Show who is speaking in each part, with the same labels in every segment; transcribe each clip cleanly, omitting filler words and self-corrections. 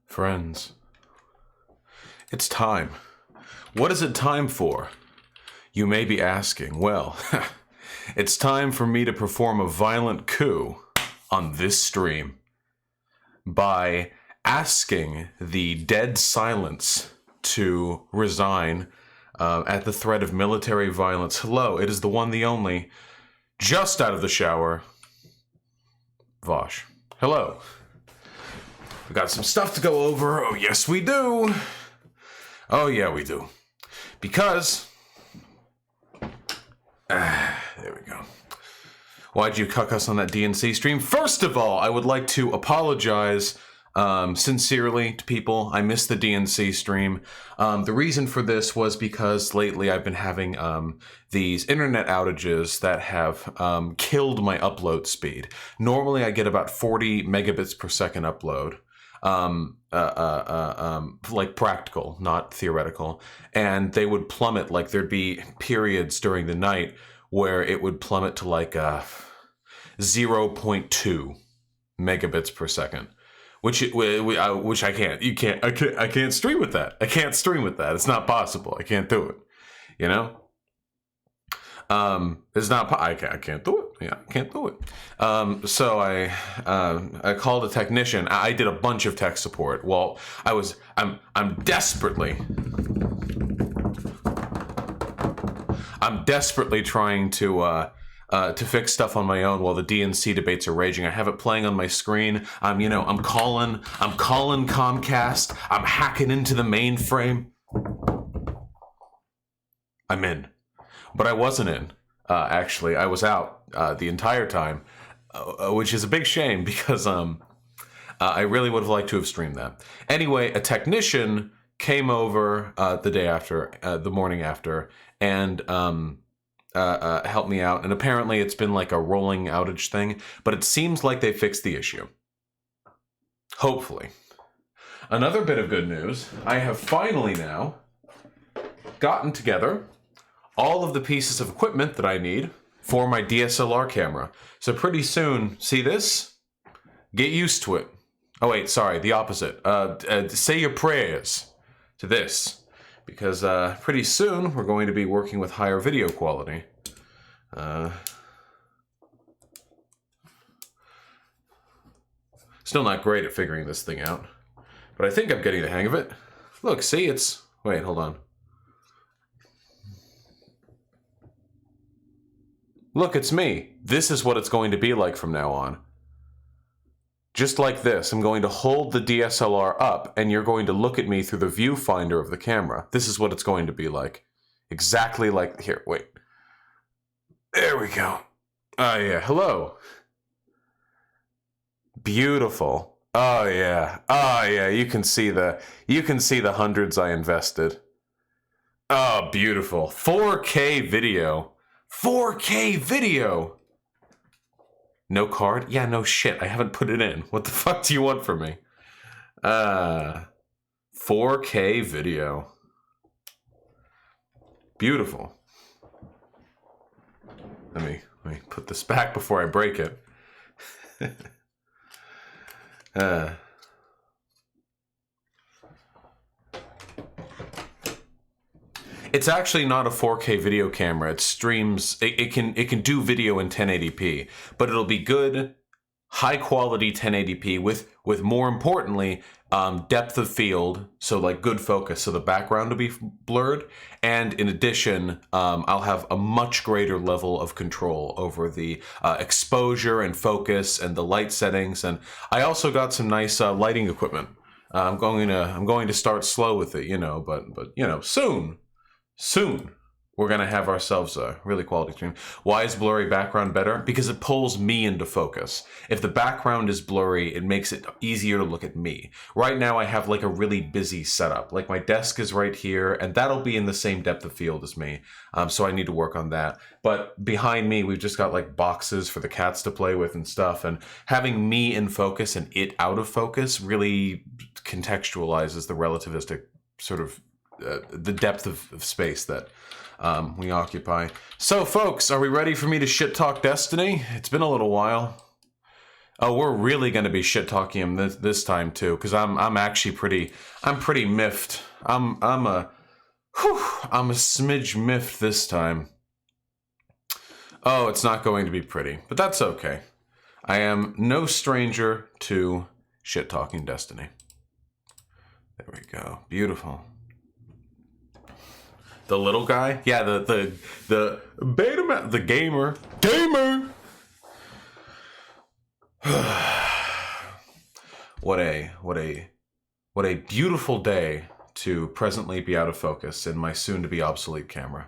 Speaker 1: Friends, it's time. What is it time for? You may be asking. Well, it's time for me to perform a violent coup on this stream by asking the dead silence to resign at the threat of military violence. Hello, it is the one, the only, just out of the shower, Vosh. Hello. We got some stuff to go over. Oh, yes, we do. Oh, yeah, we do. Because... there we go. Why'd you cuck us on that DNC stream? First of all, I would like to apologize sincerely to people. I missed the DNC stream. The reason for this was because lately I've been having these internet outages that have killed my upload speed. Normally I get about 40 megabits per second upload. Like practical, not theoretical, and they would plummet. Like there'd be periods during the night where it would plummet to like 0.2 megabits per second, which I can't. I can't stream with that. I can't stream with that. It's not possible. I can't do it. You know. It's not. I can't do it. Yeah, I can't do it. So I called a technician. I did a bunch of tech support. Well, I'm desperately trying to fix stuff on my own while the DNC debates are raging. I have it playing on my screen. I'm calling Comcast. I'm hacking into the mainframe. I'm in. But I wasn't in, actually. I was out the entire time, which is a big shame because I really would have liked to have streamed that. Anyway, a technician came over the day after, the morning after, and helped me out. And apparently it's been like a rolling outage thing, but it seems like they fixed the issue. Hopefully. Another bit of good news, I have finally now gotten together all of the pieces of equipment that I need for my DSLR camera. So pretty soon, see this? Get used to it. Oh wait, sorry, the opposite. Say your prayers to this, because pretty soon we're going to be working with higher video quality. Still not great at figuring this thing out, but I think I'm getting the hang of it. Look, see, it's... Wait, hold on. Look, it's me. This is what it's going to be like from now on. Just like this, I'm going to hold the DSLR up, and you're going to look at me through the viewfinder of the camera. This is what it's going to be like. Exactly like... Here, wait. There we go. Oh, yeah. Hello. Beautiful. Oh, yeah. Oh, yeah. You can see the hundreds I invested. Oh, beautiful. 4K video. 4K video! No card? Yeah, no shit. I haven't put it in. What the fuck do you want from me? 4K video. Beautiful. Let me put this back before I break it. It's actually not a 4K video camera. It streams. It can do video in 1080p, but it'll be good, high quality 1080p with more importantly depth of field. So like good focus. So the background will be blurred, and in addition, I'll have a much greater level of control over the exposure and focus and the light settings. And I also got some nice lighting equipment. I'm going to start slow with it, but soon, we're going to have ourselves a really quality stream. Why is blurry background better? Because it pulls me into focus. If the background is blurry, it makes it easier to look at me. Right now, I have like a really busy setup. Like my desk is right here, and that'll be in the same depth of field as me. So I need to work on that. But behind me, we've just got like boxes for the cats to play with and stuff. And having me in focus and it out of focus really contextualizes the relativistic sort of the depth of space that we occupy. So, folks, are we ready for me to shit talk Destiny? It's been a little while. Oh, we're really going to be shit talking him this time too, because I'm actually pretty miffed. I'm a smidge miffed this time. Oh, it's not going to be pretty, but that's okay. I am no stranger to shit talking Destiny. There we go. Beautiful. The little guy? Yeah, the beta man, the gamer. What a beautiful day to presently be out of focus in my soon to be obsolete camera.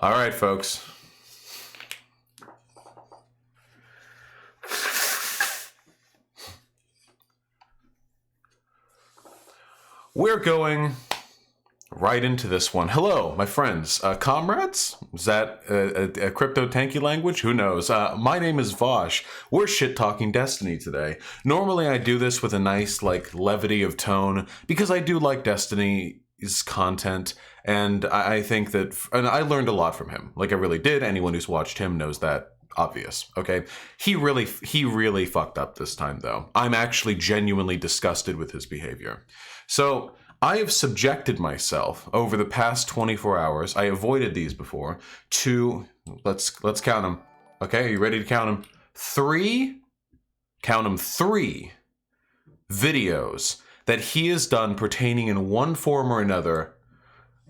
Speaker 1: All right, folks. We're going right into this one. Hello, my friends. Comrades? Is that a crypto tanky language? Who knows? My name is Vosh. We're shit-talking Destiny today. Normally I do this with a nice, levity of tone, because I do like Destiny's content, and I think that... And I learned a lot from him. I really did. Anyone who's watched him knows that. Obvious, okay? He really fucked up this time, though. I'm actually genuinely disgusted with his behavior. So, I have subjected myself over the past 24 hours, I avoided these before, to, let's count them. Okay, are you ready to count them? 3 videos that he has done pertaining in one form or another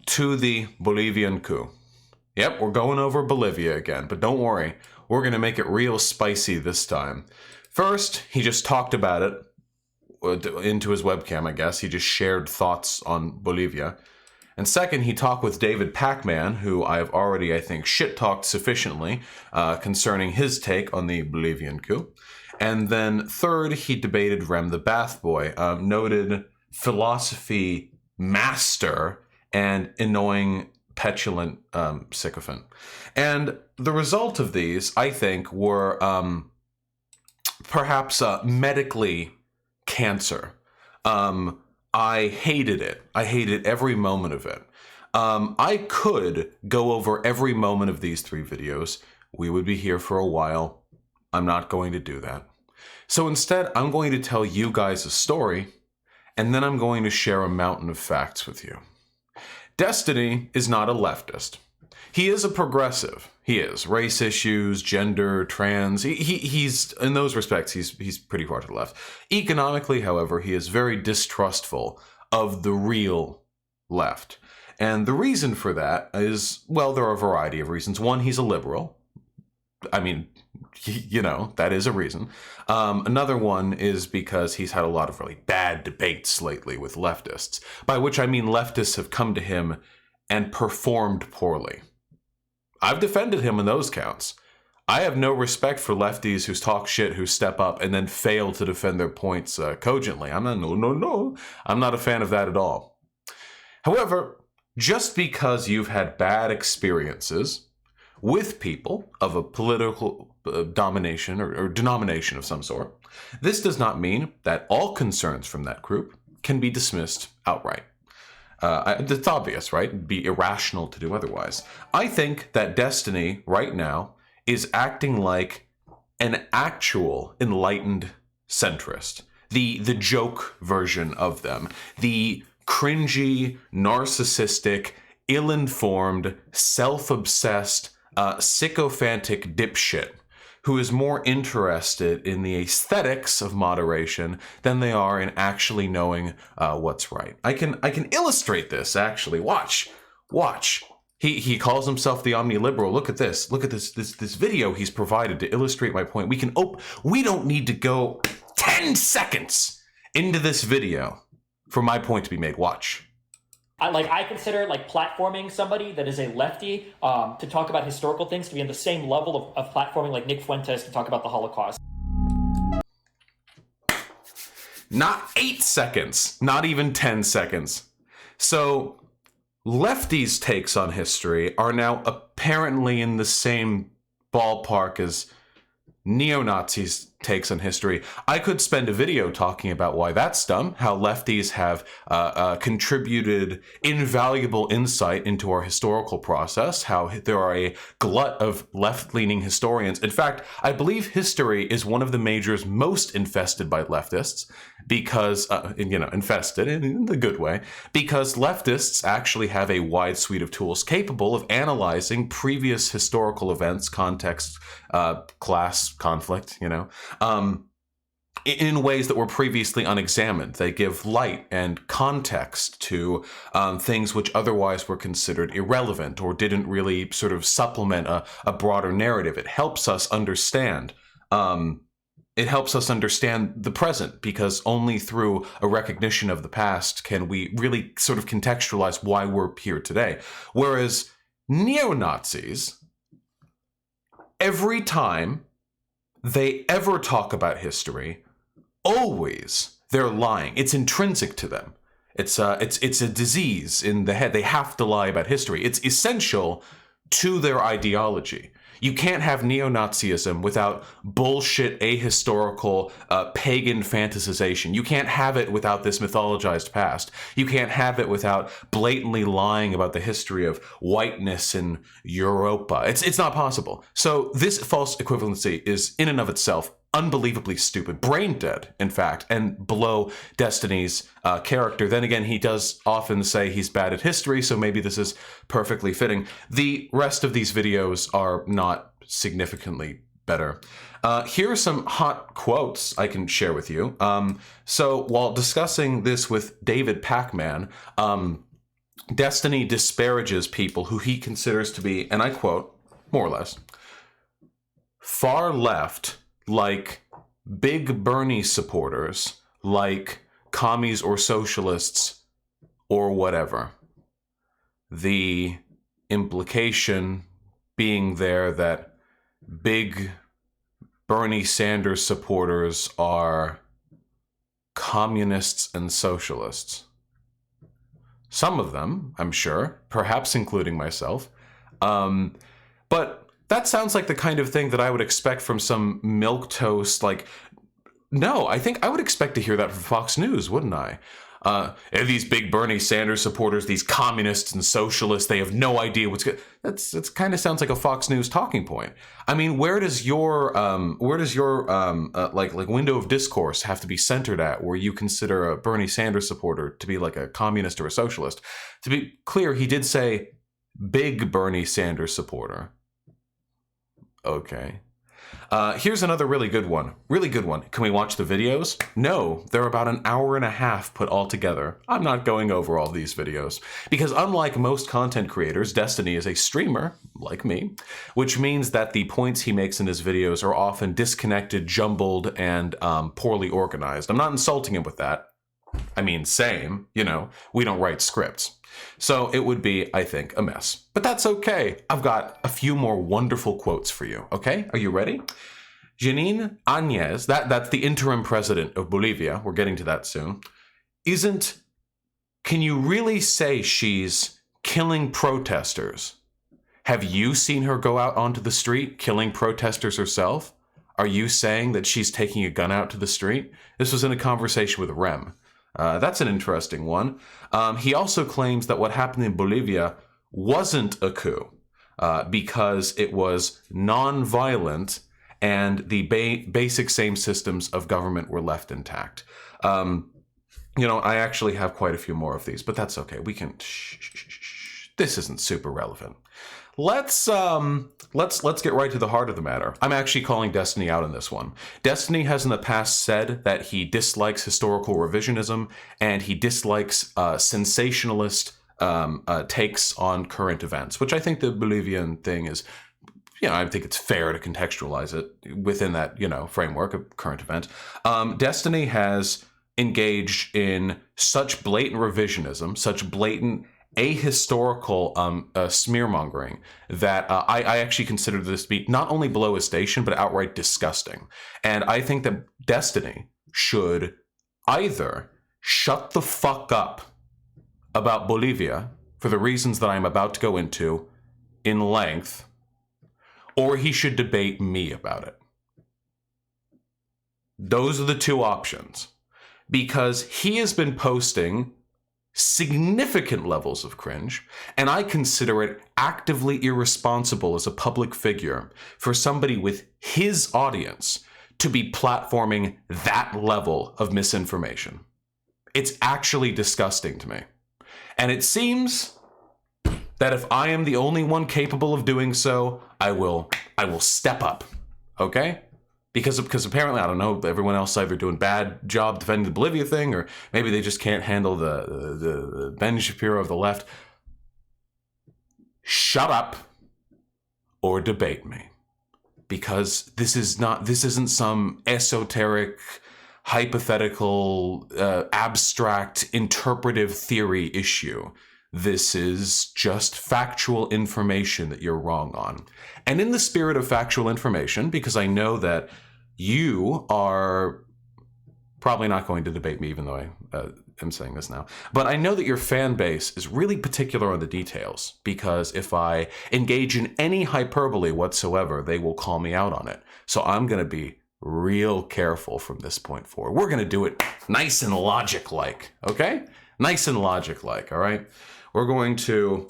Speaker 1: to the Bolivian coup. Yep, we're going over Bolivia again, but don't worry, we're going to make it real spicy this time. First, he just talked about it into his webcam, I guess. He just shared thoughts on Bolivia. And second, he talked with David Pacman, who I have already, I think, shit-talked sufficiently concerning his take on the Bolivian coup. And then third, he debated Rem the Bath Boy, noted philosophy master and annoying, petulant sycophant. And the result of these, I think, were perhaps medically cancer. I hated it. I hated every moment of it. I could go over every moment of these 3 videos. We would be here for a while. I'm not going to do that. So instead, I'm going to tell you guys a story, and then I'm going to share a mountain of facts with you. Destiny is not a leftist. He is a progressive. He is. Race issues, gender, trans. He's in those respects, he's pretty far to the left. Economically, however, he is very distrustful of the real left. And the reason for that is, well, there are a variety of reasons. One, he's a liberal. I mean, that is a reason. Another one is because he's had a lot of really bad debates lately with leftists, by which I mean leftists have come to him and performed poorly. I've defended him in those counts. I have no respect for lefties who talk shit, who step up and then fail to defend their points cogently. I'm not a fan of that at all. However, just because you've had bad experiences with people of a political domination or denomination of some sort, this does not mean that all concerns from that group can be dismissed outright. It's obvious, right? It'd be irrational to do otherwise. I think that Destiny, right now, is acting like an actual enlightened centrist. The joke version of them. The cringy, narcissistic, ill-informed, self-obsessed, sycophantic dipshit who is more interested in the aesthetics of moderation than they are in actually knowing what's right. I can illustrate this, actually. Watch. He calls himself the omniliberal. Look at this. Look at this video he's provided to illustrate my point. We don't need to go 10 seconds into this video for my point to be made. Watch.
Speaker 2: I consider platforming somebody that is a lefty to talk about historical things to be on the same level of platforming like Nick Fuentes to talk about the Holocaust.
Speaker 1: Not 8 seconds, not even 10 seconds. So lefties' takes on history are now apparently in the same ballpark as neo-Nazis' takes on history. I could spend a video talking about why that's dumb, how lefties have contributed invaluable insight into our historical process, how there are a glut of left-leaning historians. In fact, I believe history is one of the majors most infested by leftists because, infested in the good way, because leftists actually have a wide suite of tools capable of analyzing previous historical events, context, class conflict, in ways that were previously unexamined. They give light and context to things which otherwise were considered irrelevant or didn't really sort of supplement a broader narrative. It helps us understand. It helps us understand the present, because only through a recognition of the past can we really sort of contextualize why we're here today. Whereas neo-Nazis, every time they ever talk about history, always they're lying. It's intrinsic to them. It's a disease in the head. They have to lie about history. It's essential to their ideology. You can't have neo-Nazism without bullshit, ahistorical, pagan fantasization. You can't have it without this mythologized past. You can't have it without blatantly lying about the history of whiteness in Europa. It's not possible. So this false equivalency is, in and of itself, unbelievably stupid, brain dead, in fact, and below Destiny's character. Then again, he does often say he's bad at history, so maybe this is perfectly fitting. The rest of these videos are not significantly better. Here are some hot quotes I can share with you. So while discussing this with David Pacman, Destiny disparages people who he considers to be, and I quote, more or less, far left, like big Bernie supporters, like commies or socialists or whatever. The implication being there that big Bernie Sanders supporters are communists and socialists. Some of them, I'm sure, perhaps including myself. But that sounds like the kind of thing that I would expect from some milquetoast, no, I think I would expect to hear that from Fox News, wouldn't I? These big Bernie Sanders supporters, these communists and socialists, they have no idea what's good. That's kind of sounds like a Fox News talking point. I mean, where does your window of discourse have to be centered at, where you consider a Bernie Sanders supporter to be like a communist or a socialist? To be clear, he did say big Bernie Sanders supporter. Okay. Here's another really good one. Really good one. Can we watch the videos? No, they're about an hour and a half put all together. I'm not going over all these videos because unlike most content creators, Destiny is a streamer, like me, which means that the points he makes in his videos are often disconnected, jumbled, and poorly organized. I'm not insulting him with that. I mean, same, we don't write scripts. So it would be, I think, a mess. But that's okay. I've got a few more wonderful quotes for you, okay? Are you ready? Janine Áñez, that's the interim president of Bolivia, we're getting to that soon, can you really say she's killing protesters? Have you seen her go out onto the street killing protesters herself? Are you saying that she's taking a gun out to the street? This was in a conversation with Rem. That's an interesting one. He also claims that what happened in Bolivia wasn't a coup because it was non-violent and the basic same systems of government were left intact. I actually have quite a few more of these, but that's okay. We can. This isn't super relevant. Let's get right to the heart of the matter. I'm actually calling Destiny out on this one. Destiny has in the past said that he dislikes historical revisionism and he dislikes sensationalist takes on current events, which I think the Bolivian thing is, I think it's fair to contextualize it within that, framework of current event. Destiny has engaged in such blatant revisionism, such blatant ahistorical smearmongering that I actually consider this to be not only below his station, but outright disgusting. And I think that Destiny should either shut the fuck up about Bolivia for the reasons that I'm about to go into in length, or he should debate me about it. Those are the two options. Because he has been posting significant levels of cringe, and I consider it actively irresponsible as a public figure for somebody with his audience to be platforming that level of misinformation. It's actually disgusting to me. And it seems that if I am the only one capable of doing so, I will step up. Okay? Because apparently, I don't know, everyone else either doing bad job defending the Bolivia thing, or maybe they just can't handle the Ben Shapiro of the left. Shut up or debate me. Because this isn't some esoteric, hypothetical, abstract, interpretive theory issue. This is just factual information that you're wrong on. And in the spirit of factual information, because I know that you are probably not going to debate me, even though I am saying this now, but I know that your fan base is really particular on the details, because if I engage in any hyperbole whatsoever, they will call me out on it. So I'm going to be real careful from this point forward. We're going to do it nice and logic-like, okay? Nice and logic-like, all right? We're going to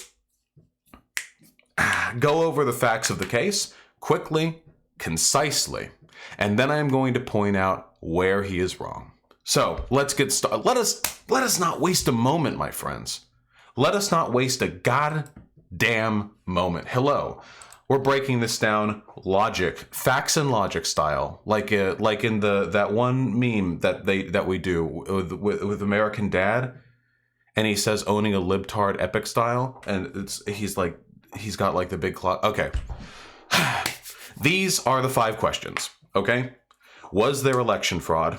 Speaker 1: go over the facts of the case quickly, concisely, and then I am going to point out where he is wrong. So let's get started. Let us not waste a moment, my friends. Let us not waste a goddamn moment. Hello. We're breaking this down logic, facts and logic style, like in that one meme that we do with American Dad. And he says owning a libtard epic style, and he's got like the big clock. Okay. These are the 5 questions, okay? Was there election fraud?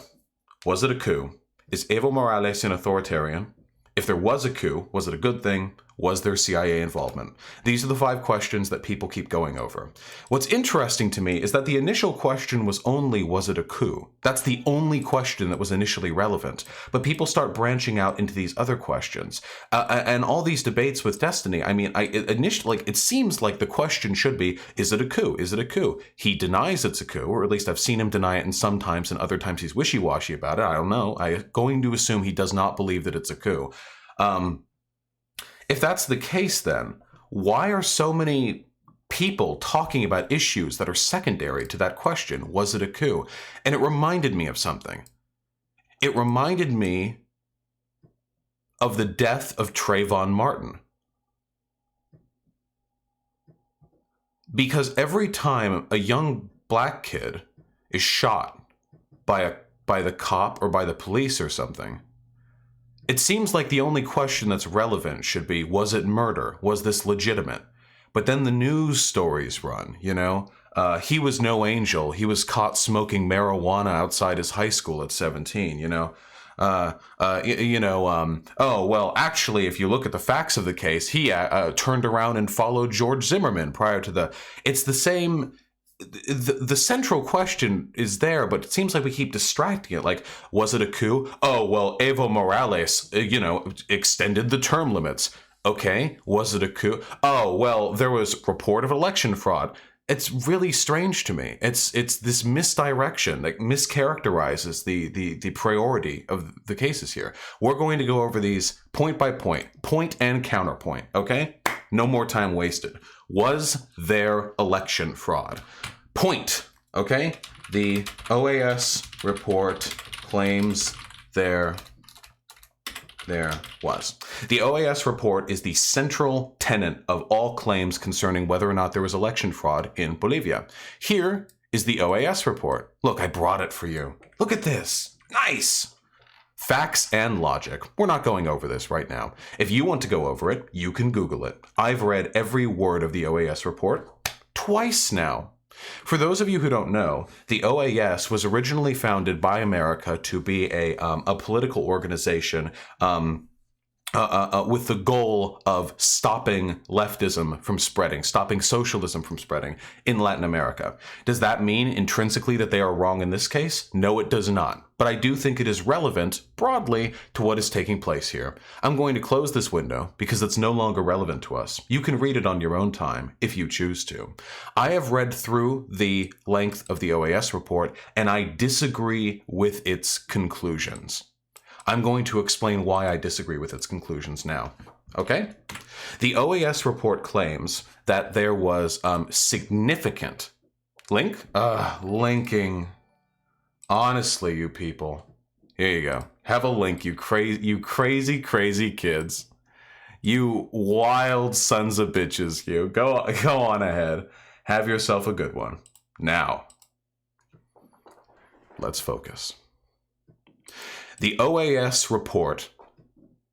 Speaker 1: Was it a coup? Is Evo Morales an authoritarian? If there was a coup, was it a good thing? Was there CIA involvement? These are the 5 questions that people keep going over. What's interesting to me is that the initial question was only, was it a coup? That's the only question that was initially relevant. But people start branching out into these other questions. And all these debates with Destiny, I mean, it seems like the question should be, is it a coup? Is it a coup? He denies it's a coup, or at least I've seen him deny it, and sometimes, and other times he's wishy-washy about it. I don't know. I'm going to assume he does not believe that it's a coup. If that's the case, then why are so many people talking about issues that are secondary to that question? Was it a coup? And it reminded me of something. It reminded me of the death of Trayvon Martin. Because every time a young black kid is shot by the cop or by the police or something, it seems like the only question that's relevant should be, was it murder? Was this legitimate? But then the news stories run, you know? He was no angel. He was caught smoking marijuana outside his high school at 17, you know? Oh, well, actually, if you look at the facts of the case, he turned around and followed George Zimmerman prior to the... It's the same... The central question is there, but it seems like we keep distracting it. Like, was it a coup? Oh, well, Evo Morales, extended the term limits. Okay, was it a coup? Oh, well, there was report of election fraud. It's really strange to me. It's this misdirection that mischaracterizes the priority of the cases here. We're going to go over these point by point and counterpoint, okay? No more time wasted. Was there election fraud? Point, okay? The OAS report claims there was. The OAS report is the central tenet of all claims concerning whether or not there was election fraud in Bolivia. Here is the OAS report. Look, I brought it for you. Look at this. Nice. Facts and logic. We're not going over this right now. If you want to go over it, you can Google it. I've read every word of the OAS report twice now. For those of you who don't know, the OAS was originally founded by America to be a political organization with the goal of stopping leftism from spreading, stopping socialism from spreading in Latin America. Does that mean intrinsically that they are wrong in this case? No, it does not. but I do think it is relevant broadly to what is taking place here. I'm going to close this window because it's no longer relevant to us. You can read it on your own time if you choose to. I have read through the length of the OAS report, and I disagree with its conclusions. I'm going to explain why I disagree with its conclusions now. Okay? The OAS report claims that there was significant linking. Honestly, you people. Here you go. Have a link, you crazy kids. You wild sons of bitches, you. Go on ahead. Have yourself a good one. Now, let's focus. The OAS report,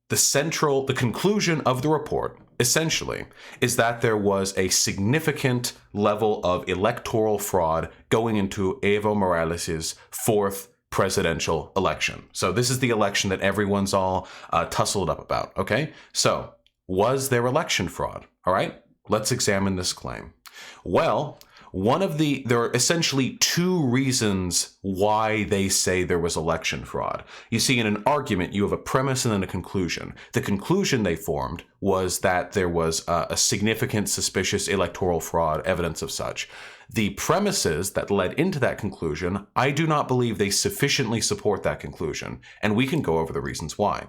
Speaker 1: the conclusion of the report, essentially, is that there was a significant level of electoral fraud going into Evo Morales' fourth presidential election. So this is the election that everyone's all tussled up about, okay? So, was there election fraud? All right, let's examine this claim. Well, there are essentially two reasons why they say there was election fraud. You see, in an argument, you have a premise and then a conclusion. The conclusion they formed was that there was a significant suspicious electoral fraud, evidence of such. The premises that led into that conclusion, I do not believe they sufficiently support that conclusion, and we can go over the reasons why.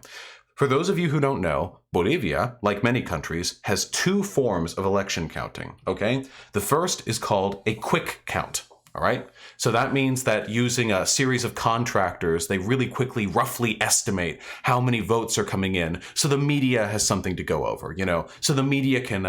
Speaker 1: For those of you who don't know, Bolivia, like many countries, has two forms of election counting, okay? The first is called a quick count, all right? So that means that using a series of contractors, they really quickly, roughly estimate how many votes are coming in, so the media has something to go over, so the media can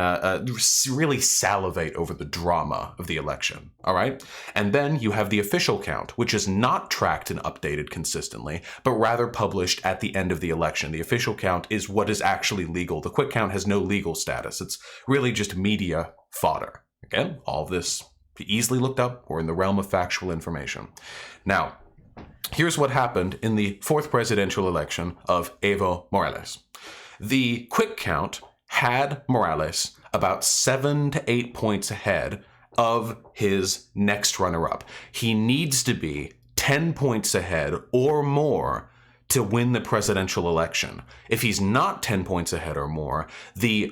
Speaker 1: really salivate over the drama of the election, all right? And then you have the official count, which is not tracked and updated consistently, but rather published at the end of the election. The official count is what is actually legal. The quick count has no legal status. It's really just media fodder. Again, all of this easily looked up or in the realm of factual information. Now, here's what happened in the fourth presidential election of Evo Morales. The quick count had Morales about 7 to 8 points ahead of his next runner-up. He needs to be 10 points ahead or more to win the presidential election. If he's not 10 points ahead or more, we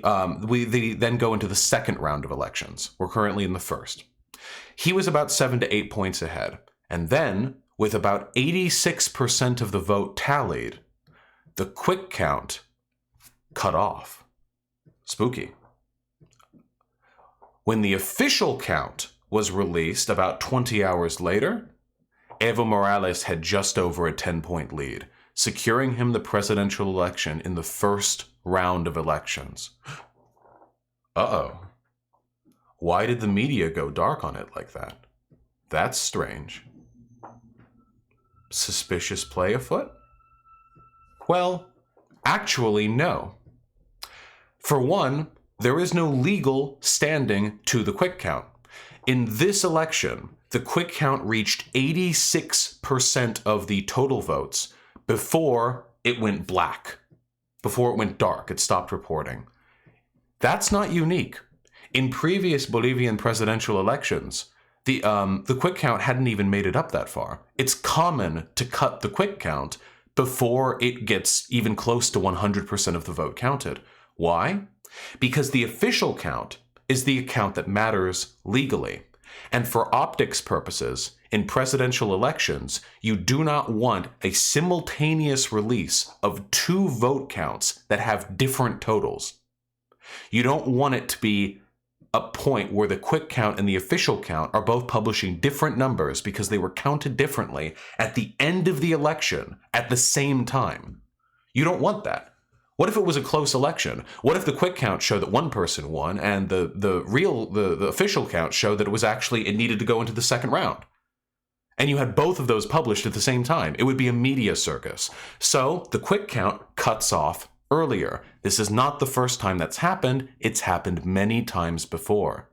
Speaker 1: then go into the second round of elections. We're currently in the first. He was about 7 to 8 points ahead. And then, with about 86% of the vote tallied, the quick count cut off. Spooky. When the official count was released about 20 hours later, Evo Morales had just over a 10-point lead, securing him the presidential election in the first round of elections. Uh-oh. Why did the media go dark on it like that? That's strange. Suspicious play afoot? Well, actually, no. For one, there is no legal standing to the quick count. In this election, the quick count reached 86% of the total votes before it went black, before it went dark. It stopped reporting. That's not unique. In previous Bolivian presidential elections, the quick count hadn't even made it up that far. It's common to cut the quick count before it gets even close to 100% of the vote counted. Why? Because the official count is the count that matters legally. And for optics purposes, in presidential elections, you do not want a simultaneous release of two vote counts that have different totals. You don't want it to be a point where the quick count and the official count are both publishing different numbers because they were counted differently at the end of the election at the same time. You don't want that. What if it was a close election? What if the quick count showed that one person won and the official count showed that it needed to go into the second round? And you had both of those published at the same time. It would be a media circus. So the quick count cuts off earlier. This is not the first time that's happened. It's happened many times before.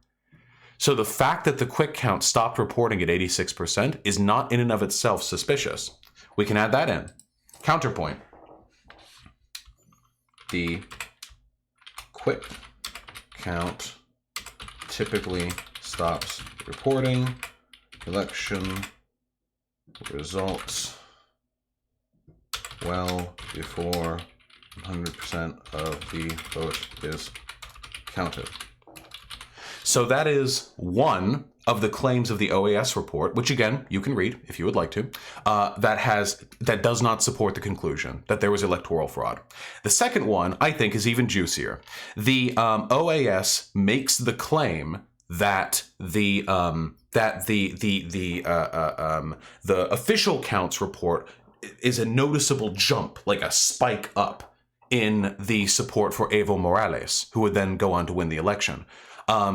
Speaker 1: So the fact that the quick count stopped reporting at 86% is not in and of itself suspicious. We can add that in. Counterpoint. The quick count typically stops reporting election results well before 100% of the vote is counted. So that is one of the claims of the OAS report, which again, you can read if you would like to, that does not support the conclusion that there was electoral fraud. The second one, I think, is even juicier. The OAS makes the claim that the official counts report is a noticeable jump, like a spike up in the support for Evo Morales, who would then go on to win the election.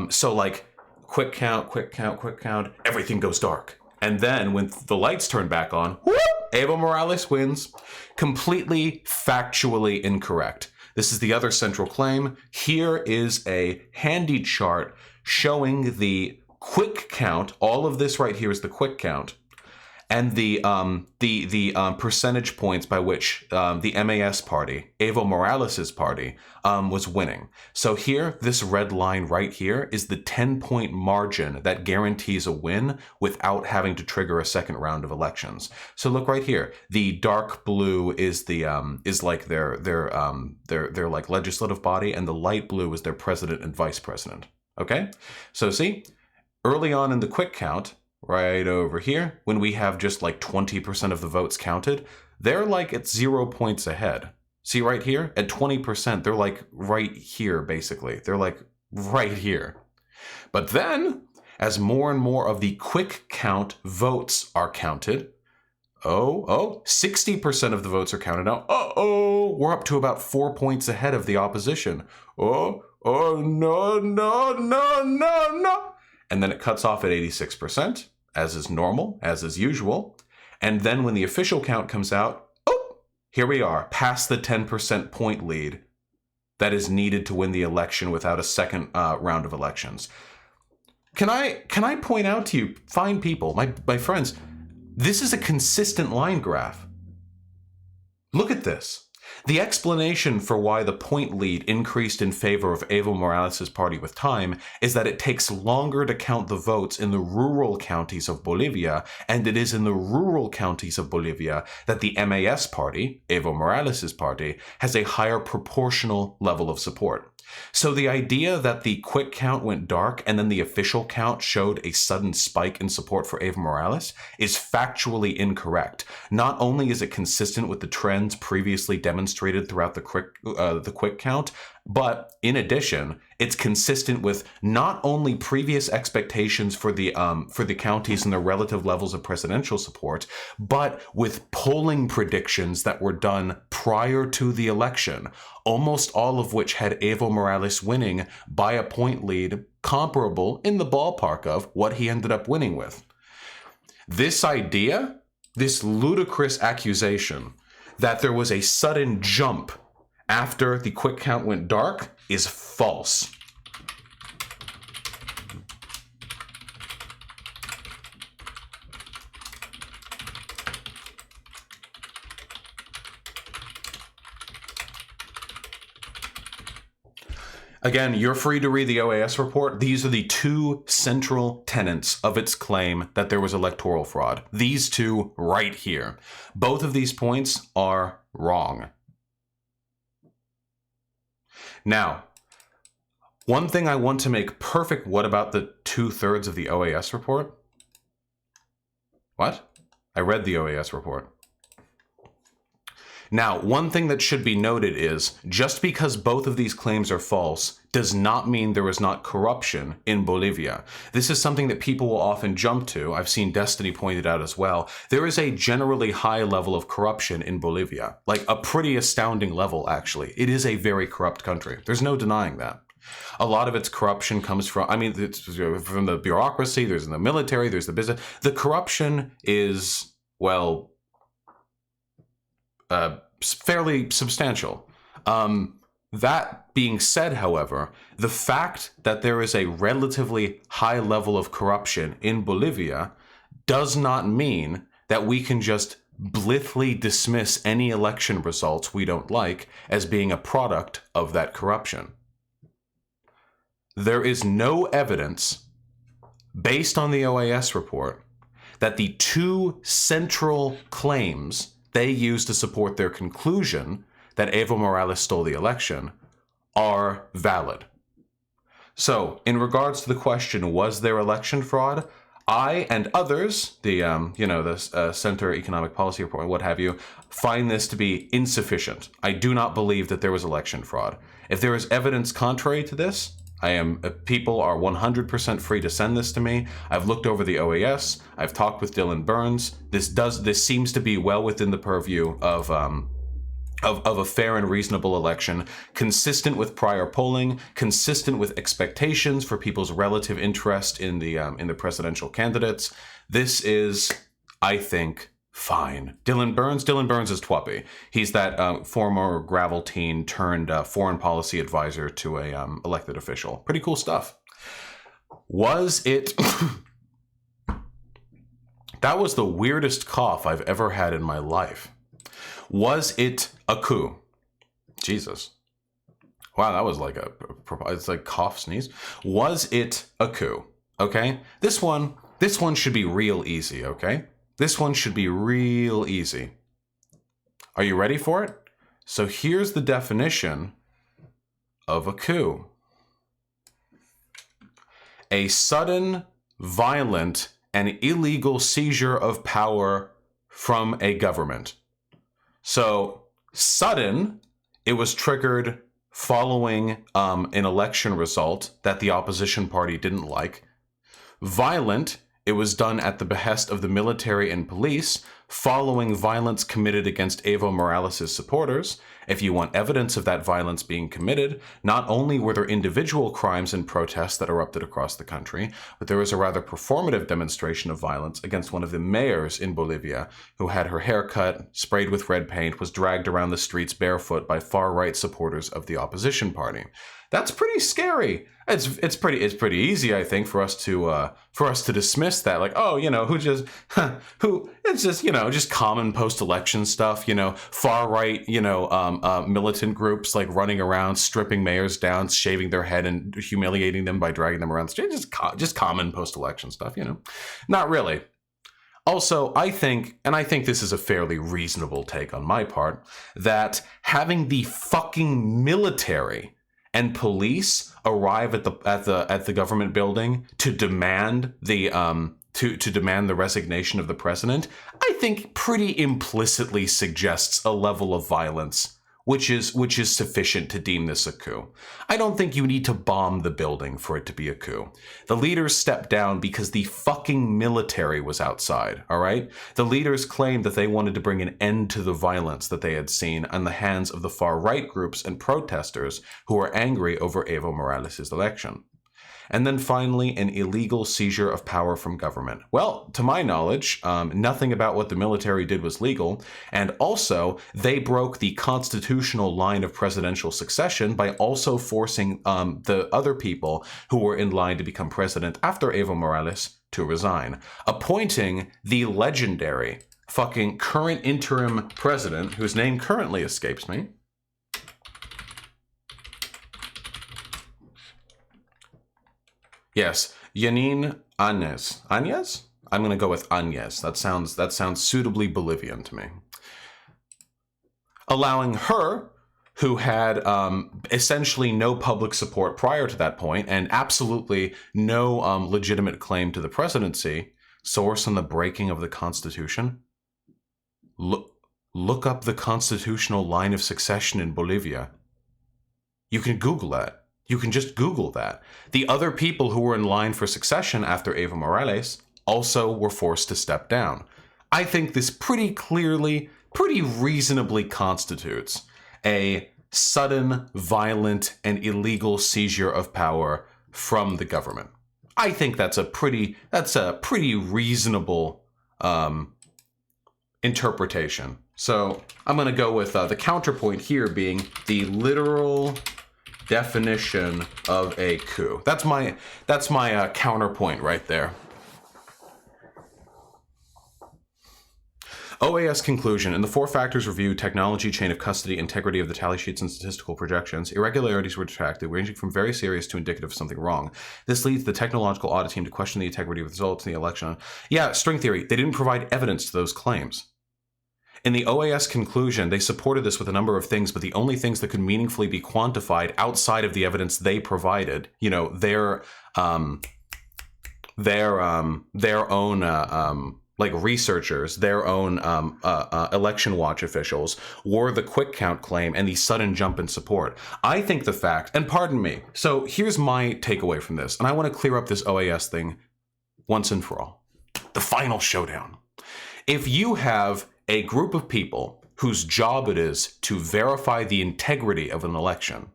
Speaker 1: So like quick count, everything goes dark. And then when the lights turn back on, whoop, Evo Morales wins. Completely factually incorrect. This is the other central claim. Here is a handy chart showing the quick count. All of this right here is the quick count. And the percentage points by which the MAS party, Evo Morales' party, was winning. So here, this red line right here is the 10-point margin that guarantees a win without having to trigger a second round of elections. So look right here. The dark blue is the is like their like legislative body, and the light blue is their president and vice president. Okay, so see, early on in the quick count, right over here, when we have just like 20% of the votes counted, they're like at 0 points ahead. See right here, at 20%, they're like right here, basically. They're like right here. But then, as more and more of the quick count votes are counted, 60% of the votes are counted now. We're up to about 4 points ahead of the opposition. No. And then it cuts off at 86%, as is normal, as is usual. And then when the official count comes out, here we are, past the 10% point lead that is needed to win the election without a second round of elections. Can I point out to you, fine people, my friends, this is a consistent line graph. Look at this. The explanation for why the point lead increased in favor of Evo Morales' party with time is that it takes longer to count the votes in the rural counties of Bolivia, and it is in the rural counties of Bolivia that the MAS party, Evo Morales' party, has a higher proportional level of support. So the idea that the quick count went dark and then the official count showed a sudden spike in support for Evo Morales is factually incorrect. Not only is it consistent with the trends previously demonstrated throughout the quick count, but in addition, it's consistent with not only previous expectations for the counties and their relative levels of presidential support, but with polling predictions that were done prior to the election, almost all of which had Evo Morales winning by a point lead comparable in the ballpark of what he ended up winning with. This idea, this ludicrous accusation that there was a sudden jump after the quick count went dark is false. Again, you're free to read the OAS report. These are the two central tenets of its claim that there was electoral fraud. These two right here. Both of these points are wrong. Now, one thing I want to make perfect, what about the 2/3 of the OAS report? What? I read the OAS report. Now, one thing that should be noted is, just because both of these claims are false does not mean there is not corruption in Bolivia. This is something that people will often jump to. I've seen Destiny pointed out as well. There is a generally high level of corruption in Bolivia, like a pretty astounding level, actually. It is a very corrupt country. There's no denying that. A lot of its corruption comes from, it's from the bureaucracy, there's the military, there's the business. The corruption is, well, fairly substantial. That being said, however, the fact that there is a relatively high level of corruption in Bolivia does not mean that we can just blithely dismiss any election results we don't like as being a product of that corruption. There is no evidence, based on the OAS report, that the two central claims they use to support their conclusion that Evo Morales stole the election are valid. So, in regards to the question, was there election fraud? I and others, the Center Economic Policy Report, what have you, find this to be insufficient. I do not believe that there was election fraud. If there is evidence contrary to this, people are 100% free to send this to me. I've looked over the OAS. I've talked with Dylan Burns. This seems to be well within the purview of a fair and reasonable election, consistent with prior polling, consistent with expectations for people's relative interest in the presidential candidates. This is, I think, fine. Dylan Burns is Twappy. He's that former gravel teen turned foreign policy advisor to a elected official. Pretty cool stuff. Was it? That was the weirdest cough I've ever had in my life. Was it a coup? Jesus. Wow, that was like it's like cough, sneeze. Was it a coup? Okay? This one should be real easy, okay? This one should be real easy. Are you ready for it? So here's the definition of a coup. A sudden, violent, and illegal seizure of power from a government. So, sudden, it was triggered following an election result that the opposition party didn't like. Violent, it was done at the behest of the military and police, following violence committed against Evo Morales' supporters. If you want evidence of that violence being committed, not only were there individual crimes and protests that erupted across the country, but there was a rather performative demonstration of violence against one of the mayors in Bolivia, who had her hair cut, sprayed with red paint, was dragged around the streets barefoot by far-right supporters of the opposition party. That's pretty scary. It's pretty easy, I think, for us to dismiss that, like, oh, it's just common post-election stuff, far right, militant groups like running around, stripping mayors down, shaving their head, and humiliating them by dragging them around the street. Just common post-election stuff, Not really. Also, I think this is a fairly reasonable take on my part, that having the fucking military and police arrive at the government building to demand the demand the resignation of the president, I think pretty implicitly suggests a level of violence which is sufficient to deem this a coup. I don't think you need to bomb the building for it to be a coup. The leaders stepped down because the fucking military was outside, all right? The leaders claimed that they wanted to bring an end to the violence that they had seen on the hands of the far-right groups and protesters who were angry over Evo Morales' election. And then finally, an illegal seizure of power from government. Well, to my knowledge, nothing about what the military did was legal, and also they broke the constitutional line of presidential succession by also forcing the other people who were in line to become president after Evo Morales to resign, appointing the legendary fucking current interim president, whose name currently escapes me. Yes, Janine Áñez. Áñez? I'm going to go with Áñez. That sounds suitably Bolivian to me. Allowing her, who had essentially no public support prior to that point and absolutely no legitimate claim to the presidency, source on the breaking of the Constitution. Look up the constitutional line of succession in Bolivia. You can Google that. You can just Google that. The other people who were in line for succession after Evo Morales also were forced to step down. I think this pretty reasonably constitutes a sudden, violent, and illegal seizure of power from the government. I think that's a pretty reasonable interpretation. So I'm going to go with the counterpoint here being the literal definition of a coup. That's my counterpoint right there. OAS conclusion. In the 4 factors review, technology, chain of custody, integrity of the tally sheets and statistical projections, irregularities were detected, ranging from very serious to indicative of something wrong. This leads the technological audit team to question the integrity of the results in the election. Yeah, string theory. They didn't provide evidence to those claims. In the OAS conclusion, they supported this with a number of things, but the only things that could meaningfully be quantified outside of the evidence they provided, you know, their own like researchers, their own election watch officials, were the quick count claim and the sudden jump in support. I think the fact, and pardon me, so here's my takeaway from this, and I want to clear up this OAS thing once and for all. The final showdown. If you have a group of people whose job it is to verify the integrity of an election,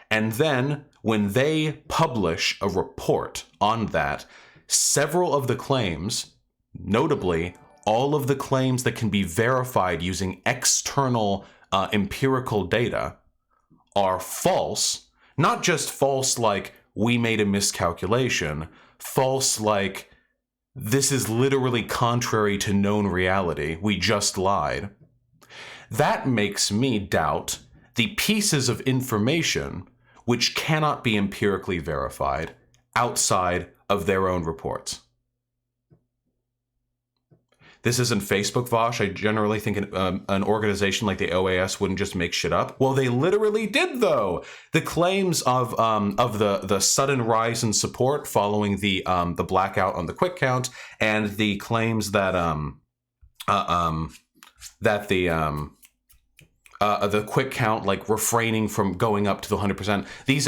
Speaker 1: and then when they publish a report on that, several of the claims, notably all of the claims that can be verified using external empirical data, are false, not just false like we made a miscalculation, false like this is literally contrary to known reality, we just lied. That makes me doubt the pieces of information which cannot be empirically verified outside of their own reports. This isn't Facebook, Vosh. I generally think an organization like the OAS wouldn't just make shit up. Well, they literally did, though. The claims of the sudden rise in support following the blackout on the quick count, and the claims that the quick count, like refraining from going up to the 100%. These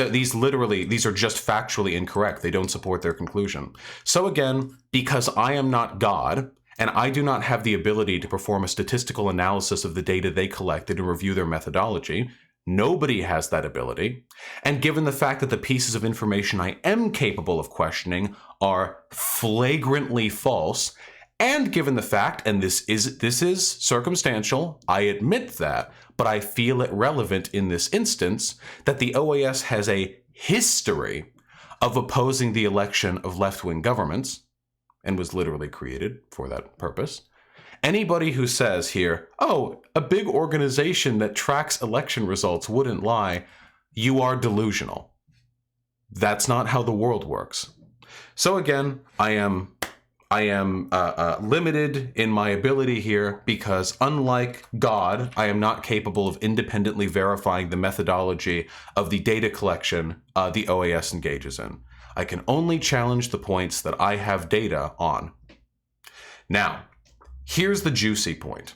Speaker 1: are just factually incorrect. They don't support their conclusion. So again, because I am not God, and I do not have the ability to perform a statistical analysis of the data they collected and review their methodology, nobody has that ability. And given the fact that the pieces of information I am capable of questioning are flagrantly false, and given the fact, and this is circumstantial, I admit that, but I feel it relevant in this instance, that the OAS has a history of opposing the election of left-wing governments, and was literally created for that purpose. Anybody who says here, oh, a big organization that tracks election results wouldn't lie, you are delusional. That's not how the world works. So again, I am limited in my ability here because, unlike God, I am not capable of independently verifying the methodology of the data collection the OAS engages in. I can only challenge the points that I have data on. Now, here's the juicy point.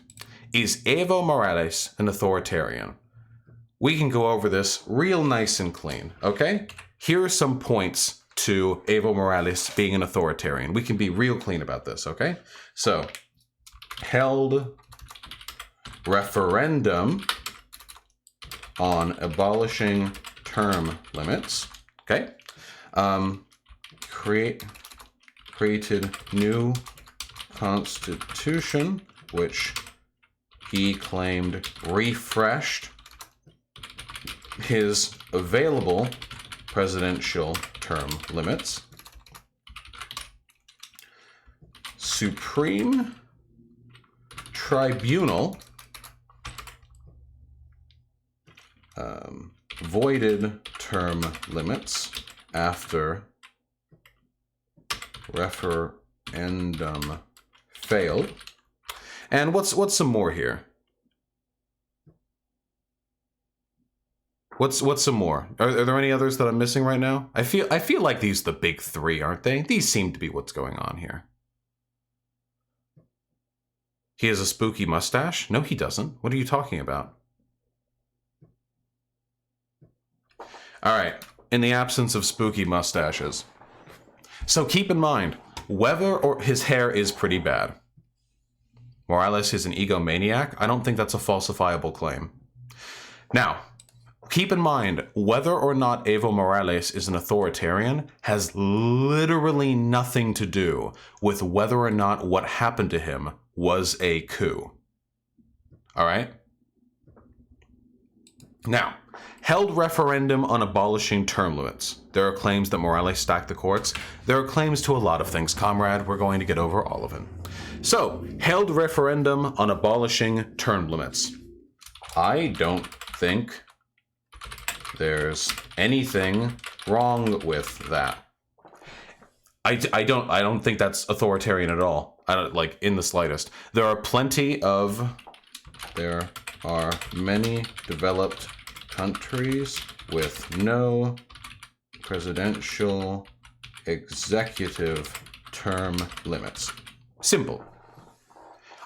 Speaker 1: Is Evo Morales an authoritarian? We can go over this real nice and clean, okay? Here are some points to Evo Morales being an authoritarian. We can be real clean about this, okay? So, held referendum on abolishing term limits, okay? Created new constitution, which he claimed refreshed his available presidential term limits. Supreme Tribunal voided term limits after referendum failed. And what's some more here? What's some more? Are there any others that I'm missing right now? I feel like these are the big three, aren't they? These seem to be what's going on here. He has a spooky mustache? No, he doesn't. What are you talking about? All right. In the absence of spooky mustaches. So keep in mind, whether or his hair is pretty bad. Morales is an egomaniac. I don't think that's a falsifiable claim. Now, keep in mind, whether or not Evo Morales is an authoritarian has literally nothing to do with whether or not what happened to him was a coup. All right? Now, held referendum on abolishing term limits. There are claims that Morales stacked the courts. There are claims to a lot of things, comrade. We're going to get over all of it. So, held referendum on abolishing term limits. I don't think there's anything wrong with that. I don't think that's authoritarian at all. I don't like in the slightest. There are many developed countries with no presidential executive term limits. Simple.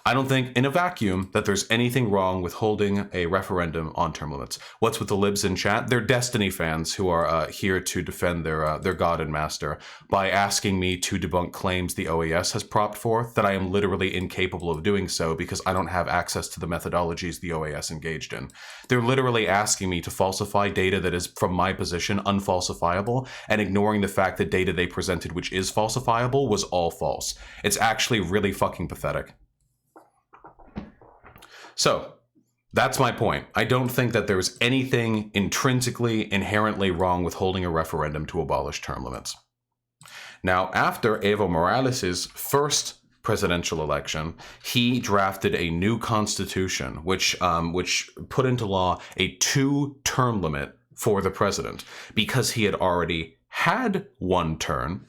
Speaker 1: I don't think in a vacuum that there's anything wrong with holding a referendum on term limits. What's with the libs in chat? They're Destiny fans who are here to defend their god and master by asking me to debunk claims the OAS has propped forth that I am literally incapable of doing so because I don't have access to the methodologies the OAS engaged in. They're literally asking me to falsify data that is, from my position, unfalsifiable, and ignoring the fact that data they presented which is falsifiable was all false. It's actually really fucking pathetic. So, that's my point. I don't think that there's anything intrinsically, inherently wrong with holding a referendum to abolish term limits. Now, after Evo Morales' first presidential election, he drafted a new constitution, which put into law a 2-term limit for the president, because he had already had one term.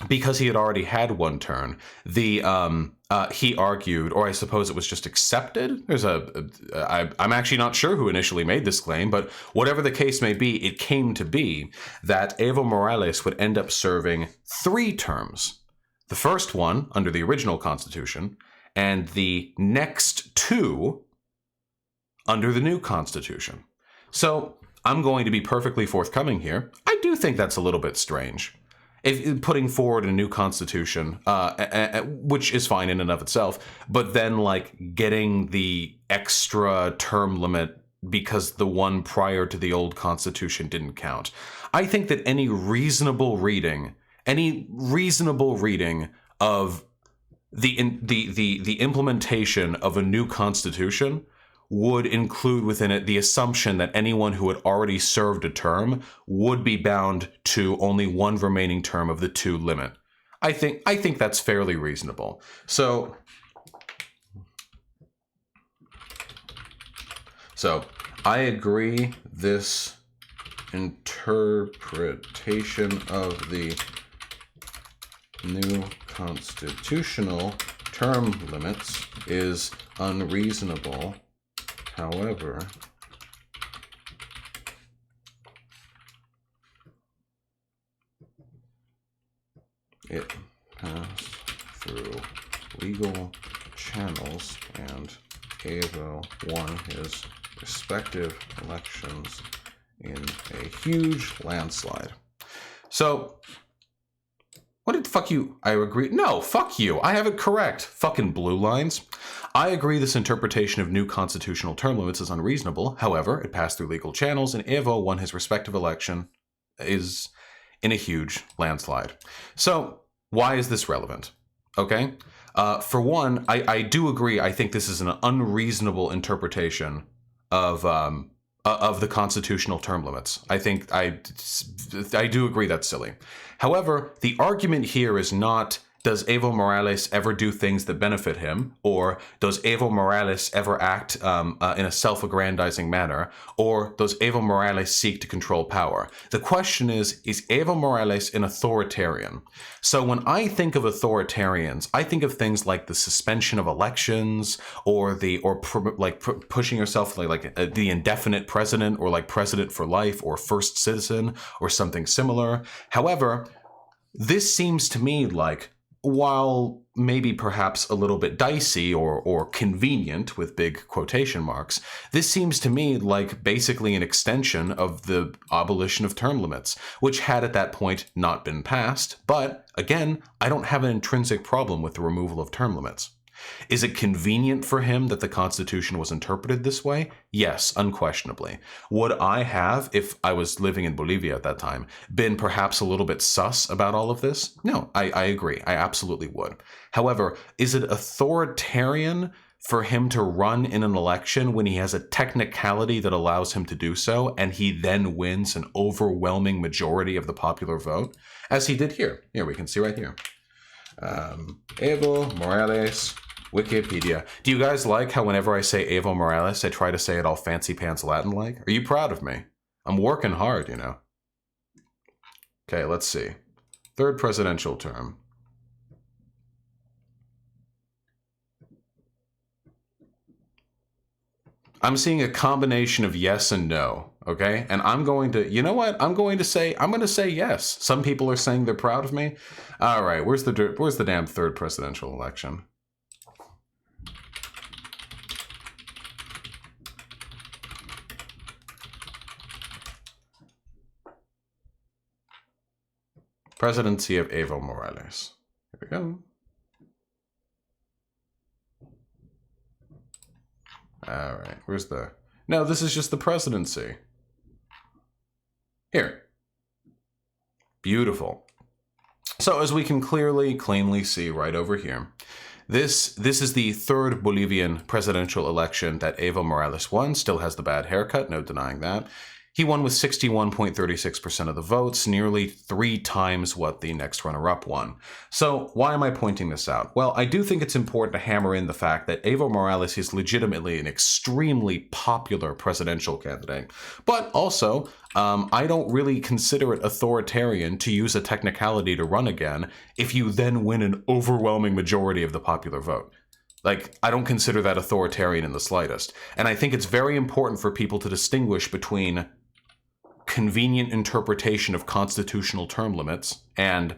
Speaker 1: Because he had already had one term, he argued, or I suppose it was just accepted. I'm actually not sure who initially made this claim, but whatever the case may be, it came to be that Evo Morales would end up serving 3 terms. The first one under the original constitution, and the next 2 under the new constitution. So I'm going to be perfectly forthcoming here. I do think that's a little bit strange. If putting forward a new constitution, which is fine in and of itself, but then like getting the extra term limit because the one prior to the old constitution didn't count. I think that any reasonable reading of the implementation of a new constitution would include within it the assumption that anyone who had already served a term would be bound to only one remaining term of the 2 limit. I think that's fairly reasonable. So I agree this interpretation of the new constitutional term limits is unreasonable. However, it passed through legal channels and Evo won his respective elections in a huge landslide. So, what did fuck you? I agree. No, fuck you. I have it correct. Fucking blue lines. I agree this interpretation of new constitutional term limits is unreasonable. However, it passed through legal channels and Evo won his respective election is in a huge landslide. So why is this relevant? Okay. For one, I do agree. I think this is an unreasonable interpretation of the constitutional term limits. I think I do agree that's silly. However, the argument here is not, does Evo Morales ever do things that benefit him? Or does Evo Morales ever act in a self-aggrandizing manner? Or does Evo Morales seek to control power? The question is Evo Morales an authoritarian? So when I think of authoritarians, I think of things like the suspension of elections, or pushing yourself like the indefinite president, or like president for life, or first citizen, or something similar. However, this seems to me like, while maybe perhaps a little bit dicey or convenient with big quotation marks, this seems to me like basically an extension of the abolition of term limits, which had at that point not been passed. But again, I don't have an intrinsic problem with the removal of term limits. Is it convenient for him that the Constitution was interpreted this way? Yes, unquestionably. Would I have, if I was living in Bolivia at that time, been perhaps a little bit sus about all of this? No, I agree. I absolutely would. However, is it authoritarian for him to run in an election when he has a technicality that allows him to do so, and he then wins an overwhelming majority of the popular vote? As he did here. Here, we can see right here. Evo Morales, Wikipedia. Do you guys like how whenever I say Evo Morales, I try to say it all fancy pants Latin-like? Are you proud of me? I'm working hard, you know. Okay, let's see. Third presidential term. I'm seeing a combination of yes and no. Okay, and I'm going to, you know what? I'm going to say yes. Some people are saying they're proud of me. All right, where's the damn third presidential election? Presidency of Evo Morales. Here we go. All right, where's the... No, this is just the presidency. Here. Beautiful. So as we can cleanly see right over here, this is the third Bolivian presidential election that Evo Morales won. Still has the bad haircut, no denying that. He won with 61.36% of the votes, nearly 3 times what the next runner-up won. So why am I pointing this out? Well, I do think it's important to hammer in the fact that Evo Morales is legitimately an extremely popular presidential candidate. But also, I don't really consider it authoritarian to use a technicality to run again if you then win an overwhelming majority of the popular vote. Like, I don't consider that authoritarian in the slightest. And I think it's very important for people to distinguish between convenient interpretation of constitutional term limits and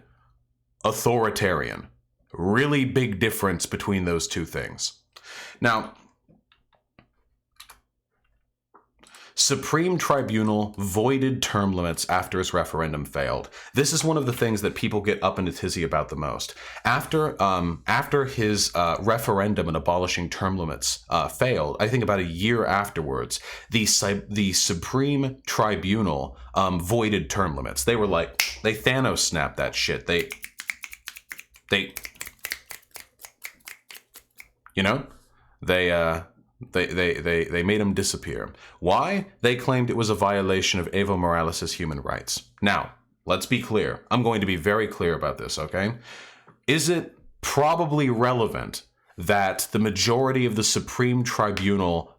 Speaker 1: authoritarian. Really big difference between those two things. Now, Supreme Tribunal voided term limits after his referendum failed. This is one of the things that people get up in a tizzy about the most. After his referendum and abolishing term limits failed, I think about a year afterwards, the Supreme Tribunal voided term limits. They were like, they Thanos snapped that shit. They you know, they made him disappear. Why? They claimed it was a violation of Evo Morales' human rights. Now, let's be clear. I'm going to be very clear about this, okay? Is it probably relevant that the majority of the Supreme Tribunal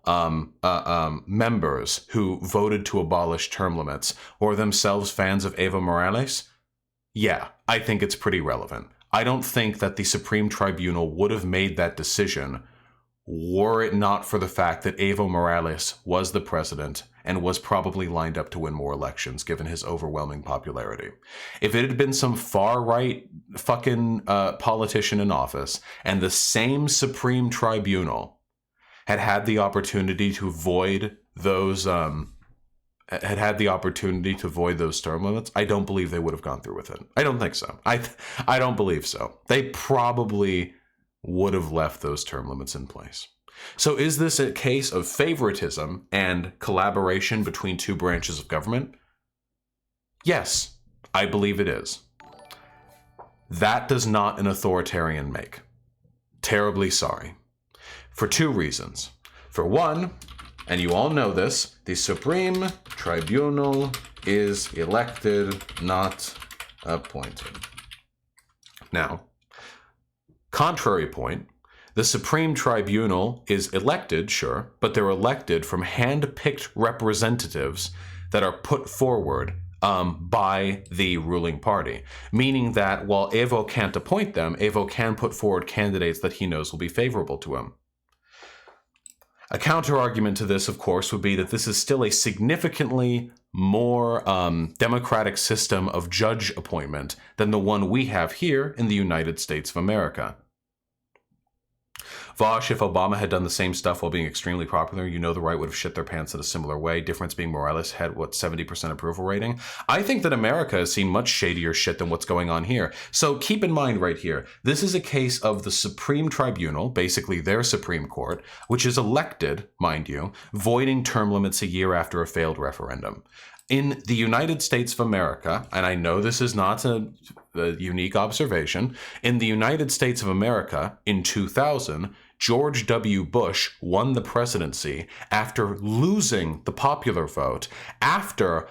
Speaker 1: members who voted to abolish term limits were themselves fans of Evo Morales? Yeah, I think it's pretty relevant. I don't think that the Supreme Tribunal would have made that decision were it not for the fact that Evo Morales was the president and was probably lined up to win more elections given his overwhelming popularity. If it had been some far-right fucking politician in office and the same Supreme Tribunal had the opportunity to void those term limits, I don't believe they would have gone through with it. I don't think so. I don't believe so. They probably would have left those term limits in place. So is this a case of favoritism and collaboration between two branches of government? Yes, I believe it is. That does not an authoritarian make. Terribly sorry. For 2 reasons. For one, and you all know this, the Supreme Tribunal is elected, not appointed. Now, contrary point, the Supreme Tribunal is elected, sure, but they're elected from hand-picked representatives that are put forward by the ruling party. Meaning that while Evo can't appoint them, Evo can put forward candidates that he knows will be favorable to him. A counter-argument to this, of course, would be that this is still a significantly more democratic system of judge appointment than the one we have here in the United States of America. Vosh, if Obama had done the same stuff while being extremely popular, you know the right would have shit their pants in a similar way. Difference being Morales had, 70% approval rating? I think that America has seen much shadier shit than what's going on here. So keep in mind right here, this is a case of the Supreme Tribunal, basically their Supreme Court, which is elected, mind you, voiding term limits a year after a failed referendum. In the United States of America, and I know this is not a unique observation, in the United States of America in 2000, George W. Bush won the presidency after losing the popular vote, after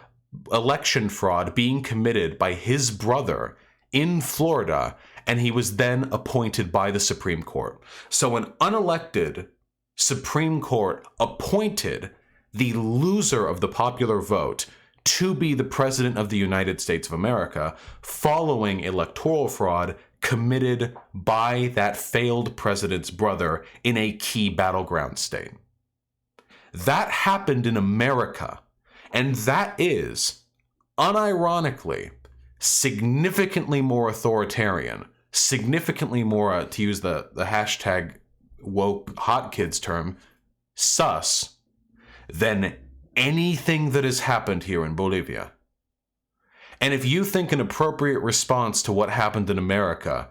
Speaker 1: election fraud being committed by his brother in Florida, and he was then appointed by the Supreme Court. So an unelected Supreme Court appointed the loser of the popular vote to be the president of the United States of America following electoral fraud committed by that failed president's brother in a key battleground state. That happened in America. And that is, unironically, significantly more authoritarian, significantly more, to use the hashtag woke hot kids term, sus, than anything that has happened here in Bolivia. And if you think an appropriate response to what happened in America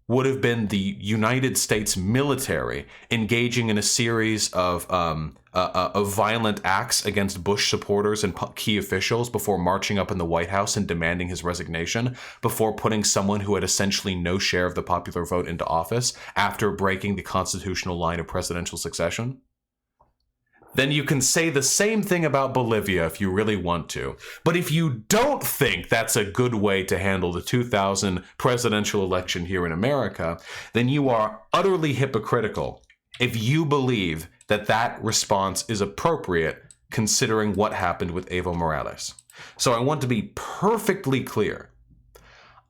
Speaker 1: would have been the United States military engaging in a series of violent acts against Bush supporters and key officials before marching up in the White House and demanding his resignation, before putting someone who had essentially no share of the popular vote into office after breaking the constitutional line of presidential succession, then you can say the same thing about Bolivia if you really want to. But if you don't think that's a good way to handle the 2000 presidential election here in America, then you are utterly hypocritical if you believe that that response is appropriate considering what happened with Evo Morales. So I want to be perfectly clear.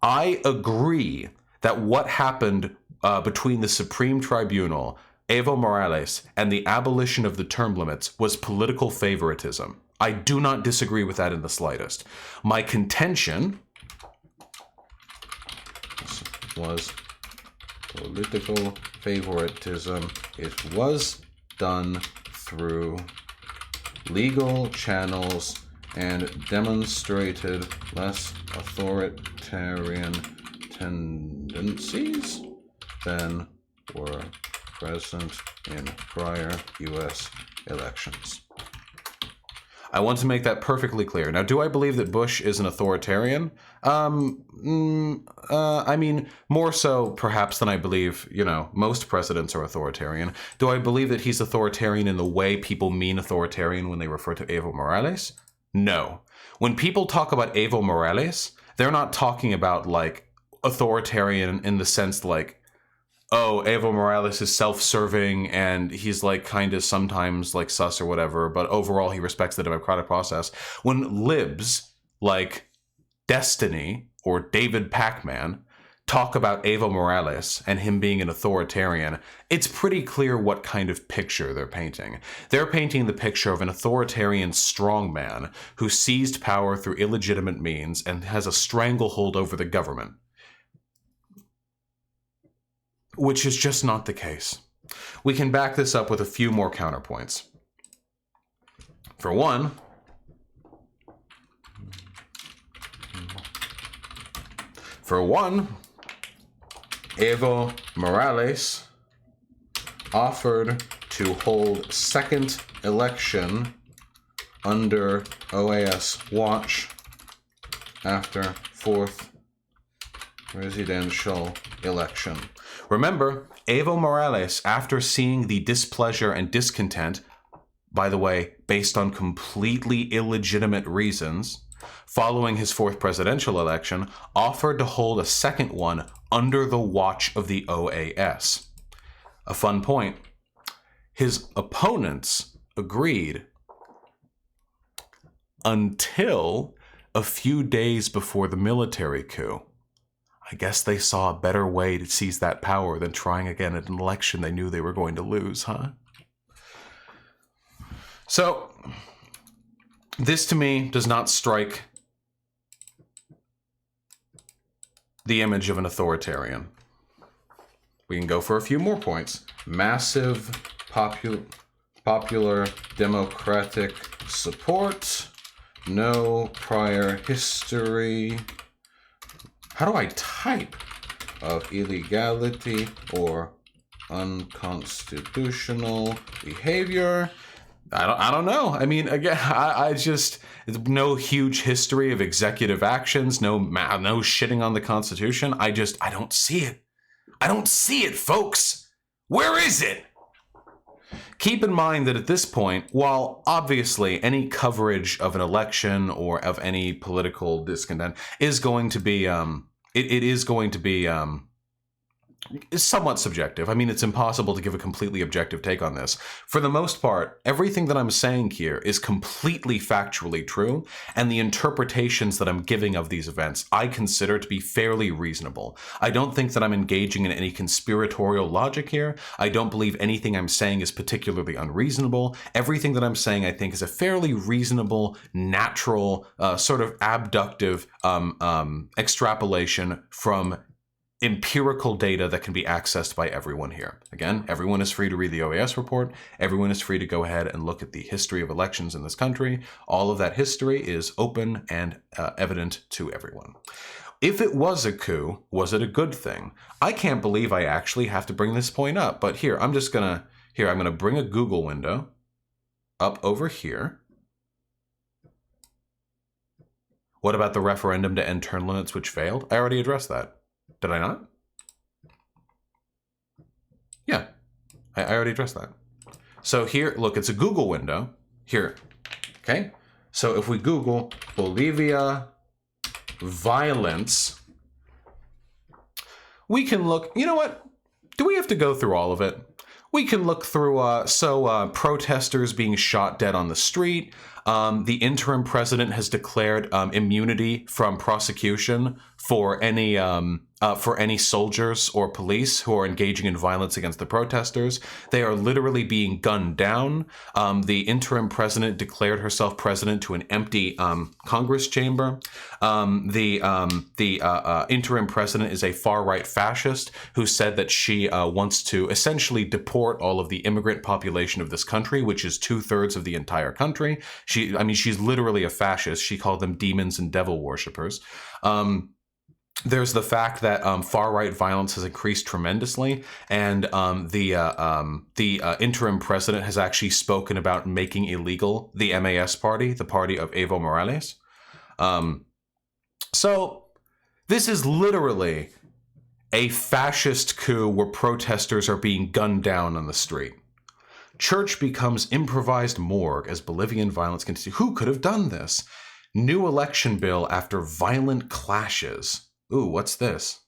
Speaker 1: I agree that what happened between the Supreme Tribunal, Evo Morales, and the abolition of the term limits was political favoritism. I do not disagree with that in the slightest. My contention was political favoritism. It was done through legal channels and demonstrated less authoritarian tendencies than were present in prior U.S. elections. I want to make that perfectly clear. Now, do I believe that Bush is an authoritarian? I mean, more so perhaps than I believe, most presidents are authoritarian. Do I believe that he's authoritarian in the way people mean authoritarian when they refer to Evo Morales? No. When people talk about Evo Morales, they're not talking about, authoritarian in the sense, oh, Evo Morales is self-serving and he's kind of sometimes sus or whatever, but overall he respects the democratic process. When libs like Destiny or David Pacman talk about Evo Morales and him being an authoritarian, it's pretty clear what kind of picture they're painting. They're painting the picture of an authoritarian strongman who seized power through illegitimate means and has a stranglehold over the government. Which is just not the case. We can back this up with a few more counterpoints. For one, Evo Morales offered to hold second election under OAS watch after fourth presidential election. Remember, Evo Morales, after seeing the displeasure and discontent, by the way, based on completely illegitimate reasons, following his fourth presidential election, offered to hold a second one under the watch of the OAS. A fun point, his opponents agreed until a few days before the military coup. I guess they saw a better way to seize that power than trying again at an election they knew they were going to lose, huh? So, this to me does not strike the image of an authoritarian. We can go for a few more points. Massive popular democratic support, no prior history. How do I type? Of illegality or unconstitutional behavior. I don't know. I mean, again, I just, no huge history of executive actions, no shitting on the Constitution. I don't see it. I don't see it, folks. Where is it? Keep in mind that at this point, while obviously any coverage of an election or of any political discontent is going to be, it is going to be is somewhat subjective. I mean, it's impossible to give a completely objective take on this. For the most part, everything that I'm saying here is completely factually true, and the interpretations that I'm giving of these events I consider to be fairly reasonable. I don't think that I'm engaging in any conspiratorial logic here. I don't believe anything I'm saying is particularly unreasonable. Everything that I'm saying, I think, is a fairly reasonable, natural, sort of abductive extrapolation from empirical data that can be accessed by everyone here. Again, everyone is free to read the OAS report. Everyone is free to go ahead and look at the history of elections in this country. All of that history is open and evident to everyone. If it was a coup, was it a good thing? I can't believe I actually have to bring this point up, but here, I'm gonna bring a Google window up over here. What about the referendum to end term limits which failed? I already addressed that. Did I not? Yeah, I already addressed that. So here, look, it's a Google window. Here, okay? So if we Google Bolivia violence, we can look, you know what? Do we have to go through all of it? We can look through, protesters being shot dead on the street. The interim president has declared immunity from prosecution for any soldiers or police who are engaging in violence against the protesters. They are literally being gunned down. The interim president declared herself president to an empty Congress chamber. The interim president is a far-right fascist who said that she wants to essentially deport all of the immigrant population of this country, which is 2/3 of the entire country. She's literally a fascist. She called them demons and devil worshippers. There's the fact that far-right violence has increased tremendously, and the interim president has actually spoken about making illegal the MAS party, the party of Evo Morales. So this is literally a fascist coup where protesters are being gunned down on the street. Church becomes improvised morgue as Bolivian violence continues. Who could have done this? New election bill after violent clashes. Ooh, what's this?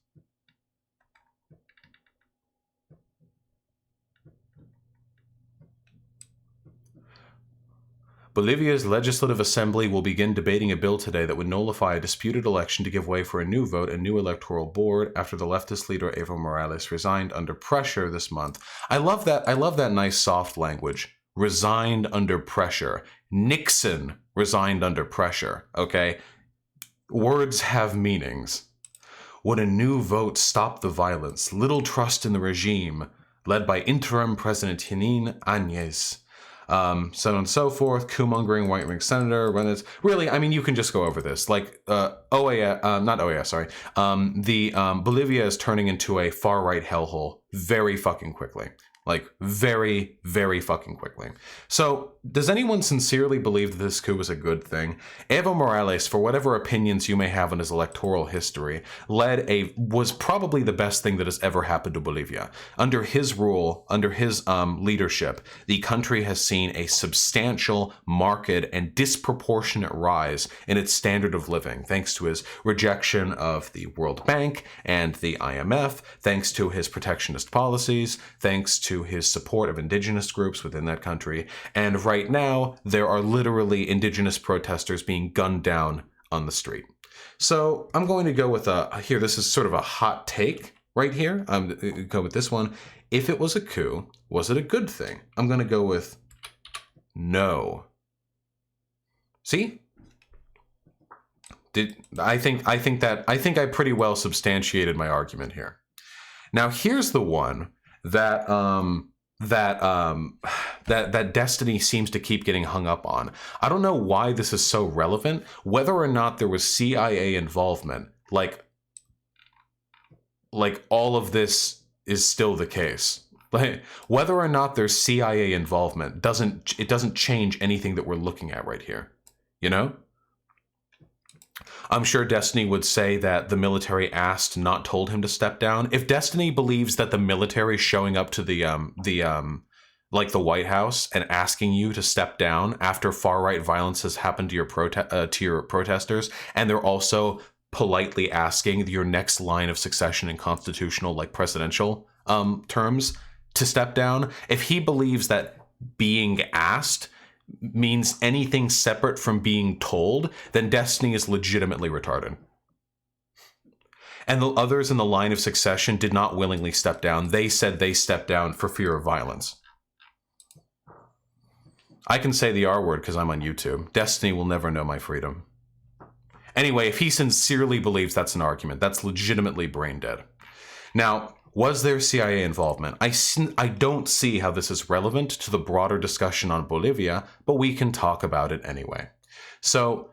Speaker 1: Bolivia's Legislative Assembly will begin debating a bill today that would nullify a disputed election to give way for a new vote and new electoral board after the leftist leader Evo Morales resigned under pressure this month. I love that nice soft language. Resigned under pressure. Nixon resigned under pressure, okay? Words have meanings. Would a new vote stop the violence? Little trust in the regime, led by interim President Jeanine Áñez. So on and so forth, coup-mongering white-wing senator, really, I mean, you can just go over this. Like, Bolivia is turning into a far-right hellhole very fucking quickly. Like, very, very fucking quickly. So, does anyone sincerely believe that this coup was a good thing? Evo Morales, for whatever opinions you may have on his electoral history, was probably the best thing that has ever happened to Bolivia. Under his rule, under his leadership, the country has seen a substantial, marked, and disproportionate rise in its standard of living, thanks to his rejection of the World Bank and the IMF, thanks to his protectionist policies, thanks to his support of indigenous groups within that country, and right now there are literally indigenous protesters being gunned down on the street. So I'm going to go with here, this is sort of a hot take right here. I'm going to go with this one. If it was a coup, was it a good thing? I'm going to go with no. See? I think I pretty well substantiated my argument here. Now here's the one that Destiny seems to keep getting hung up on. I don't know why this is so relevant. Whether or not there was CIA involvement, like all of this is still the case. Like, whether or not there's CIA involvement doesn't change anything that we're looking at right here. You know? I'm sure Destiny would say that the military asked, not told him to step down. If Destiny believes that the military showing up to the White House and asking you to step down after far-right violence has happened to your protesters, and they're also politely asking your next line of succession in constitutional, like presidential terms, to step down, if he believes that being asked means anything separate from being told, then Destiny is legitimately retarded. And the others in the line of succession did not willingly step down. They said they stepped down for fear of violence. I can say the R word because I'm on YouTube. Destiny will never know my freedom. Anyway, if he sincerely believes that's an argument, that's legitimately brain dead. Now, was there CIA involvement? I don't see how this is relevant to the broader discussion on Bolivia, but we can talk about it anyway. So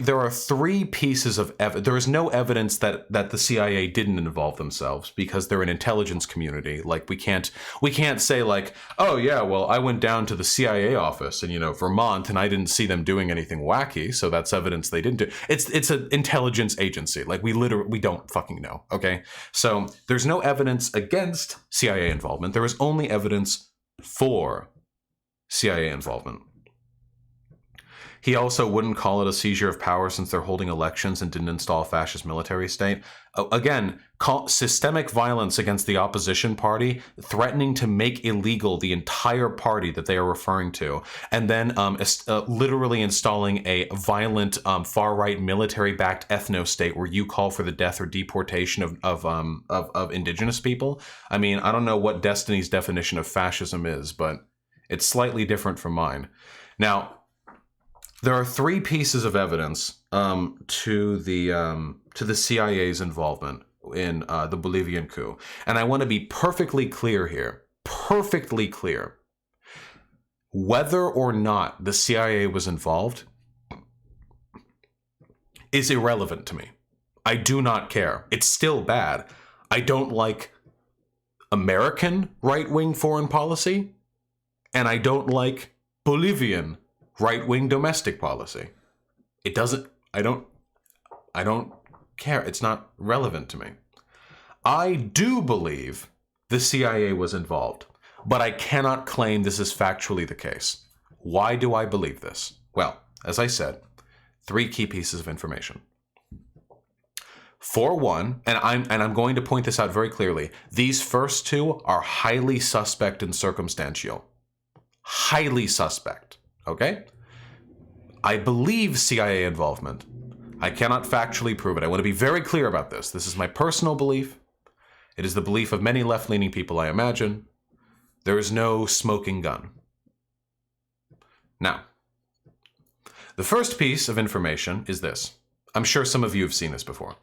Speaker 1: there are three pieces of evidence. There is no evidence that the CIA didn't involve themselves because they're an intelligence community. Like we can't say like, oh yeah, well I went down to the CIA office in Vermont and I didn't see them doing anything wacky, so that's evidence they didn't do. It's an intelligence agency. Like we don't fucking know. Okay, so there's no evidence against CIA involvement. There is only evidence for CIA involvement. He also wouldn't call it a seizure of power since they're holding elections and didn't install a fascist military state. Again, systemic violence against the opposition party, threatening to make illegal the entire party that they are referring to, and then literally installing a violent far-right military-backed ethno-state where you call for the death or deportation of indigenous people. I mean, I don't know what Destiny's definition of fascism is, but it's slightly different from mine. Now, there are three pieces of evidence to the CIA's involvement in the Bolivian coup, and I want to be perfectly clear here. Perfectly clear. Whether or not the CIA was involved is irrelevant to me. I do not care. It's still bad. I don't like American right-wing foreign policy, and I don't like Bolivian right-wing domestic policy. I don't care. It's not relevant to me. I do believe the CIA was involved, but I cannot claim this is factually the case. Why do I believe this? Well, as I said, three key pieces of information. For one, and I'm going to point this out very clearly, these first two are highly suspect and circumstantial. Highly suspect. Okay? I believe CIA involvement. I cannot factually prove it. I want to be very clear about this. This is my personal belief. It is the belief of many left-leaning people, I imagine. There is no smoking gun. Now, the first piece of information is this. I'm sure some of you have seen this before.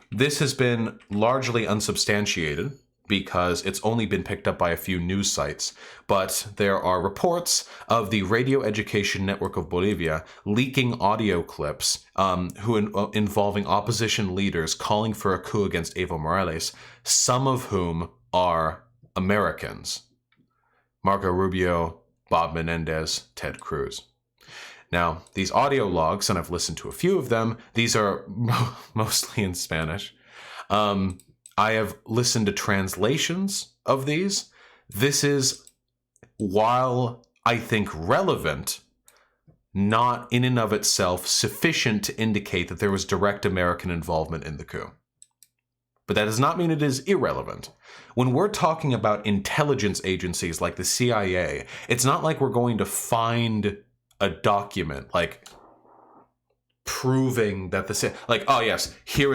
Speaker 1: This has been largely unsubstantiated because it's only been picked up by a few news sites, but there are reports of the Radio Education Network of Bolivia leaking audio clips involving opposition leaders calling for a coup against Evo Morales, some of whom are Americans. Marco Rubio, Bob Menendez, Ted Cruz. Now, these audio logs, and I've listened to a few of them, these are mostly in Spanish. I have listened to translations of these. This is, while I think relevant, not in and of itself sufficient to indicate that there was direct American involvement in the coup. But that does not mean it is irrelevant. When we're talking about intelligence agencies like the CIA, it's not like we're going to find a document like proving that oh yes, here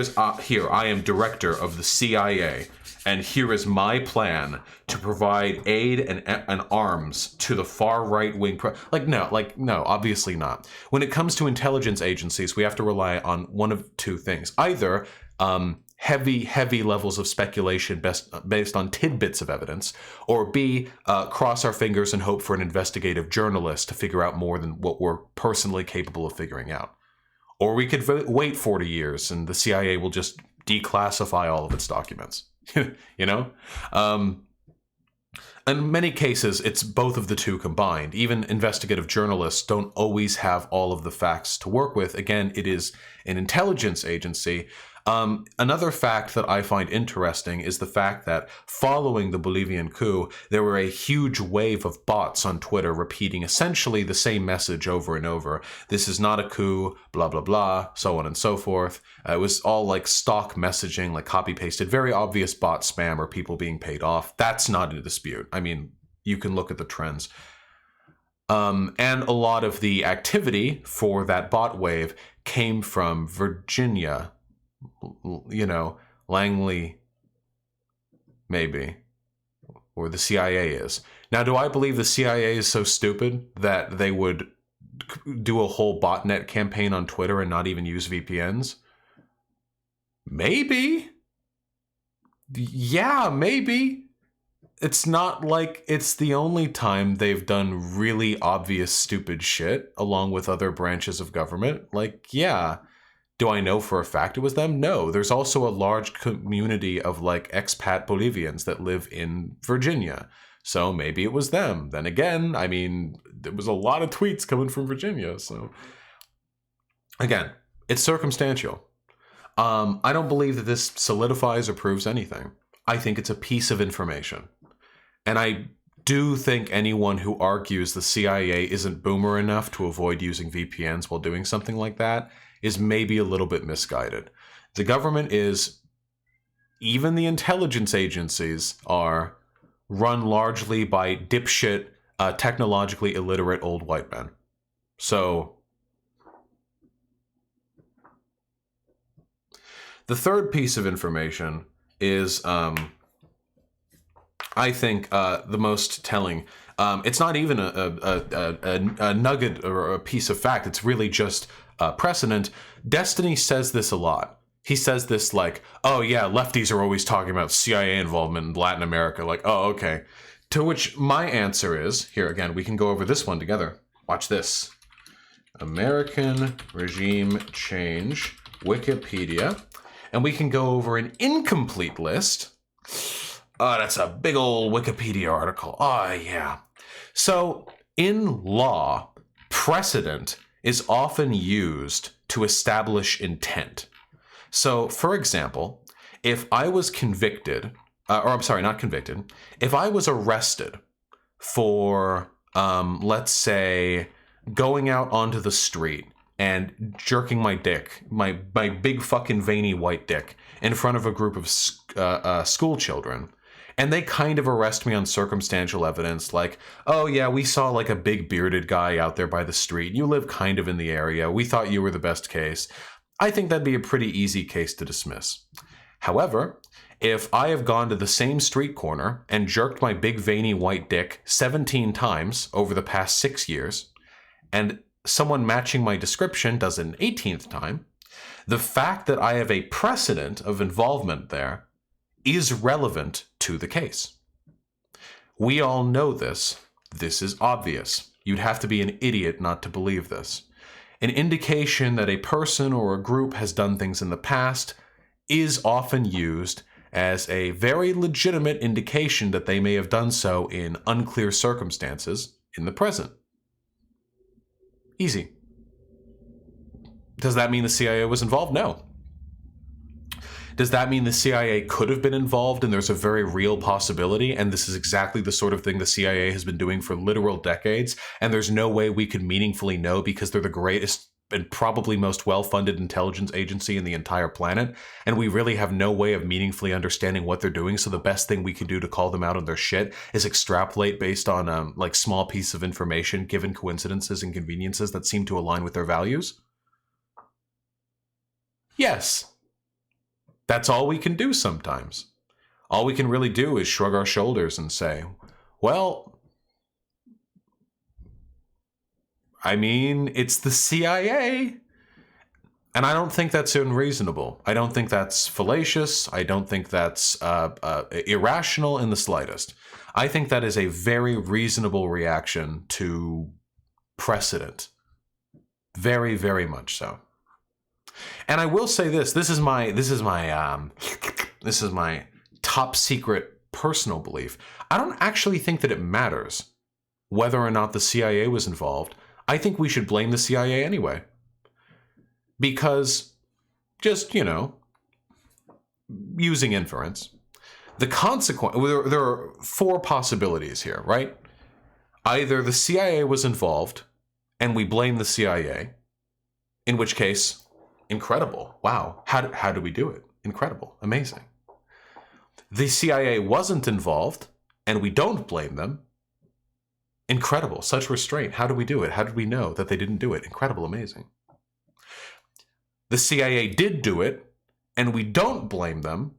Speaker 1: I am director of the CIA, and here is my plan to provide aid and arms to the far right wing. No, obviously not. When it comes to intelligence agencies, we have to rely on one of two things: either heavy levels of speculation based on tidbits of evidence, or B, cross our fingers and hope for an investigative journalist to figure out more than what we're personally capable of figuring out. Or we could wait 40 years and the CIA will just declassify all of its documents. You know? In many cases, it's both of the two combined. Even investigative journalists don't always have all of the facts to work with. Again, it is an intelligence agency. Another fact that I find interesting is the fact that following the Bolivian coup, there were a huge wave of bots on Twitter repeating essentially the same message over and over. This is not a coup, blah, blah, blah, so on and so forth. It was all like stock messaging, like copy pasted, very obvious bot spam or people being paid off. That's not in dispute. I mean, you can look at the trends. And a lot of the activity for that bot wave came from Virginia. You know, Langley, maybe, or the CIA is. Now, do I believe the CIA is so stupid that they would do a whole botnet campaign on Twitter and not even use VPNs? Maybe. Yeah, maybe. It's not like it's the only time they've done really obvious stupid shit along with other branches of government. Like, yeah. Do I know for a fact it was them? No. There's also a large community of like expat Bolivians that live in Virginia. So maybe it was them. Then again, I mean, there was a lot of tweets coming from Virginia. So again, it's circumstantial. I don't believe that this solidifies or proves anything. I think it's a piece of information. And I do think anyone who argues the CIA isn't boomer enough to avoid using VPNs while doing something like that is maybe a little bit misguided. The government is, even the intelligence agencies are run largely by dipshit, technologically illiterate old white men. So, the third piece of information is, I think, the most telling. It's not even a nugget or a piece of fact. It's really just precedent. Destiny says this a lot. He says this like, oh yeah, lefties are always talking about CIA involvement in Latin America. Like, oh, okay. To which my answer is, here again, we can go over this one together. Watch this. American regime change, Wikipedia. And we can go over an incomplete list. Oh, that's a big old Wikipedia article. Oh, yeah. So, in law, precedent is often used to establish intent. So, for example, if I was convicted, if I was arrested for, let's say, going out onto the street and jerking my dick, my big fucking veiny white dick, in front of a group of school children, and they kind of arrest me on circumstantial evidence, like, oh yeah, we saw like a big bearded guy out there by the street. You live kind of in the area. We thought you were the best case. I think that'd be a pretty easy case to dismiss. However, if I have gone to the same street corner and jerked my big veiny white dick 17 times over the past 6 years, and someone matching my description does it an 18th time, the fact that I have a precedent of involvement there is relevant to the case. We all know this. This is obvious. You'd have to be an idiot not to believe this. An indication that a person or a group has done things in the past is often used as a very legitimate indication that they may have done so in unclear circumstances in the present. Easy. Does that mean the CIA was involved? No. Does that mean the CIA could have been involved and there's a very real possibility, and this is exactly the sort of thing the CIA has been doing for literal decades, and there's no way we could meaningfully know because they're the greatest and probably most well-funded intelligence agency in the entire planet, and we really have no way of meaningfully understanding what they're doing, so the best thing we can do to call them out on their shit is extrapolate based on like small piece of information given coincidences and conveniences that seem to align with their values? Yes. That's all we can do sometimes. All we can really do is shrug our shoulders and say, well, I mean, it's the CIA. And I don't think that's unreasonable. I don't think that's fallacious. I don't think that's irrational in the slightest. I think that is a very reasonable reaction to precedent. Very, very much so. And I will say this: this is my top secret personal belief. I don't actually think that it matters whether or not the CIA was involved. I think we should blame the CIA anyway, because just using inference, the consequence, there are four possibilities here, right? Either the CIA was involved and we blame the CIA, in which case, incredible. Wow. How do we do it? Incredible. Amazing. The CIA wasn't involved and we don't blame them. Incredible. Such restraint. How do we do it? How did we know that they didn't do it? Incredible. Amazing. The CIA did do it and we don't blame them.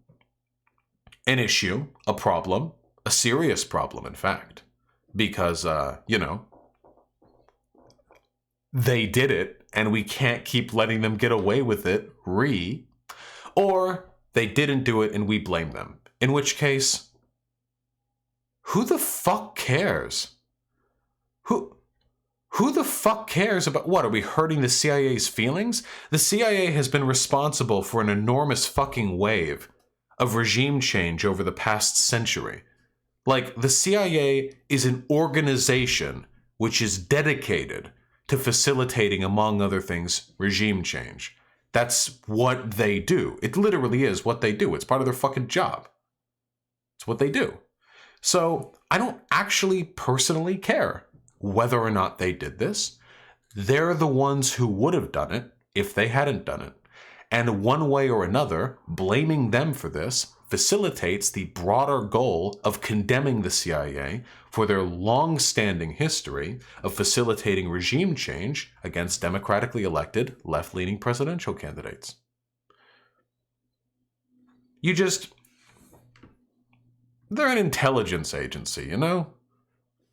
Speaker 1: An issue, a problem, a serious problem, in fact, because, they did it and we can't keep letting them get away with it, or they didn't do it and we blame them. In which case, who the fuck cares? Who the fuck cares about what? Are we hurting the CIA's feelings? The CIA has been responsible for an enormous fucking wave of regime change over the past century. Like, the CIA is an organization which is dedicated to facilitating, among other things, regime change. That's what they do. It literally is what they do. It's part of their fucking job. It's what they do. So, I don't actually personally care whether or not they did this. They're the ones who would have done it if they hadn't done it. And one way or another, blaming them for this facilitates the broader goal of condemning the CIA for their long-standing history of facilitating regime change against democratically elected, left-leaning presidential candidates. They're an intelligence agency, you know?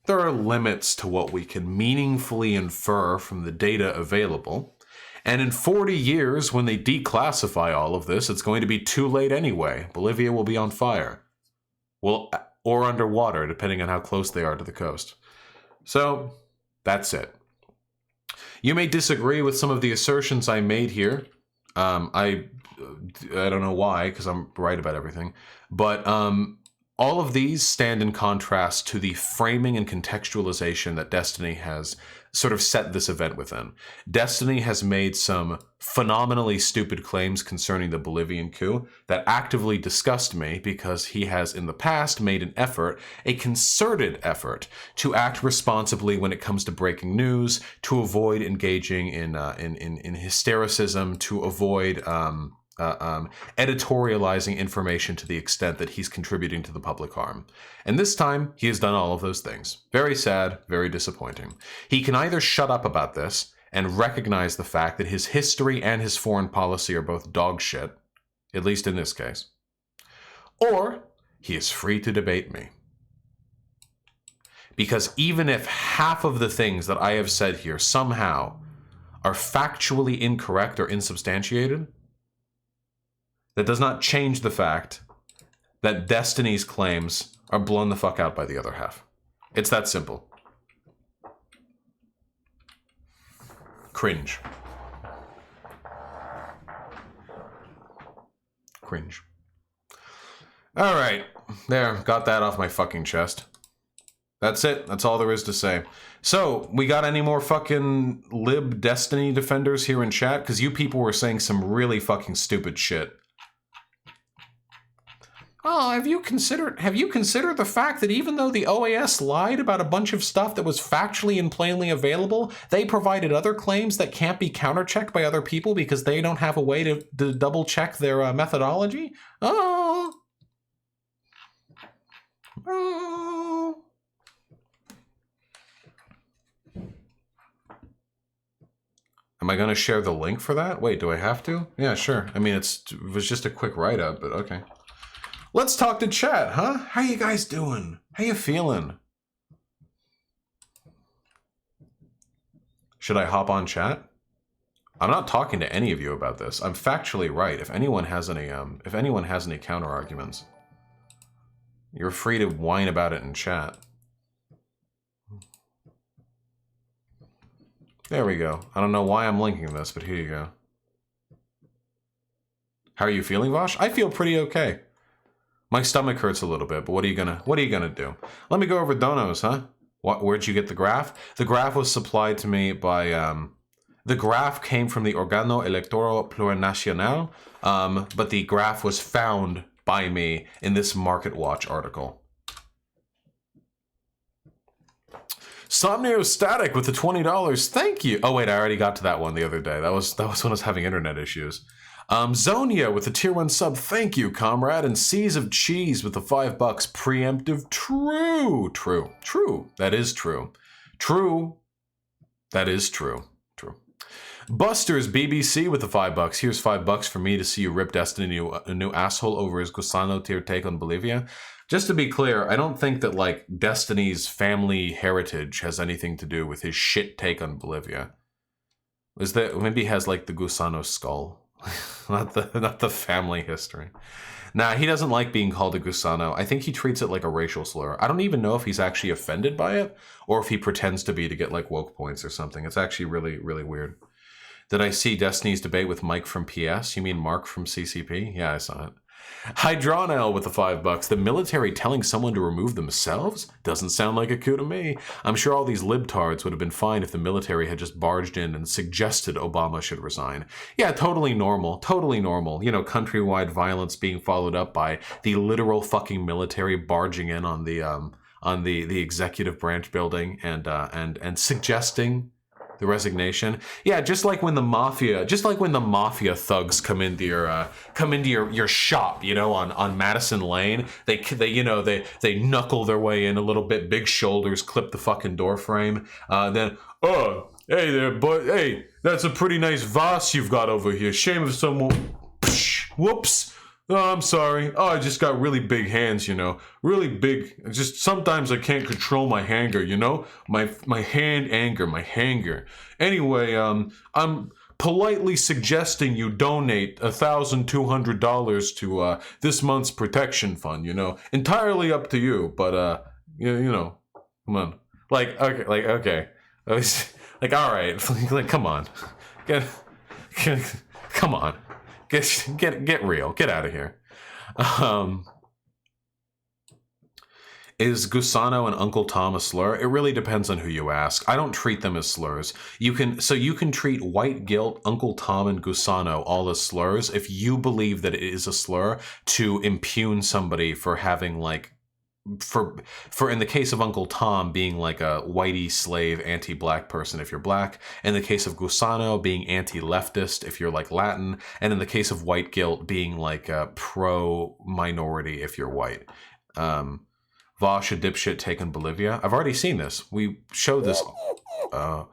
Speaker 1: There are limits to what we can meaningfully infer from the data available. And in 40 years, when they declassify all of this, it's going to be too late anyway. Bolivia will be on fire. Well, or underwater, depending on how close they are to the coast. So, that's it. You may disagree with some of the assertions I made here. I don't know why, because I'm right about everything. But all of these stand in contrast to the framing and contextualization that Destiny has sort of set this event within. Destiny has made some phenomenally stupid claims concerning the Bolivian coup that actively disgust me because he has in the past made an effort, a concerted effort, to act responsibly when it comes to breaking news, to avoid engaging in hystericism, to avoid editorializing information to the extent that he's contributing to the public harm. And this time, he has done all of those things. Very sad, very disappointing. He can either shut up about this and recognize the fact that his history and his foreign policy are both dog shit, at least in this case, or he is free to debate me. Because even if half of the things that I have said here somehow are factually incorrect or insubstantiated, that does not change the fact that Destiny's claims are blown the fuck out by the other half. It's that simple. Cringe. Cringe. All right. There. Got that off my fucking chest. That's it. That's all there is to say. So, we got any more fucking lib Destiny defenders here in chat? Because you people were saying some really fucking stupid shit. Oh, have you considered the fact that even though the OAS lied about a bunch of stuff that was factually and plainly available, they provided other claims that can't be counterchecked by other people because they don't have a way to double check their methodology? Oh. Am I going to share the link for that? Wait, do I have to? Yeah, sure. I mean, it was just a quick write-up, but okay. Let's talk to chat, huh? How you guys doing? How you feeling? Should I hop on chat? I'm not talking to any of you about this. I'm factually right. If anyone has any counter arguments, you're free to whine about it in chat. There we go. I don't know why I'm linking this, but here you go. How are you feeling, Vosh? I feel pretty okay. My stomach hurts a little bit, but what are you gonna do? Let me go over donos, huh? Where'd you get the graph? The graph was supplied to me by The graph came from the Organo Electoral Plurinacional, but the graph was found by me in this Market Watch article. Somniostatic with the $20. Thank you. Oh wait, I already got to that one the other day. That was when I was having internet issues. Zonia with the tier 1 sub. Thank you, comrade. And Seas of Cheese with the $5. Preemptive. True. That is true. That is true. Buster's BBC with the $5. Here's $5 for me to see you rip Destiny a new asshole over his Gusano tier take on Bolivia. Just to be clear, I don't think that like Destiny's family heritage has anything to do with his shit take on Bolivia. Is that maybe he has like the Gusano skull, not the family history. Nah, he doesn't like being called a Gusano. I think he treats it like a racial slur. I don't even know if he's actually offended by it or if he pretends to be to get like woke points or something. It's actually really, really weird. Did I see Destiny's debate with Mike from PS? You mean Mark from CCP? Yeah, I saw it. Hydronel with the $5. The military telling someone to remove themselves? Doesn't sound like a coup to me. I'm sure all these libtards would have been fine if the military had just barged in and suggested Obama should resign. Yeah, totally normal. You know, countrywide violence being followed up by the literal fucking military barging in on the executive branch building and suggesting the resignation. Yeah, just like when the mafia thugs come into your shop, you know, on Madison Lane. They knuckle their way in a little bit, big shoulders, clip the fucking door frame. Then, oh, hey there, boy, hey, that's a pretty nice vase you've got over here. Shame if someone, whoops. Oh, I'm sorry. Oh, I just got really big hands, you know. Really big. Just sometimes I can't control my hanger, you know? My hand anger, my hanger. Anyway, I'm politely suggesting you donate $1,200 to this month's protection fund, you know. Entirely up to you, but you know, come on. Okay. Like all right. Like come on. Come on. Get real. Get out of here. Is Gusano and Uncle Tom a slur? It really depends on who you ask. I don't treat them as slurs. You can treat White Guilt, Uncle Tom, and Gusano all as slurs if you believe that it is a slur to impugn somebody for having like for in the case of Uncle Tom being like a whitey slave anti-black person if you're black, in the case of Gusano being anti-leftist if you're like Latin, and in the case of White Guilt being like a pro-minority if you're white. Vosh a dipshit taken Bolivia. I've already seen this. We showed this. No.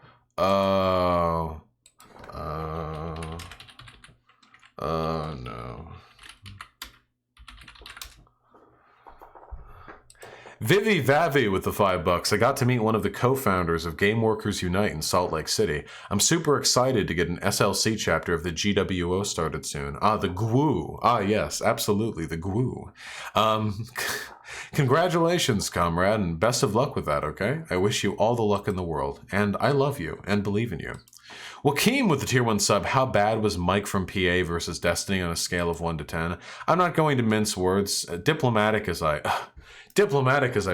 Speaker 1: Vivi Vavi with the $5. I got to meet one of the co-founders of Game Workers Unite in Salt Lake City. I'm super excited to get an SLC chapter of the GWO started soon. The GWU. Yes, absolutely, the GWU. Congratulations, comrade, and best of luck with that, okay? I wish you all the luck in the world, and I love you and believe in you. Wakeem with the tier 1 sub. How bad was Mike from PA versus Destiny on a scale of 1 to 10? I'm not going to mince words. Diplomatic as I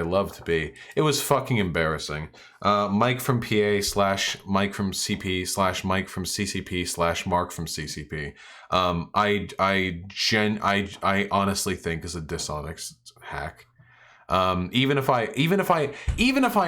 Speaker 1: love to be, it was fucking embarrassing. Mike from PA / Mike from CP / Mike from CCP / Mark from CCP. I honestly think is a dishonest hack. Even if I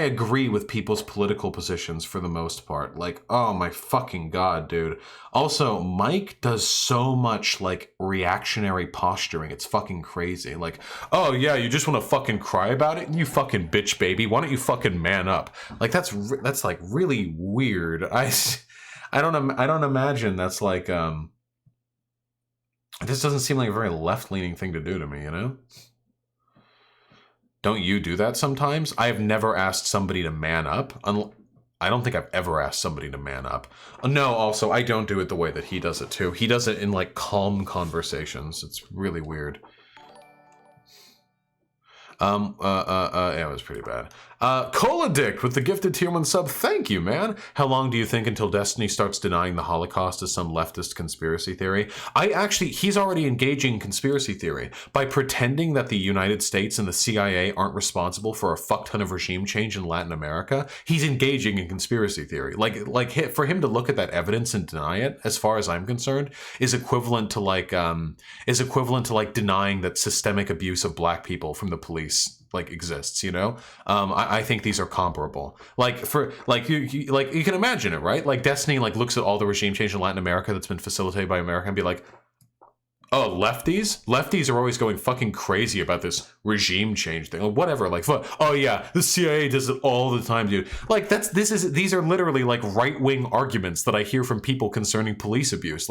Speaker 1: agree with people's political positions for the most part, like, oh my fucking god, dude. Also, Mike does so much like reactionary posturing. It's fucking crazy. Like, oh yeah, you just want to fucking cry about it? You fucking bitch baby. Why don't you fucking man up? Like that's like really weird. I don't imagine that's like this doesn't seem like a very left-leaning thing to do to me, you know? Don't you do that sometimes? I have never asked somebody to man up. I don't think I've ever asked somebody to man up. No, also, I don't do it the way that he does it too. He does it in like calm conversations. It's really weird. Yeah, it was pretty bad. Cola Dick with the gifted tier 1 sub. Thank you, man. How long do you think until Destiny starts denying the Holocaust as some leftist conspiracy theory? He's already engaging in conspiracy theory by pretending that the United States and the CIA aren't responsible for a fuck ton of regime change in Latin America. He's engaging in conspiracy theory. For him to look at that evidence and deny it, as far as I'm concerned, is equivalent to denying that systemic abuse of black people from the police exists, you know. I think these are comparable. You can imagine it, right? Like Destiny looks at all the regime change in Latin America that's been facilitated by America and be like, oh, lefties are always going fucking crazy about this regime change thing or whatever. Oh yeah, the CIA does it all the time, dude. These are literally right-wing arguments that I hear from people concerning police abuse.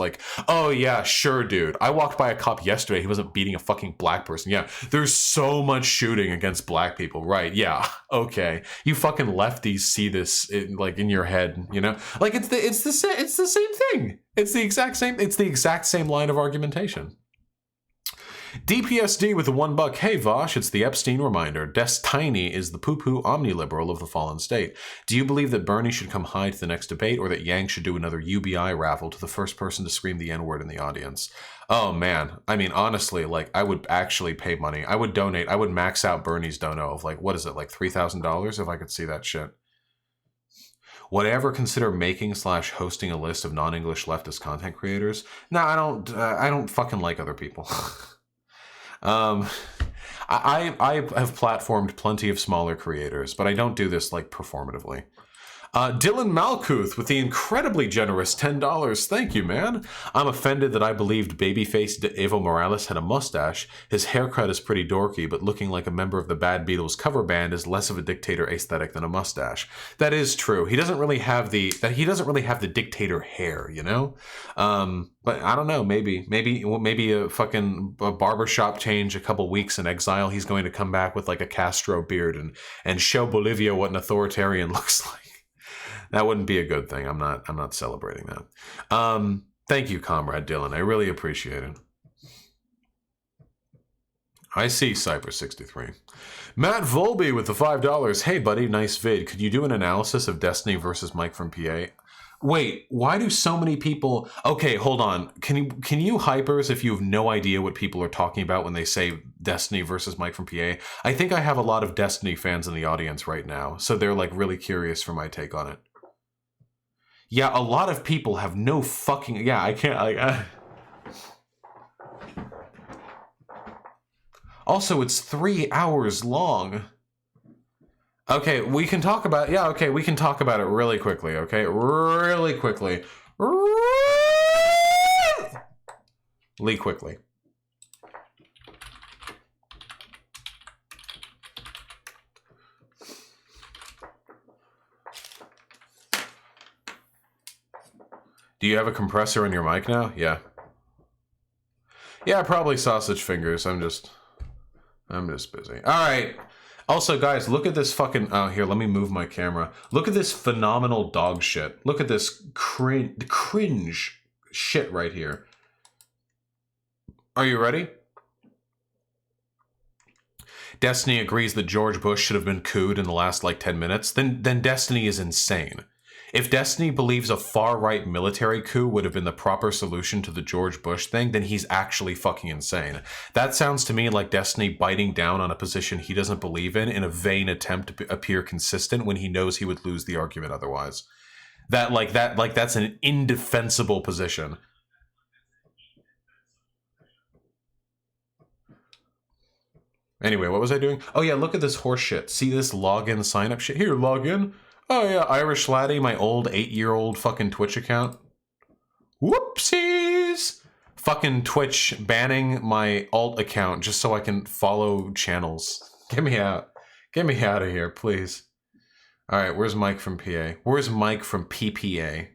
Speaker 1: Oh yeah, sure, dude. I walked by a cop yesterday. He wasn't beating a fucking black person. Yeah, there's so much shooting against black people, right? Yeah, okay. You fucking lefties see this in your head, you know? It's the same thing. It's the exact same line of argumentation. DPSD with the $1. Hey Vosh, it's the Epstein reminder. Destiny is the poo-poo omniliberal of the fallen state. Do you believe that Bernie should come high to the next debate, or that Yang should do another UBI raffle to the first person to scream the N-word in the audience? Oh man, I mean honestly, I would actually pay money. I would donate. I would max out Bernie's dono of what is it, $3,000 if I could see that shit. Would I ever consider making/hosting a list of non-English leftist content creators? No, I don't. I don't fucking like other people. I have platformed plenty of smaller creators, but I don't do this performatively. Dylan Malkuth with the incredibly generous $10. Thank you, man. I'm offended that I believed babyface Evo Morales had a mustache. His haircut is pretty dorky, but looking like a member of the Bad Beatles cover band is less of a dictator aesthetic than a mustache. That is true. He doesn't really have the dictator hair, you know? But I don't know, maybe a barbershop change, a couple weeks in exile, he's going to come back with a Castro beard and show Bolivia what an authoritarian looks like. That wouldn't be a good thing. I'm not celebrating that. Thank you, Comrade Dylan. I really appreciate it. I see Cyber63. Matt Volby with the $5. Hey, buddy, nice vid. Could you do an analysis of Destiny versus Mike from PA? Wait, why do so many people... Okay, hold on. Can you hypers, if you have no idea what people are talking about when they say Destiny versus Mike from PA? I think I have a lot of Destiny fans in the audience right now, so they're really curious for my take on it. Yeah, a lot of people have no fucking... Yeah, I can't... Also, it's 3 hours long. Okay, we can talk about... Yeah, okay, we can talk about it really quickly, okay? Really quickly. Really quickly. Do you have a compressor in your mic now? Yeah. Yeah, probably sausage fingers. I'm just busy. All right. Also, guys, look at this fucking... Oh, here, let me move my camera. Look at this phenomenal dog shit. Look at this cringe shit right here. Are you ready? Destiny agrees that George Bush should have been cooed in the last, 10 minutes. Then Destiny is insane. If Destiny believes a far-right military coup would have been the proper solution to the George Bush thing, then he's actually fucking insane. That sounds to me like Destiny biting down on a position he doesn't believe in a vain attempt to appear consistent when he knows he would lose the argument otherwise. That's an indefensible position. Anyway, what was I doing? Oh yeah, look at this horse shit. See this login sign up shit? Here, login. Oh yeah, Irish Laddie, my old 8-year-old fucking Twitch account. Whoopsies! Fucking Twitch banning my alt account just so I can follow channels. Get me out. Get me out of here, please. Alright, where's Mike from PA? Where's Mike from PPA?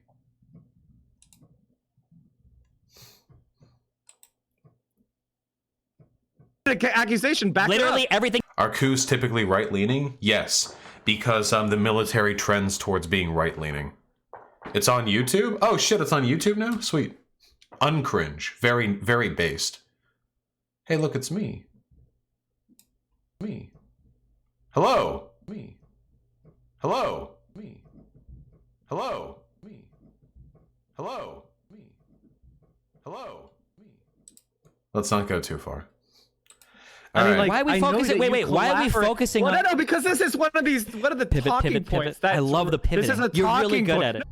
Speaker 3: Accusation back.
Speaker 2: Literally everything.
Speaker 1: Are coups typically right-leaning? Yes. Because the military trends towards being right-leaning. It's on YouTube? Oh shit, it's on YouTube now? Sweet. Uncringe. Very, very based. Hey, look, it's me. Me. Hello. Me. Hello? Me. Hello? Me. Hello? Me. Hello? Me. Let's not go too far.
Speaker 3: I mean,
Speaker 1: right.
Speaker 3: like,
Speaker 2: Why are we
Speaker 3: I know
Speaker 2: focusing?
Speaker 3: that
Speaker 2: Wait,
Speaker 3: you
Speaker 2: why are we
Speaker 3: collaborate-
Speaker 2: focusing
Speaker 3: well,
Speaker 2: on?
Speaker 3: No, because this is one of the
Speaker 2: Pivot,
Speaker 3: talking
Speaker 2: pivot,
Speaker 3: points.
Speaker 2: pivot. I love the pivoting.
Speaker 3: This is a
Speaker 2: You're really
Speaker 3: talking
Speaker 2: good
Speaker 3: point.
Speaker 2: at it.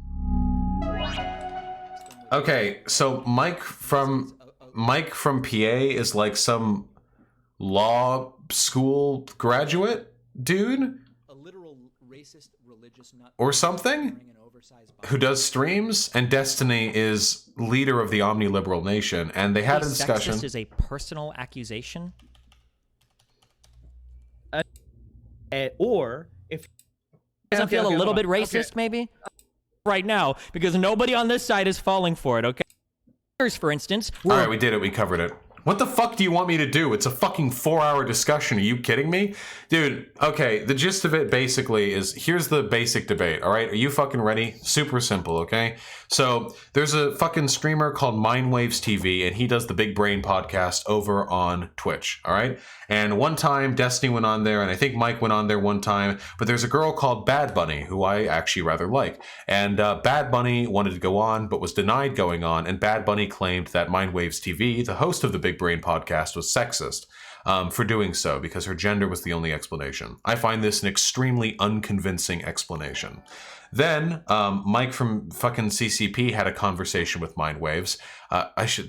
Speaker 1: Okay, so Mike from PA is like some law school graduate dude
Speaker 4: A literal racist religious nut
Speaker 1: or something
Speaker 4: wearing an oversized
Speaker 1: who does streams, and Destiny is leader of the omniliberal nation, and they had a discussion.
Speaker 2: Sexist is a personal accusation.
Speaker 3: Or if
Speaker 2: Doesn't feel a
Speaker 3: hold
Speaker 2: little
Speaker 3: on.
Speaker 2: bit racist, maybe? Right now, because nobody on this side is falling for it, okay? For instance,
Speaker 1: All right, we did it. We covered it. What the fuck do you want me to do? It's a fucking 4-hour discussion. Are you kidding me? Dude, okay, the gist of it basically is, here's the basic debate, all right? Are you fucking ready? Super simple, okay? So, there's a fucking streamer called Mindwaves TV, and he does the Big Brain podcast over on Twitch, all right? And one time, Destiny went on there, and I think Mike went on there one time, but there's a girl called Bad Bunny, who I actually rather like. And Bad Bunny wanted to go on, but was denied going on, and Bad Bunny claimed that Mindwaves TV, the host of the Big Brain podcast, was sexist for doing so, because her gender was the only explanation. I find this an extremely unconvincing explanation. Then Mike from fucking CCP had a conversation with Mindwaves.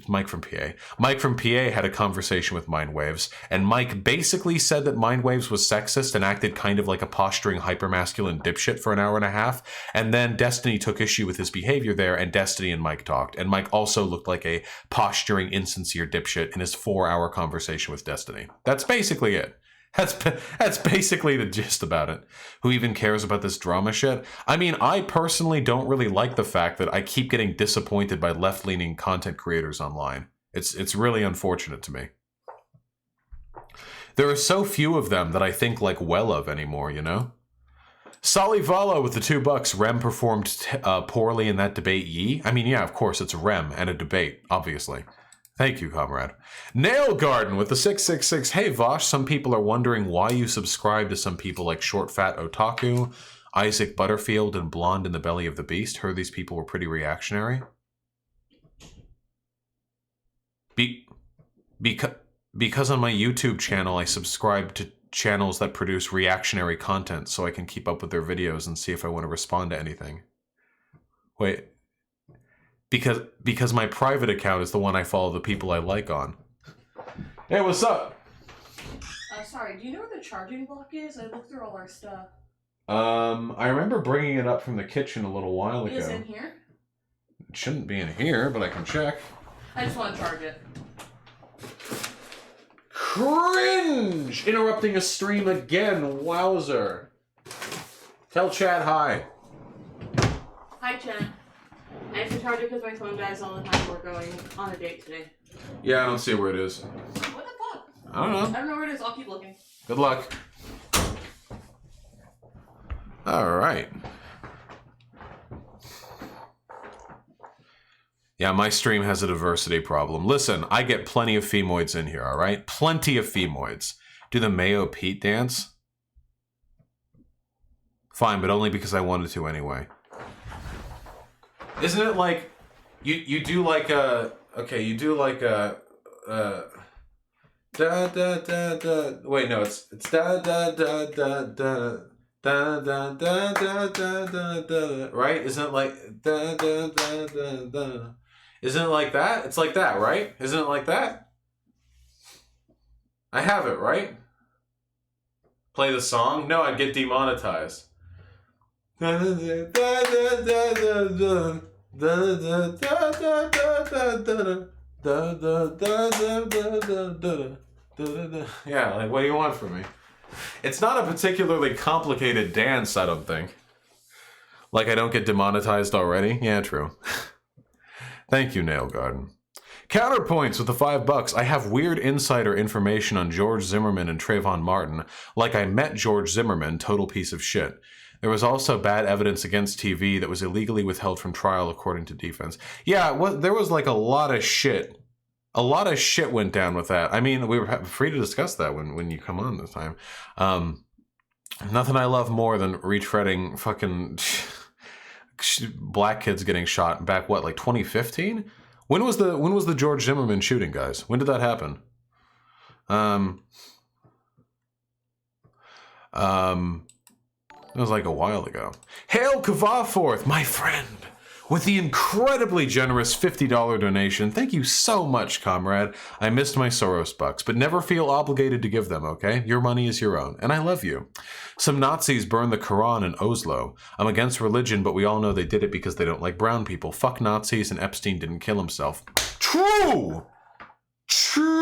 Speaker 1: Mike from PA. Mike from PA had a conversation with Mindwaves, and Mike basically said that Mindwaves was sexist and acted kind of like a posturing hypermasculine dipshit for an hour and a half. And then Destiny took issue with his behavior there, and Destiny and Mike talked. And Mike also looked like a posturing, insincere dipshit in his 4-hour conversation with Destiny. That's basically it. That's basically the gist about it. Who even cares about this drama shit? I mean, I personally don't really like the fact that I keep getting disappointed by left-leaning content creators online. It's really unfortunate to me. There are so few of them that I think like well of anymore, you know? Salivala with the $2. Rem performed poorly in that debate, ye? I mean, yeah, of course, it's Rem and a debate, obviously. Thank you, comrade. Nail Garden with the 666. Hey, Vosh, some people are wondering why you subscribe to some people like Short Fat Otaku, Isaac Butterfield, and Blonde in the Belly of the Beast. Heard these people were pretty reactionary. Because on my YouTube channel, I subscribe to channels that produce reactionary content so I can keep up with their videos and see if I want to respond to anything. Wait. Because my private account is the one I follow the people I like on. Hey, what's up?
Speaker 5: Sorry, do you know where the charging block is? I looked through all our stuff.
Speaker 1: I remember bringing it up from the kitchen a little while ago.
Speaker 5: Is it in here?
Speaker 1: It shouldn't be in here, but I can check.
Speaker 5: I just want to charge it.
Speaker 1: Cringe! Interrupting a stream again, wowzer. Tell chat hi.
Speaker 5: Hi, Jen. I have to charge it because my phone dies all the time. We're going on a date today.
Speaker 1: Yeah, I don't see where it is.
Speaker 5: What the fuck?
Speaker 1: I don't know.
Speaker 5: I don't know where it is. I'll keep looking.
Speaker 1: Good luck. Alright. Yeah, my stream has a diversity problem. Listen, I get plenty of femoids in here, alright? Plenty of femoids. Do the Mayo Pete dance? Fine, but only because I wanted to anyway. Isn't it like you do like a you do like a da da da da wait no it's da da da da da da da da da da da right? Isn't it like da da da da da? Isn't it like that? It's like that, right? Isn't it like that? I have it, right? Play the song? No, I'd get demonetized. Yeah, like, what do you want from me? It's not a particularly complicated dance, I don't think. Like, I don't get demonetized already? Yeah, true. Thank you, Nail Garden. Counterpoints with the $5. I have weird insider information on George Zimmerman and Trayvon Martin. Like I met George Zimmerman, total piece of shit. There was also bad evidence against TV that was illegally withheld from trial, according to defense. Yeah, there was like a lot of shit. A lot of shit went down with that. I mean, we were free to discuss that when you come on this time. Nothing I love more than retreading fucking black kids getting shot back, what, like 2015? When was the George Zimmerman shooting, guys? When did that happen? It was like a while ago. Hail Kavaforth, my friend, with the incredibly generous $50 donation. Thank you so much, comrade. I missed my Soros bucks, but never feel obligated to give them, okay? Your money is your own, and I love you. Some Nazis burned the Quran in Oslo. I'm against religion, but we all know they did it because they don't like brown people. Fuck Nazis, and Epstein didn't kill himself. True! True!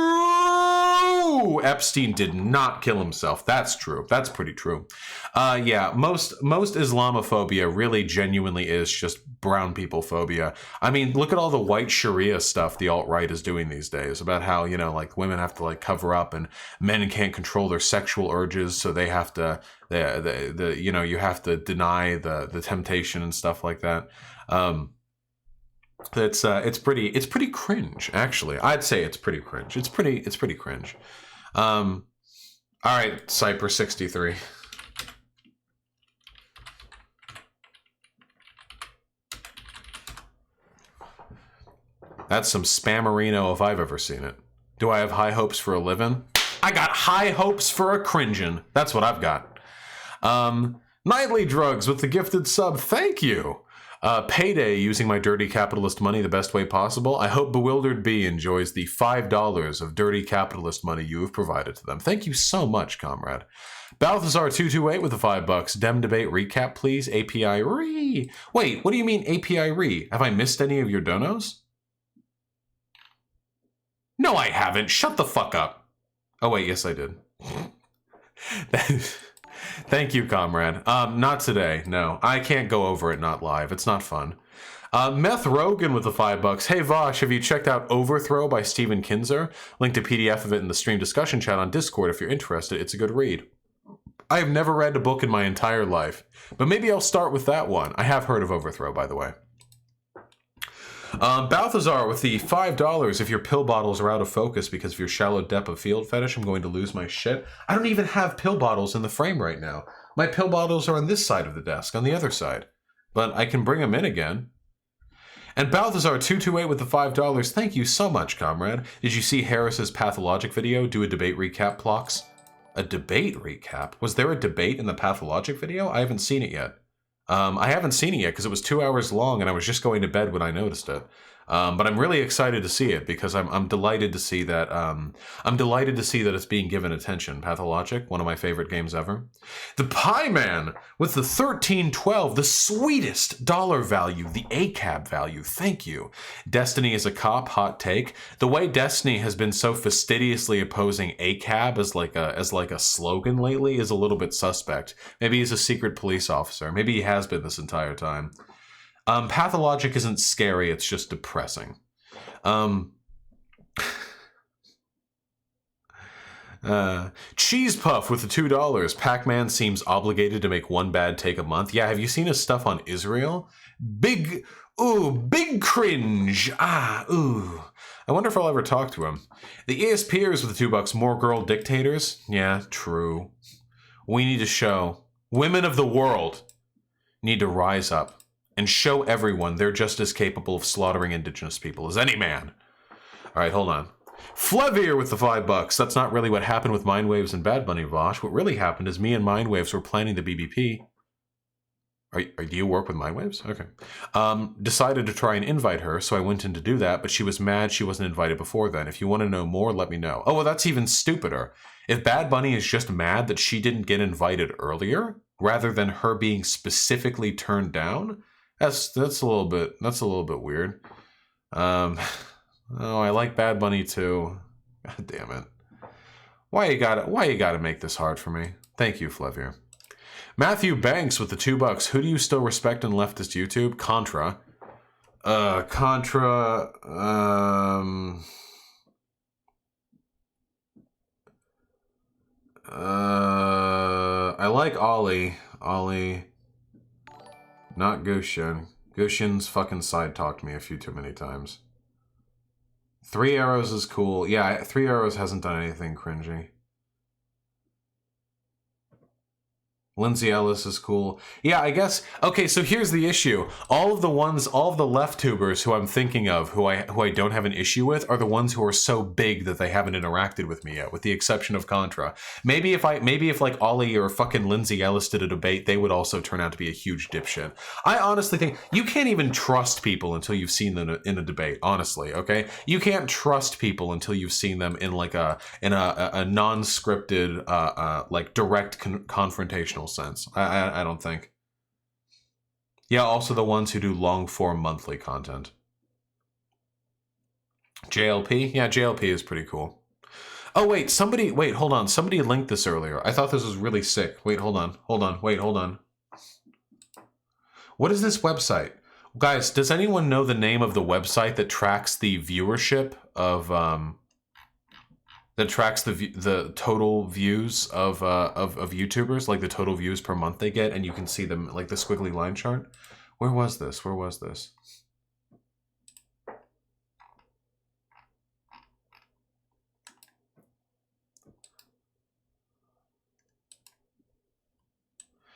Speaker 1: Epstein did not kill himself. That's true. That's pretty true. Yeah, most Islamophobia really genuinely is just brown people phobia. I mean, look at all the white Sharia stuff the alt-right is doing these days about how, you know, like women have to like cover up and men can't control their sexual urges, so they have to, you know, you have to deny the temptation and stuff like that. It's pretty cringe, actually. I'd say it's pretty cringe. It's pretty cringe. All right, Cypress 63. That's some spammerino if I've ever seen it. Do I have high hopes for a living? I got high hopes for a cringin'. That's what I've got. Nightly Drugs with the gifted sub. Thank you. Payday using my dirty capitalist money the best way possible. I hope Bewildered Bee enjoys the $5 of dirty capitalist money you have provided to them. Thank you so much, comrade. Balthazar228 with the $5. Dem debate recap, please. API re. Wait, what do you mean API re? Have I missed any of your donos? No, I haven't. Shut the fuck up. Oh, wait, yes, I did. Thank you, comrade. Not today, no. I can't go over it not live. It's not fun. Meth Rogan with the $5. Hey, Vosh, have you checked out Overthrow by Stephen Kinzer? Link to PDF of it in the stream discussion chat on Discord if you're interested. It's a good read. I have never read a book in my entire life, but maybe I'll start with that one. I have heard of Overthrow, by the way. Balthazar with the $5. If your pill bottles are out of focus because of your shallow depth of field fetish, I'm going to lose my shit. I don't even have pill bottles in the frame right now. My pill bottles are on this side of the desk, on the other side. But I can bring them in again. And Balthazar228 with the $5. Thank you so much, comrade. Did you see Harris's Pathologic video? Do a debate recap, Plox? A debate recap? Was there a debate in the Pathologic video? I haven't seen it yet. I haven't seen it yet because it was 2 hours long and I was just going to bed when I noticed it. But I'm really excited to see it because I'm delighted to see that it's being given attention. Pathologic, one of my favorite games ever. The Pie Man with the 1312, the sweetest dollar value, the ACAB value. Thank you. Destiny is a cop, hot take. The way Destiny has been so fastidiously opposing ACAB as like a slogan lately is a little bit suspect. Maybe he's a secret police officer. Maybe he has been this entire time. Pathologic isn't scary, it's just depressing. Cheese Puff with the $2. Pac-Man seems obligated to make one bad take a month. Yeah, have you seen his stuff on Israel? Big cringe. I wonder if I'll ever talk to him. The ESPers with the $2. More girl dictators? Yeah, true. We need to show. Women of the world need to rise up and show everyone they're just as capable of slaughtering indigenous people as any man. All right, hold on. Flevier with the $5. That's not really what happened with Mindwaves and Bad Bunny, Vosh. What really happened is me and Mindwaves were planning the BBP. Do you work with Mindwaves? Okay. Decided to try and invite her, so I went in to do that, but she was mad she wasn't invited before then. If you want to know more, let me know. Oh, well, that's even stupider. If Bad Bunny is just mad that she didn't get invited earlier, rather than her being specifically turned down, that's a little bit weird. Oh, I like Bad Bunny too. God damn it. Why you gotta make this hard for me? Thank you, Flevier. Matthew Banks with the $2. Who do you still respect in leftist YouTube? Contra. I like Ollie. Not Gushin. Gushin's fucking side-talked me a few too many times. 3 Arrows is cool. Yeah, 3 Arrows hasn't done anything cringy. Lindsay Ellis is cool. Yeah, I guess. Okay, so here's the issue. All of the left tubers who I'm thinking of, who I don't have an issue with, are the ones who are so big that they haven't interacted with me yet, with the exception of Contra. Maybe if like Ollie or fucking Lindsay Ellis did a debate, they would also turn out to be a huge dipshit. I honestly think you can't even trust people until you've seen them in a debate. Honestly, okay, you can't trust people until you've seen them in like a non-scripted like direct confrontational sense. I don't think. Yeah, also the ones who do long form monthly content. JLP? Yeah, JLP is pretty cool. Oh wait, hold on. Somebody linked this earlier. I thought this was really sick. Wait, hold on. What is this website? Guys, does anyone know the name of the website that tracks the viewership of that tracks the total views of YouTubers, like the total views per month they get, and you can see them like the squiggly line chart? Where was this?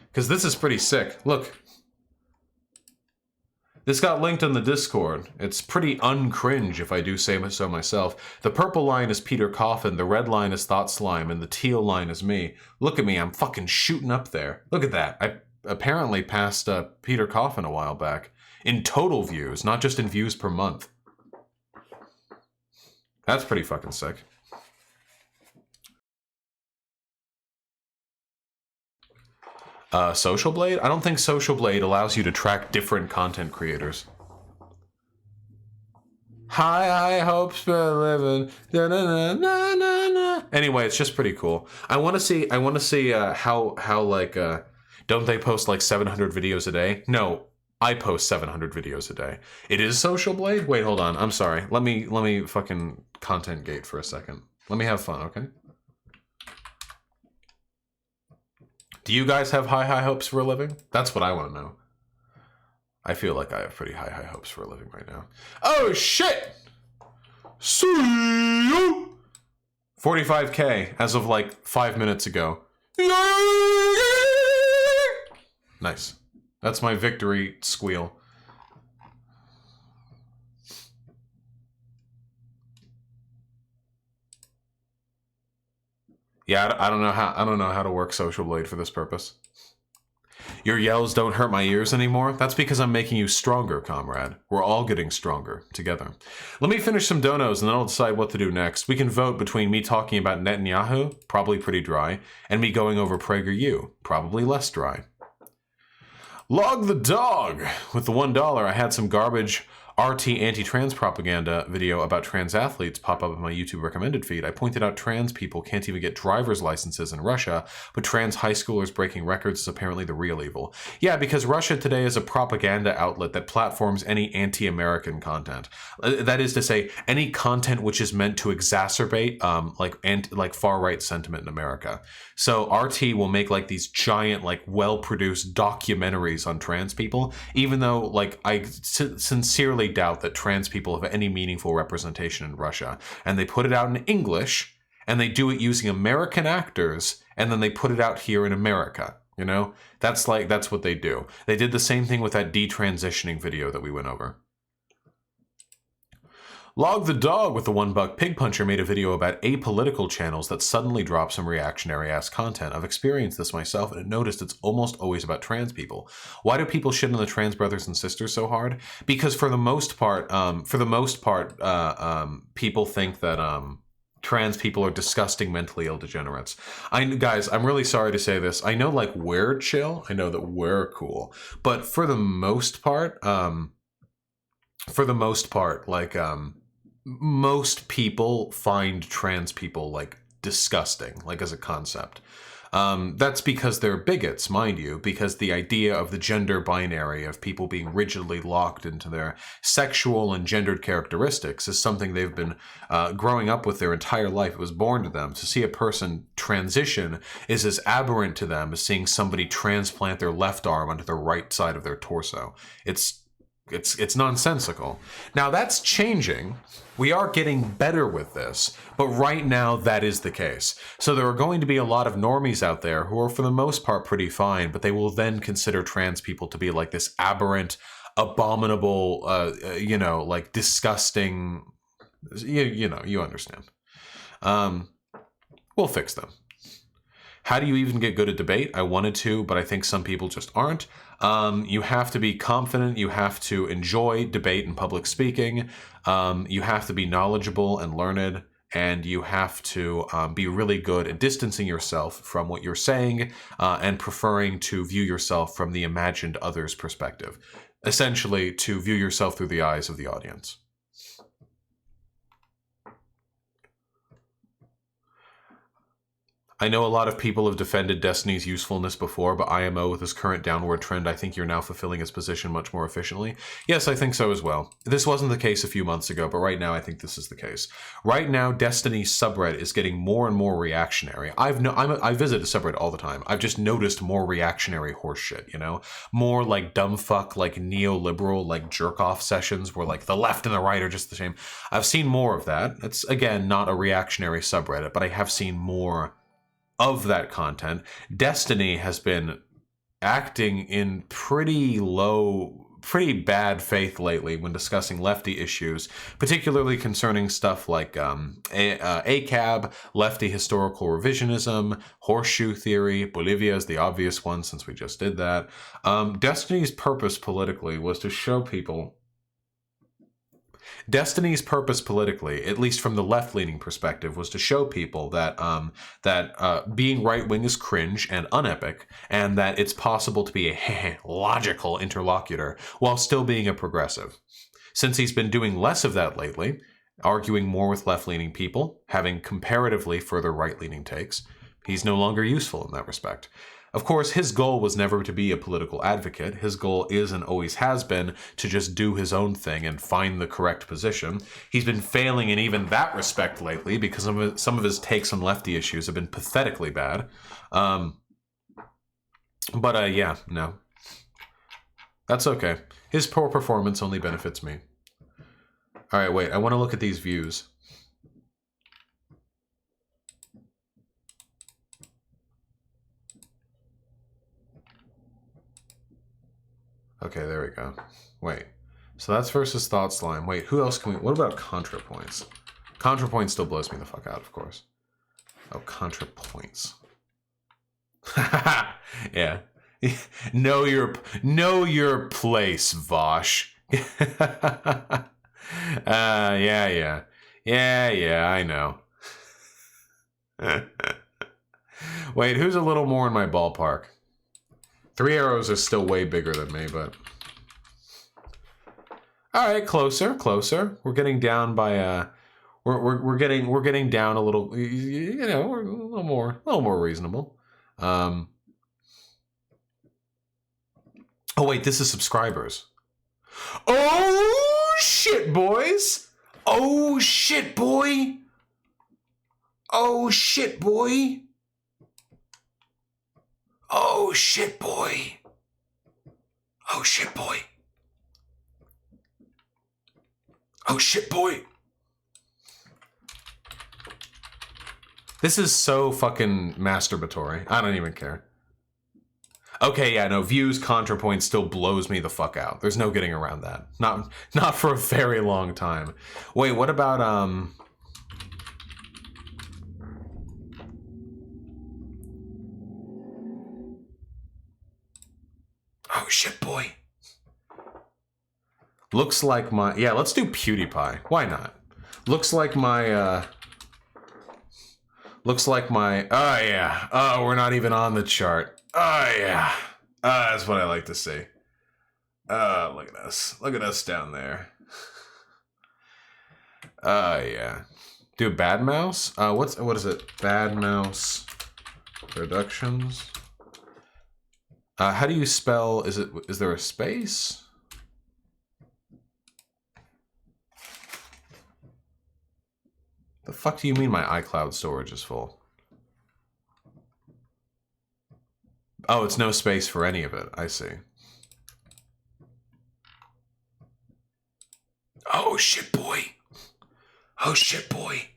Speaker 1: Because this is pretty sick. Look. This got linked in the Discord. It's pretty uncringe, if I do say so myself. The purple line is Peter Coffin, the red line is Thought Slime, and the teal line is me. Look at me, I'm fucking shooting up there. Look at that. I apparently passed Peter Coffin a while back. In total views, not just in views per month. That's pretty fucking sick. Social Blade? I don't think Social Blade allows you to track different content creators. High hopes for living. Da, na, na, na, na. Anyway, it's just pretty cool. I want to see how like don't they post like 700 videos a day? No, I post 700 videos a day. It is Social Blade? Wait, hold on. I'm sorry. Let me fucking content gate for a second. Let me have fun, okay? Do you guys have high hopes for a living? That's what I want to know. I feel like I have pretty high hopes for a living right now. Oh, shit! See you! 45K as of like 5 minutes ago. Nice. That's my victory squeal. Yeah, I don't know how to work Social Blade for this purpose. Your yells don't hurt my ears anymore? That's because I'm making you stronger, comrade. We're all getting stronger together. Let me finish some donos and then I'll decide what to do next. We can vote between me talking about Netanyahu, probably pretty dry, and me going over PragerU, probably less dry. Log the dog! With the $1, I had some garbage RT anti-trans propaganda video about trans athletes pop up in my YouTube recommended feed. I pointed out trans people can't even get driver's licenses in Russia, but trans high schoolers breaking records is apparently the real evil. Yeah, because Russia today is a propaganda outlet that platforms any anti-American content. That is to say, any content which is meant to exacerbate like far-right sentiment in America. So RT will make like these giant, like well-produced documentaries on trans people, even though like I sincerely doubt that trans people have any meaningful representation in Russia. And they put it out in English, and they do it using American actors, and then they put it out here in America. You know, that's what they do. They did the same thing with that detransitioning video that we went over. Log the Dog with the $1 Pig Puncher made a video about apolitical channels that suddenly drop some reactionary-ass content. I've experienced this myself and noticed it's almost always about trans people. Why do people shit on the trans brothers and sisters so hard? Because for the most part, people think that trans people are disgusting mentally ill degenerates. Guys, I'm really sorry to say this. I know like we're chill. I know that we're cool. But for the most part, most people find trans people like disgusting, like as a concept. That's because they're bigots, mind you, because the idea of the gender binary of people being rigidly locked into their sexual and gendered characteristics is something they've been growing up with their entire life. It was born to them. To see a person transition is as aberrant to them as seeing somebody transplant their left arm onto the right side of their torso. It's It's nonsensical. Now that's changing. We are getting better with this, but right now that is the case. So there are going to be a lot of normies out there who are for the most part pretty fine, but they will then consider trans people to be like this aberrant, abominable, like disgusting. You understand. We'll fix them. How do you even get good at debate? I wanted to, but I think some people just aren't. You have to be confident. You have to enjoy debate and public speaking. You have to be knowledgeable and learned. And you have to be really good at distancing yourself from what you're saying and preferring to view yourself from the imagined other's perspective. Essentially, to view yourself through the eyes of the audience. I know a lot of people have defended Destiny's usefulness before, but IMO with this current downward trend, I think you're now fulfilling its position much more efficiently. Yes, I think so as well. This wasn't the case a few months ago, but right now I think this is the case. Right now, Destiny's subreddit is getting more and more reactionary. I visit a subreddit all the time. I've just noticed more reactionary horseshit, More like dumbfuck, like neoliberal, like jerk-off sessions where like the left and the right are just the same. I've seen more of that. It's, again, not a reactionary subreddit, but I have seen more of that content. Destiny has been acting in pretty bad faith lately when discussing lefty issues, particularly concerning stuff like ACAB, lefty historical revisionism, horseshoe theory. Bolivia is the obvious one since we just did that. Destiny's purpose politically was to show people Destiny's purpose politically, at least from the left-leaning perspective, was to show people that being right-wing is cringe and unepic, and that it's possible to be a logical interlocutor while still being a progressive. Since he's been doing less of that lately, arguing more with left-leaning people, having comparatively further right-leaning takes, he's no longer useful in that respect. Of course, his goal was never to be a political advocate. His goal is and always has been to just do his own thing and find the correct position. He's been failing in even that respect lately because some of his takes on lefty issues have been pathetically bad. Yeah, no. That's okay. His poor performance only benefits me. All right, wait. I want to look at these views. Okay, there we go. Wait. So that's versus Thought Slime. Wait, who else can we... What about ContraPoints? ContraPoints still blows me the fuck out, of course. Oh, ContraPoints. Yeah. Know your place, Vosh. Yeah. Yeah, I know. Wait, who's a little more in my ballpark? 3 Arrows is still way bigger than me, but... All right, closer. We're getting down by we're getting down a little, we're a little more reasonable. Oh wait, this is subscribers. Oh shit, boys. Oh shit, boy. Oh shit, boy. Oh shit, boy. Oh shit, boy. Oh shit, boy. This is so fucking masturbatory. I don't even care. Okay, yeah, no, views, ContraPoint still blows me the fuck out. There's no getting around that. Not for a very long time. Wait, what about, Oh shit, boy. Looks like my... Yeah, let's do PewDiePie. Why not? Looks like my... Looks like my... Oh, yeah. Oh, we're not even on the chart. Oh, yeah. That's what I like to see. Look at us. Look at us down there. Yeah. Do Bad Mouse? What is it? Bad Mouse Productions. How do you spell... Is there a space? The fuck do you mean my iCloud storage is full? Oh, it's no space for any of it. I see. Oh shit, boy. Oh shit, boy.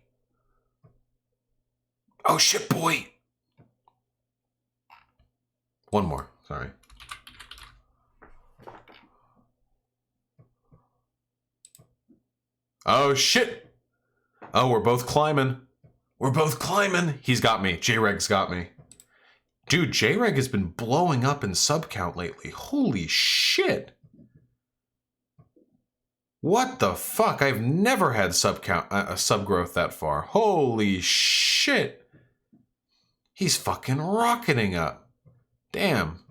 Speaker 1: Oh shit, boy. One more, sorry. Oh shit. Oh, we're both climbing. We're both climbing. He's got me. J-Reg's got me. Dude, J-Reg has been blowing up in sub count lately. Holy shit. What the fuck? I've never had sub growth that far. Holy shit. He's fucking rocketing up. Damn.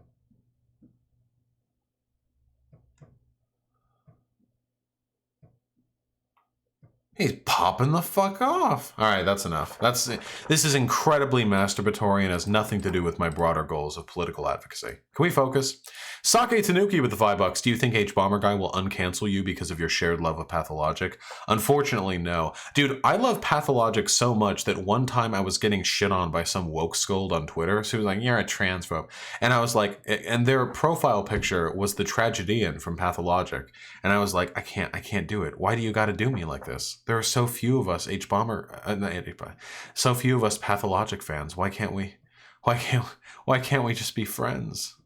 Speaker 1: He's popping the fuck off. All right, that's enough. This is incredibly masturbatory and has nothing to do with my broader goals of political advocacy. Can we focus? Sake Tanuki with the $5. Do you think H-Bomber Guy will uncancel you because of your shared love of Pathologic? Unfortunately, no. Dude, I love Pathologic so much that one time I was getting shit on by some woke scold on Twitter. So he was like, you're a transphobe. And I was like, and their profile picture was the tragedian from Pathologic. And I was like, I can't do it. Why do you got to do me like this? There are so few of us so few of us Pathologic fans. Why can't we just be friends?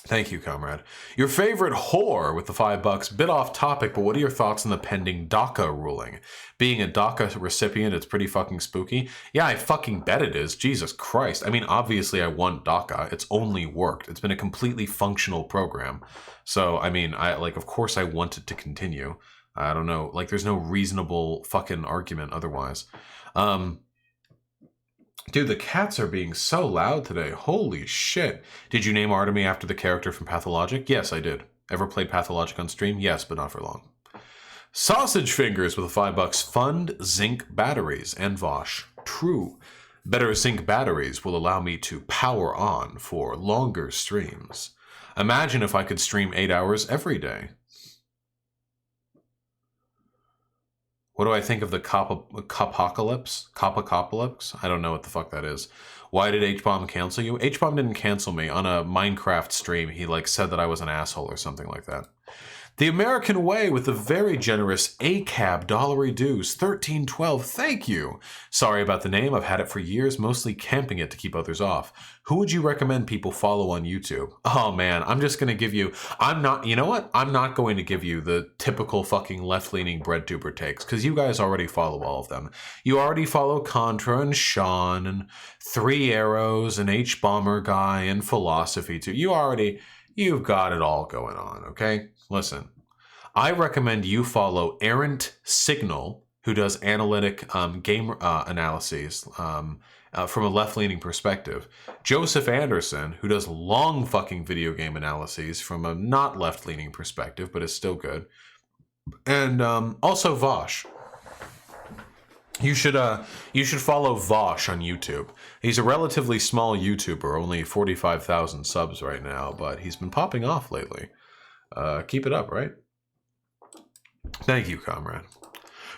Speaker 1: Thank you, comrade. Your favorite whore with the $5. Bit off topic, but what are your thoughts on the pending DACA ruling? Being a DACA recipient, it's pretty fucking spooky. Yeah, I fucking bet it is. Jesus Christ. I mean, obviously I want DACA. It's only worked. It's been a completely functional program. So, I mean, of course I want it to continue. I don't know. Like, there's no reasonable fucking argument otherwise. Dude, the cats are being so loud today. Holy shit. Did you name Artemy after the character from Pathologic? Yes, I did. Ever played Pathologic on stream? Yes, but not for long. Sausage Fingers with the $5. Fund zinc batteries and Vosh. True. Better zinc batteries will allow me to power on for longer streams. Imagine if I could stream 8 hours every day. What do I think of the Copocalypse? Copocalypse? I don't know what the fuck that is. Why did H-Bomb cancel you? H-Bomb didn't cancel me. On a Minecraft stream, he said that I was an asshole or something like that. The American Way with the very generous ACAB dollary dues, 1312, thank you. Sorry about the name, I've had it for years, mostly camping it to keep others off. Who would you recommend people follow on YouTube? Oh man, I'm just gonna give you, you know what? I'm not going to give you the typical fucking left-leaning breadtuber takes, because you guys already follow all of them. You already follow Contra and Sean and Three Arrows and H-Bomber Guy and Philosophy too. You've got it all going on, okay? Listen, I recommend you follow Errant Signal, who does analytic game analyses from a left-leaning perspective. Joseph Anderson, who does long fucking video game analyses from a not left-leaning perspective, but is still good. And also Vosh. You should follow Vosh on YouTube. He's a relatively small YouTuber, only 45,000 subs right now, but he's been popping off lately. Keep it up, right? Thank you, comrade.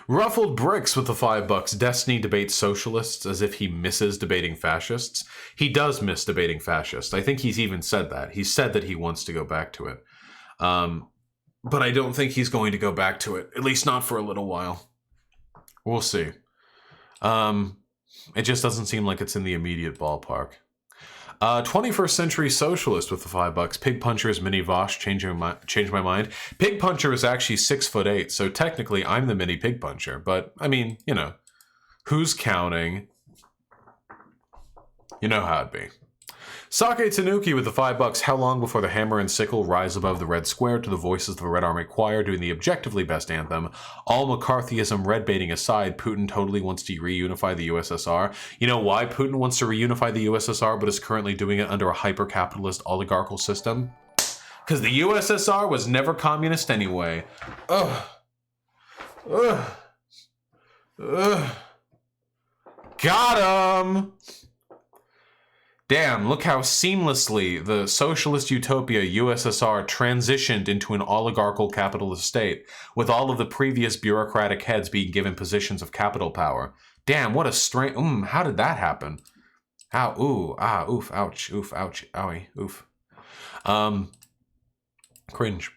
Speaker 1: Ruffled Bricks with the $5. Destiny debates socialists as if he misses debating fascists. He does miss debating fascists. I think he's even said that. He said that he wants to go back to it. But I don't think he's going to go back to it, at least not for a little while. We'll see. It just doesn't seem like it's in the immediate ballpark. 21st Century Socialist with the $5. Pig Puncher's mini Vosh changed my mind. Pig Puncher is actually 6'8", so technically I'm the mini Pig Puncher. But I mean, you know, who's counting? You know how it'd be. Sake Tanuki with the $5. How long before the hammer and sickle rise above the red square to the voices of a Red Army choir doing the objectively best anthem? All McCarthyism red baiting aside, Putin totally wants to reunify the USSR. You know why Putin wants to reunify the USSR but is currently doing it under a hyper-capitalist oligarchical system? Because the USSR was never communist anyway. Ugh. Ugh. Ugh. Got him! Damn, look how seamlessly the socialist utopia USSR transitioned into an oligarchical capitalist state, with all of the previous bureaucratic heads being given positions of capital power. Damn, what a strange... how did that happen? Ow, ooh, ah, oof, ouch, oof, ouch, owie, oof. Cringe.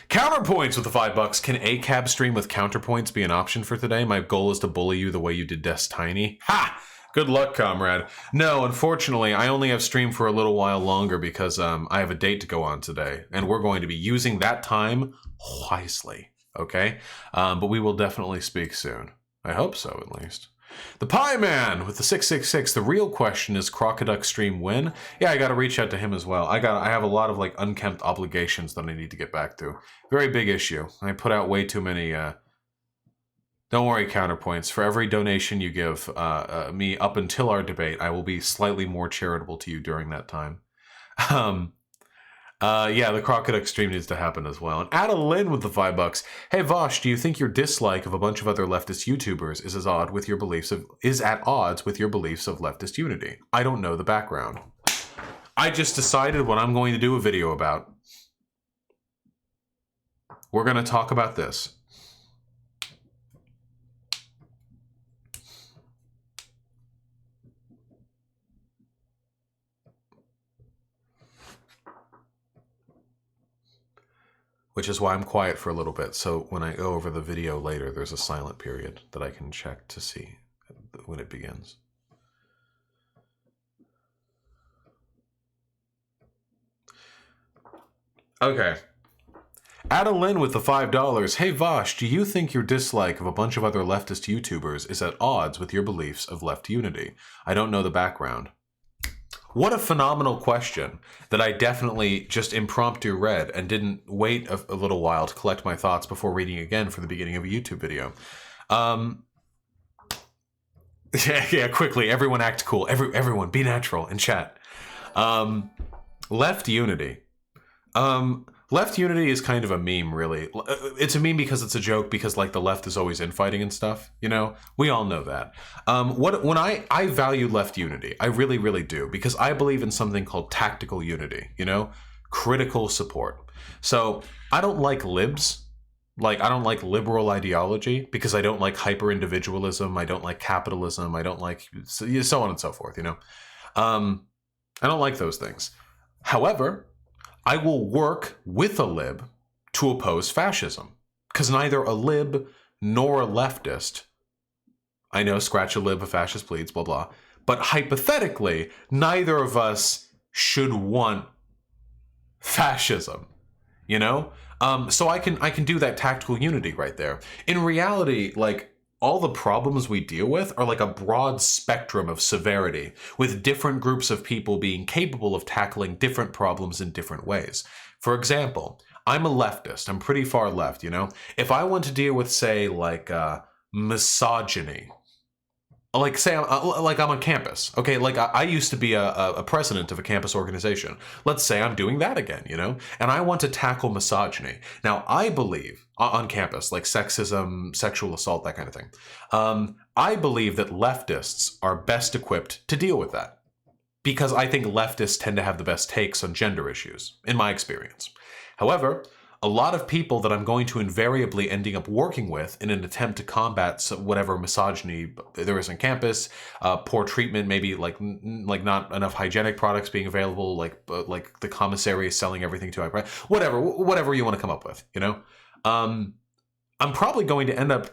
Speaker 1: Counterpoints with the $5. Can a cab stream with counterpoints be an option for today? My goal is to bully you the way you did Des Tiny. Ha! Good luck, comrade. No, unfortunately, I only have stream for a little while longer because I have a date to go on today, and we're going to be using that time wisely, okay? But we will definitely speak soon. I hope so, at least. The Pie Man with the 666. The real question is Crocoduck stream when? Yeah, I got to reach out to him as well. I have a lot of like unkempt obligations that I need to get back to. Very big issue. I put out way too many. Don't worry, counterpoints. For every donation you give me up until our debate, I will be slightly more charitable to you during that time. Yeah, the Crocoduck stream needs to happen as well. And Ada Lynn with the $5. Hey Vosh, do you think your dislike of a bunch of other leftist YouTubers is at odds with your beliefs of leftist unity? I don't know the background. I just decided what I'm going to do a video about. We're going to talk about this. Which is why I'm quiet for a little bit, so when I go over the video later, there's a silent period that I can check to see when it begins. Okay. Adeline with the $5. Hey Vosh, do you think your dislike of a bunch of other leftist YouTubers is at odds with your beliefs of left unity? I don't know the background. What a phenomenal question that I definitely just impromptu read and didn't wait a little while to collect my thoughts before reading again for the beginning of a YouTube video. Yeah, quickly, everyone act cool. Everyone, be natural in chat. Left unity. Left unity is kind of a meme, really. It's a meme because it's a joke, because like the left is always infighting and stuff, you know? We all know that. When I value left unity, I really, really do, because I believe in something called tactical unity, you know? Critical support. So I don't like libs. Like, I don't like liberal ideology because I don't like hyper-individualism. I don't like capitalism. I don't like so on and so forth, you know? I don't like those things. However, I will work with a lib to oppose fascism, because neither a lib nor a leftist, I know, scratch a lib, a fascist pleads, blah, blah, but hypothetically, neither of us should want fascism, you know? So I can do that tactical unity right there. In reality, like, all the problems we deal with are like a broad spectrum of severity, with different groups of people being capable of tackling different problems in different ways. For example, I'm a leftist. I'm pretty far left, you know? If I want to deal with, say, like, misogyny, like, say, I'm on campus, okay? Like, I used to be a president of a campus organization. Let's say I'm doing that again, you know? And I want to tackle misogyny. Now, I believe, on campus, like sexism, sexual assault, that kind of thing, I believe that leftists are best equipped to deal with that. Because I think leftists tend to have the best takes on gender issues, in my experience. However, a lot of people that I'm going to invariably ending up working with in an attempt to combat whatever misogyny there is on campus, poor treatment, maybe like not enough hygienic products being available, like the commissary is selling everything too high price, whatever you want to come up with, you know. I'm probably going to end up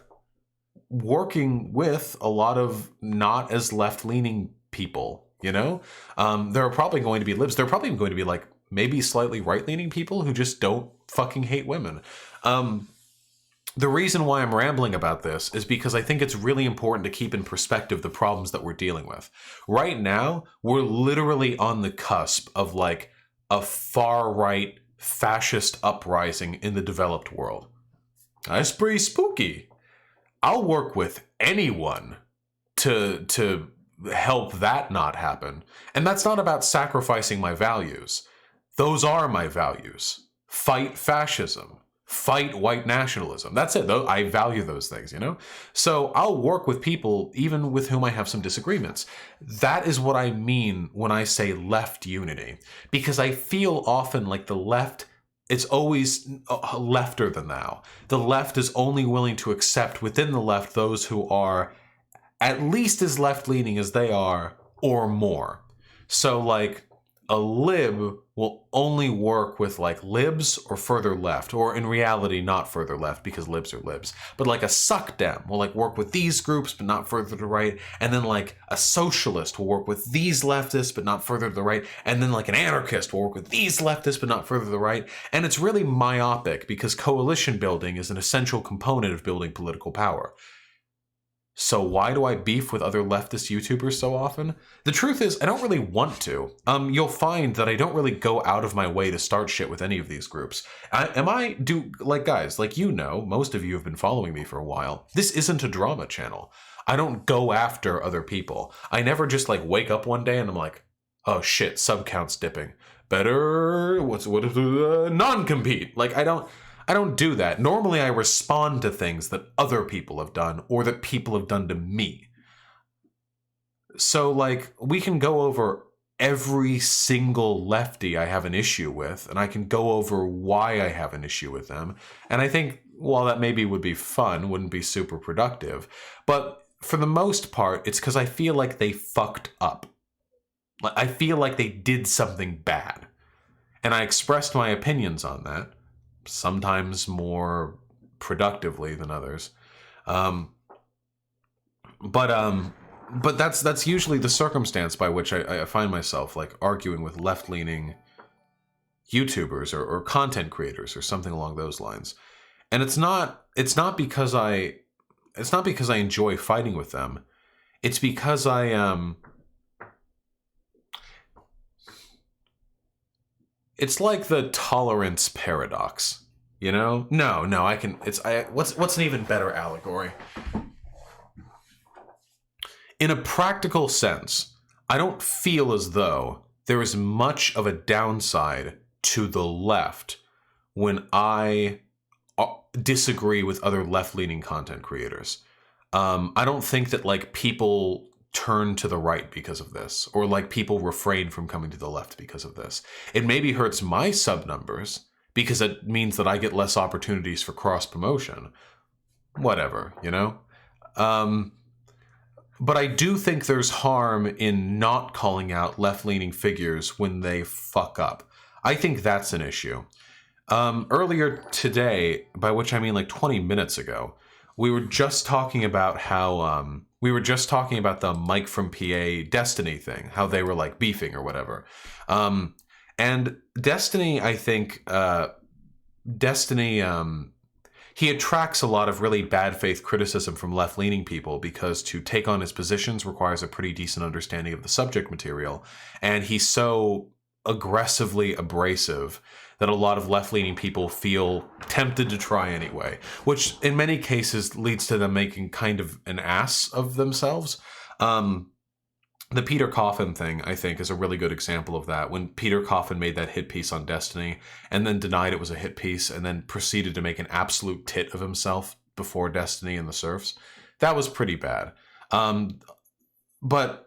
Speaker 1: working with a lot of not as left-leaning people, you know. There are probably going to be libs. There are probably going to be like maybe slightly right-leaning people who just don't fucking hate women. The reason why I'm rambling about this is because I think it's really important to keep in perspective the problems that we're dealing with. Right now, we're literally on the cusp of like a far-right fascist uprising in the developed world. That's pretty spooky. I'll work with anyone to help that not happen. And that's not about sacrificing my values. Those are my values. Fight fascism. Fight white nationalism. That's it. I value those things, you know? So I'll work with people even with whom I have some disagreements. That is what I mean when I say left unity. Because I feel often like the left is always lefter than thou. The left is only willing to accept within the left those who are at least as left-leaning as they are or more. So like, a lib will only work with like libs or further left, or in reality not further left because libs are libs, but like a suck dem will like work with these groups but not further to the right, and then like a socialist will work with these leftists but not further to the right, and then like an anarchist will work with these leftists but not further to the right. And it's really myopic because coalition building is an essential component of building political power. So why do I beef with other leftist YouTubers so often? The truth is, I don't really want to. You'll find that I don't really go out of my way to start shit with any of these groups. Guys, like, you know, most of you have been following me for a while. This isn't a drama channel. I don't go after other people. I never just like wake up one day and I'm like, oh shit, sub count's dipping. Better, non-compete. Like, I don't do that. Normally I respond to things that other people have done or that people have done to me. So like, we can go over every single lefty I have an issue with, and I can go over why I have an issue with them. And I think, while that maybe would be fun, wouldn't be super productive, but for the most part, it's because I feel like they fucked up. I feel like they did something bad. And I expressed my opinions on that. Sometimes more productively than others, but that's usually the circumstance by which I find myself like arguing with left-leaning YouTubers or content creators or something along those lines. And it's not because I enjoy fighting with them. It's because it's like the tolerance paradox, you know? No, what's an even better allegory? In a practical sense, I don't feel as though there is much of a downside to the left when I disagree with other left-leaning content creators. I don't think that like people turn to the right because of this, or like people refrain from coming to the left because of this. It maybe hurts my sub numbers because it means that I get less opportunities for cross promotion. Whatever, you know? But I do think there's harm in not calling out left-leaning figures when they fuck up. I think that's an issue. Earlier today, by which I mean like 20 minutes ago, we were just talking about how the Mike from PA Destiny thing, how they were like beefing or whatever. And Destiny, I think, he attracts a lot of really bad faith criticism from left-leaning people because to take on his positions requires a pretty decent understanding of the subject material. And he's so aggressively abrasive that a lot of left-leaning people feel tempted to try anyway, which in many cases leads to them making kind of an ass of themselves. The Peter Coffin thing, I think, is a really good example of that. When Peter Coffin made that hit piece on Destiny and then denied it was a hit piece and then proceeded to make an absolute tit of himself before Destiny and the serfs, that was pretty bad. But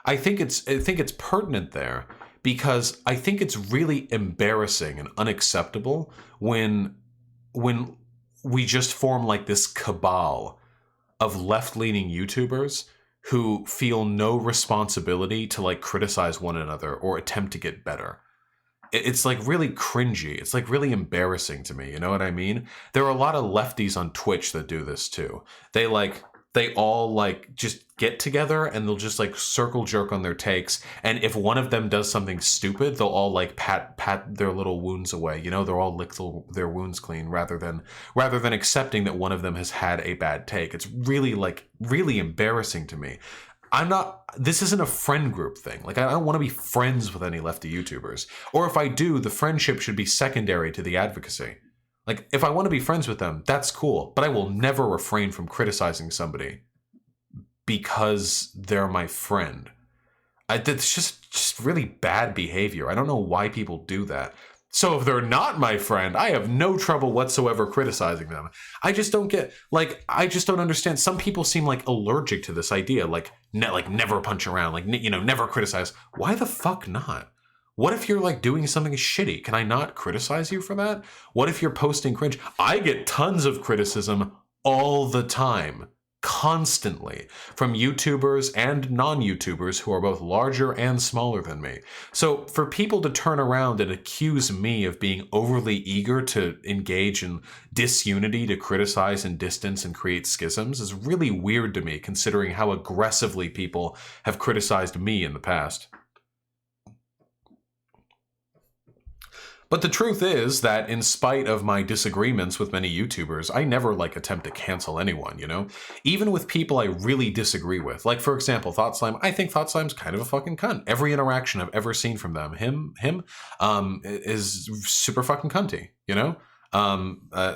Speaker 1: I think it's pertinent there because I think it's really embarrassing and unacceptable when we just form like this cabal of left-leaning YouTubers who feel no responsibility to like criticize one another or attempt to get better. It's like really cringy. It's like really embarrassing to me. You know what I mean? There are a lot of lefties on Twitch that do this too. They all like just get together and they'll just like circle jerk on their takes. And if one of them does something stupid, they'll all like pat their little wounds away. You know, they'll all lick their wounds clean rather than accepting that one of them has had a bad take. It's really embarrassing to me. This isn't a friend group thing. Like, I don't want to be friends with any lefty YouTubers. Or if I do, the friendship should be secondary to the advocacy. Like, if I want to be friends with them, that's cool. But I will never refrain from criticizing somebody because they're my friend. That's just really bad behavior. I don't know why people do that. So if they're not my friend, I have no trouble whatsoever criticizing them. I just don't understand. Some people seem like allergic to this idea, like never punch around, like, you know, never criticize. Why the fuck not? What if you're like doing something shitty? Can I not criticize you for that? What if you're posting cringe? I get tons of criticism all the time, constantly from YouTubers and non-YouTubers who are both larger and smaller than me. So for people to turn around and accuse me of being overly eager to engage in disunity, to criticize and distance and create schisms is really weird to me, considering how aggressively people have criticized me in the past. But the truth is that in spite of my disagreements with many YouTubers, I never attempt to cancel anyone, you know? Even with people I really disagree with. Like, for example, Thought Slime. I think Thought Slime's kind of a fucking cunt. Every interaction I've ever seen from them, him, is super fucking cunty, you know?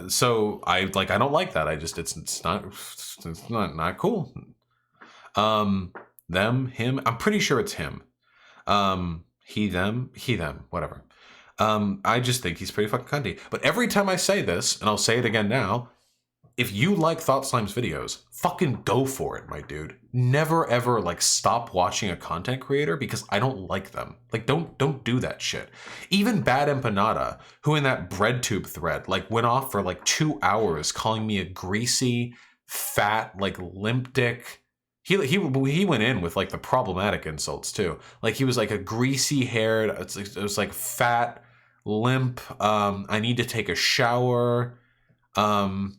Speaker 1: So I don't like that. It's not cool. Them, him, I'm pretty sure it's him. He, them, whatever. I just think he's pretty fucking cunty. But every time I say this, and I'll say it again now, if you like Thought Slime's videos, fucking go for it, my dude. Never ever stop watching a content creator because I don't like them. Don't do that shit. Even Bad Empanada, who in that BreadTube thread went off for 2 hours calling me a greasy, fat, limp dick. He went in with the problematic insults too. He was a greasy haired, it was fat, limp, I need to take a shower. Oh,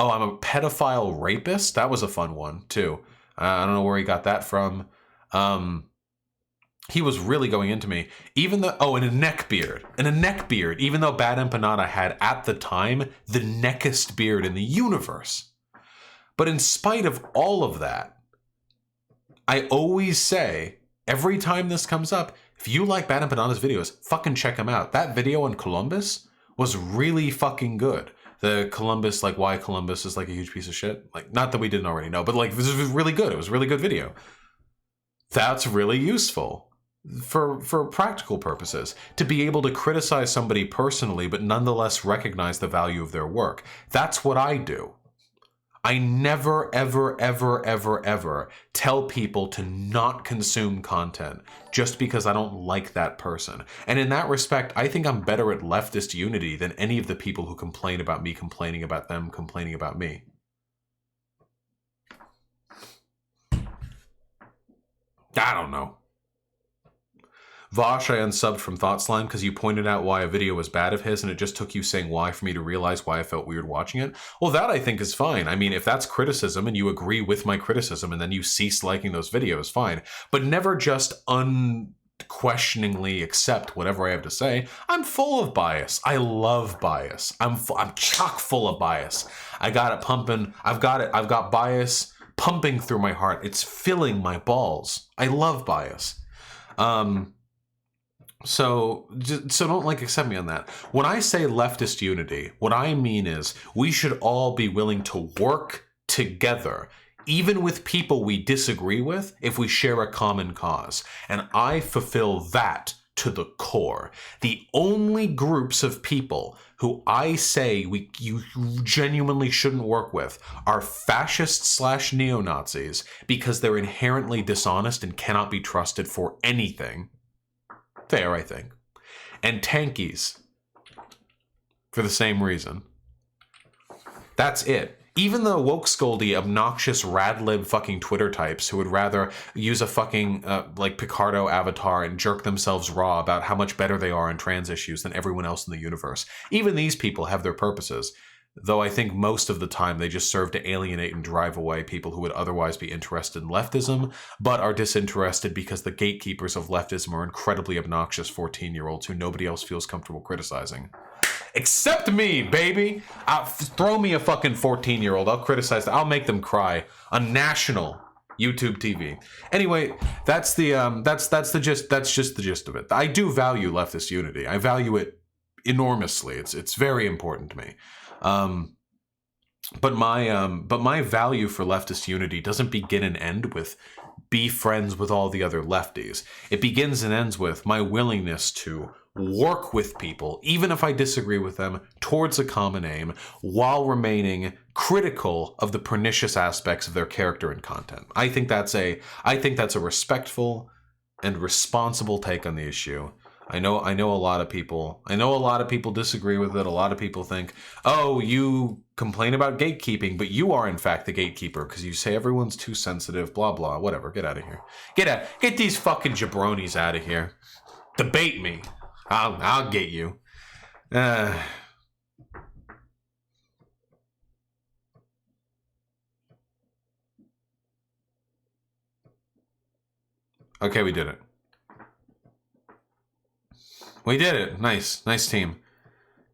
Speaker 1: I'm a pedophile rapist. That was a fun one too. I don't know where he got that from. He was really going into me. Even though, and a neck beard. Even though Bad Empanada had at the time the neckest beard in the universe. But in spite of all of that, I always say, every time this comes up, if you like Bad Empanada's videos, fucking check him out. That video on Columbus was really fucking good. The Columbus, why Columbus is a huge piece of shit. Not that we didn't already know, but this was really good. It was a really good video. That's really useful for practical purposes. To be able to criticize somebody personally, but nonetheless recognize the value of their work. That's what I do. I never, ever, ever, ever, ever tell people to not consume content just because I don't like that person. And in that respect, I think I'm better at leftist unity than any of the people who complain about me complaining about them complaining about me. I don't know. Vosh, I unsubbed from Thought Slime because you pointed out why a video was bad of his and it just took you saying why for me to realize why I felt weird watching it. Well, that I think is fine. I mean, if that's criticism and you agree with my criticism and then you cease liking those videos, fine. But never just unquestioningly accept whatever I have to say. I'm full of bias. I love bias. I'm chock full of bias. I got it pumping. I've got bias pumping through my heart. It's filling my balls. I love bias. So don't accept me on that. When I say leftist unity, what I mean is we should all be willing to work together, even with people we disagree with, if we share a common cause. And I fulfill that to the core. The only groups of people who I say you genuinely shouldn't work with are fascists / neo-Nazis because they're inherently dishonest and cannot be trusted for anything. Fair, I think. And tankies. For the same reason. That's it. Even the woke scoldy, obnoxious, radlib fucking Twitter types who would rather use a fucking, Picardo avatar and jerk themselves raw about how much better they are on trans issues than everyone else in the universe. Even these people have their purposes. Though I think most of the time they just serve to alienate and drive away people who would otherwise be interested in leftism, but are disinterested because the gatekeepers of leftism are incredibly obnoxious 14-year-olds who nobody else feels comfortable criticizing. Except me, baby! Throw me a fucking 14-year-old. I'll criticize them. I'll make them cry on national YouTube TV. Anyway, that's the gist. That's just the gist of it. I do value leftist unity. I value it enormously. It's very important to me. But my value for leftist unity doesn't begin and end with be friends with all the other lefties. It begins and ends with my willingness to work with people, even if I disagree with them, towards a common aim, while remaining critical of the pernicious aspects of their character and content. I think that's a respectful and responsible take on the issue. I know a lot of people. I know a lot of people disagree with it. A lot of people think, "Oh, you complain about gatekeeping, but you are in fact the gatekeeper because you say everyone's too sensitive, blah blah, whatever. Get out of here. Get these fucking jabronis out of here. Debate me. I'll get you." Okay, we did it. We did it. Nice team.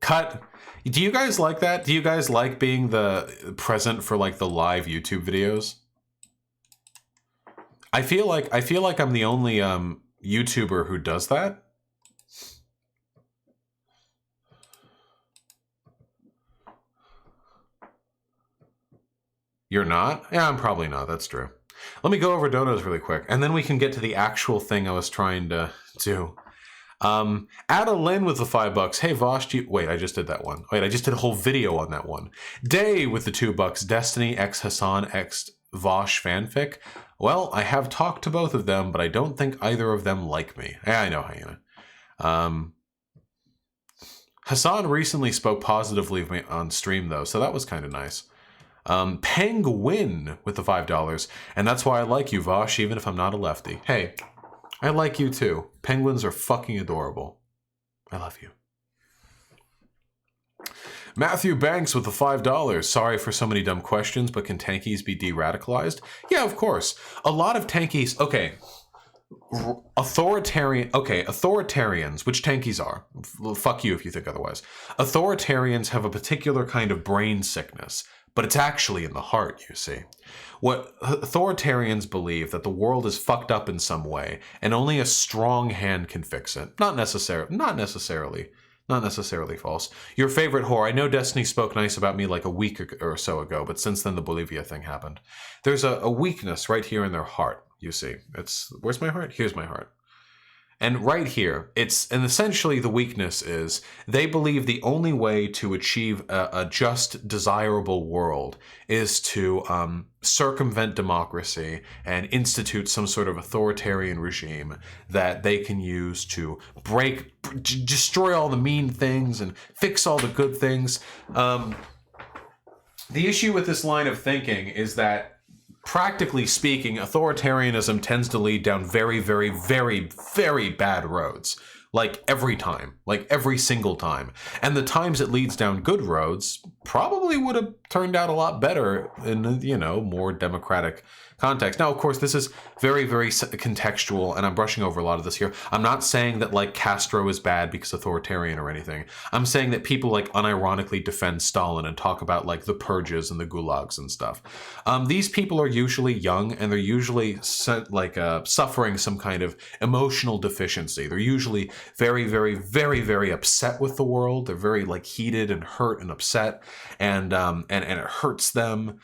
Speaker 1: Cut. Do you guys like that? Do you guys like being the present for like the live YouTube videos? I feel like I'm the only YouTuber who does that. You're not? Yeah, I'm probably not. That's true. Let me go over donos really quick, and then we can get to the actual thing I was trying to do. Ada Lynn with the $5. Hey Vosh, wait, I just did that one. Wait, I just did a whole video on that one. Day with the $2. Destiny x Hassan x Vosh fanfic. Well, I have talked to both of them, but I don't think either of them like me. Yeah, I know, Hyena. Hassan recently spoke positively of me on stream though, so that was kind of nice. Penguin with the $5. And that's why I like you, Vosh, even if I'm not a lefty. Hey, I like you too. Penguins are fucking adorable. I love you. Matthew Banks with the $5. Sorry for so many dumb questions, but can tankies be de-radicalized? Yeah, of course. A lot of tankies... Okay. Authoritarians, which tankies are. Fuck you if you think otherwise. Authoritarians have a particular kind of brain sickness, but it's actually in the heart, you see. What authoritarians believe that the world is fucked up in some way, and only a strong hand can fix it. Not necessarily false. Your favorite whore. I know Destiny spoke nice about me like a week or so ago, but since then the Bolivia thing happened. There's a weakness right here in their heart, you see. Where's my heart? Here's my heart. And right here, and essentially the weakness is they believe the only way to achieve a just, desirable world is to circumvent democracy and institute some sort of authoritarian regime that they can use to destroy all the mean things and fix all the good things. The issue with this line of thinking is that, practically speaking, authoritarianism tends to lead down very, very, very, very bad roads. Like every time. Like every single time. And the times it leads down good roads probably would have turned out a lot better in, more democratic context. Now, of course, this is very, very contextual, and I'm brushing over a lot of this here. I'm not saying that, like, Castro is bad because authoritarian or anything. I'm saying that people, like, unironically defend Stalin and talk about, like, the purges and the gulags and stuff. These people are usually young, and they're usually, suffering some kind of emotional deficiency. They're usually very, very, very, very upset with the world. They're very, like, heated and hurt and upset, and it hurts them,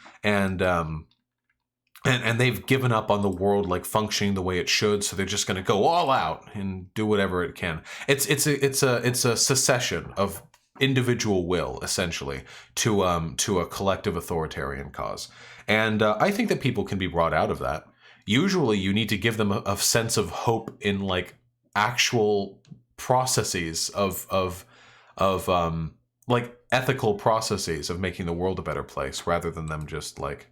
Speaker 1: and they've given up on the world like functioning the way it should, so they're just going to go all out and do whatever it can. It's a secession of individual will, essentially, to a collective authoritarian cause. And I think that people can be brought out of that. Usually, you need to give them a sense of hope in like actual processes of like ethical processes of making the world a better place, rather than them just like.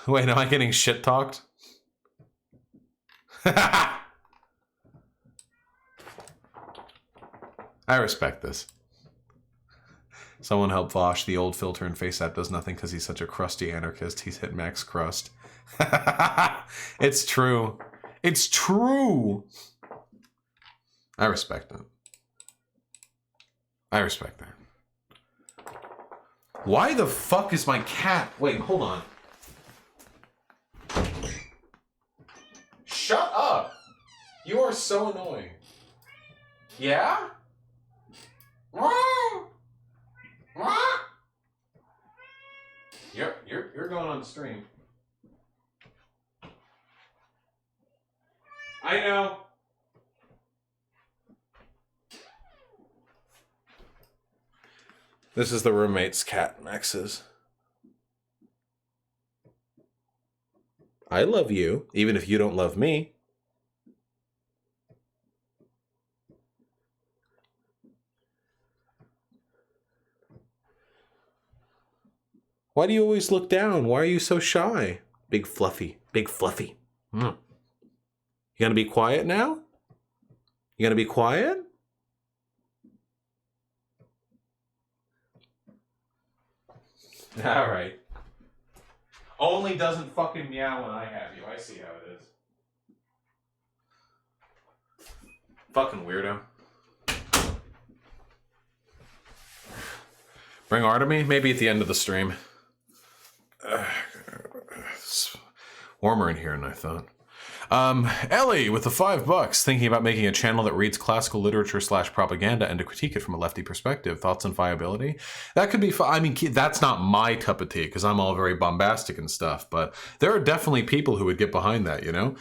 Speaker 1: Wait, am I getting shit talked? I respect this. Someone help Vosh. The old filter and face app does nothing because he's such a crusty anarchist. He's hit max crust. It's true. It's true. I respect it. I respect that. Why the fuck is my cat? Wait, hold on. Shut up! You are so annoying. Yeah? You're going on stream. I know. This is the roommate's cat, Max's. I love you, even if you don't love me. Why do you always look down? Why are you so shy? Big fluffy. Big fluffy. You gonna be quiet now? You gonna be quiet? All right. Only doesn't fucking meow when I have you. I see how it is. Fucking weirdo. Bring Artemy? Maybe at the end of the stream. It's warmer in here than I thought. Ellie with the $5, thinking about making a channel that reads classical literature / propaganda and to critique it from a lefty perspective. Thoughts on viability? That could be fun. I mean, that's not my cup of tea because I'm all very bombastic and stuff, but there are definitely people who would get behind that, you know?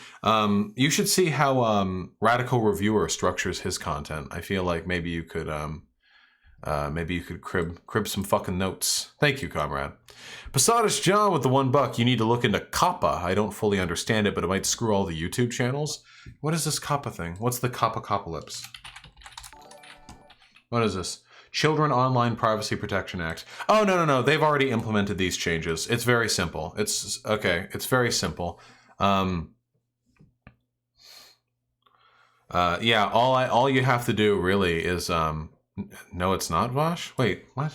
Speaker 1: You should see how Radical Reviewer structures his content. I feel like maybe you could crib some fucking notes. Thank you, comrade. Posadas John with the $1. You need to look into Kappa. I don't fully understand it, but it might screw all the YouTube channels. What is this Kappa thing? What's the Kappa-Kapalypse? What is this? Children Online Privacy Protection Act. Oh, no. They've already implemented these changes. It's very simple. It's very simple. Yeah, all you have to do really is no, it's not, Vosh? Wait, what?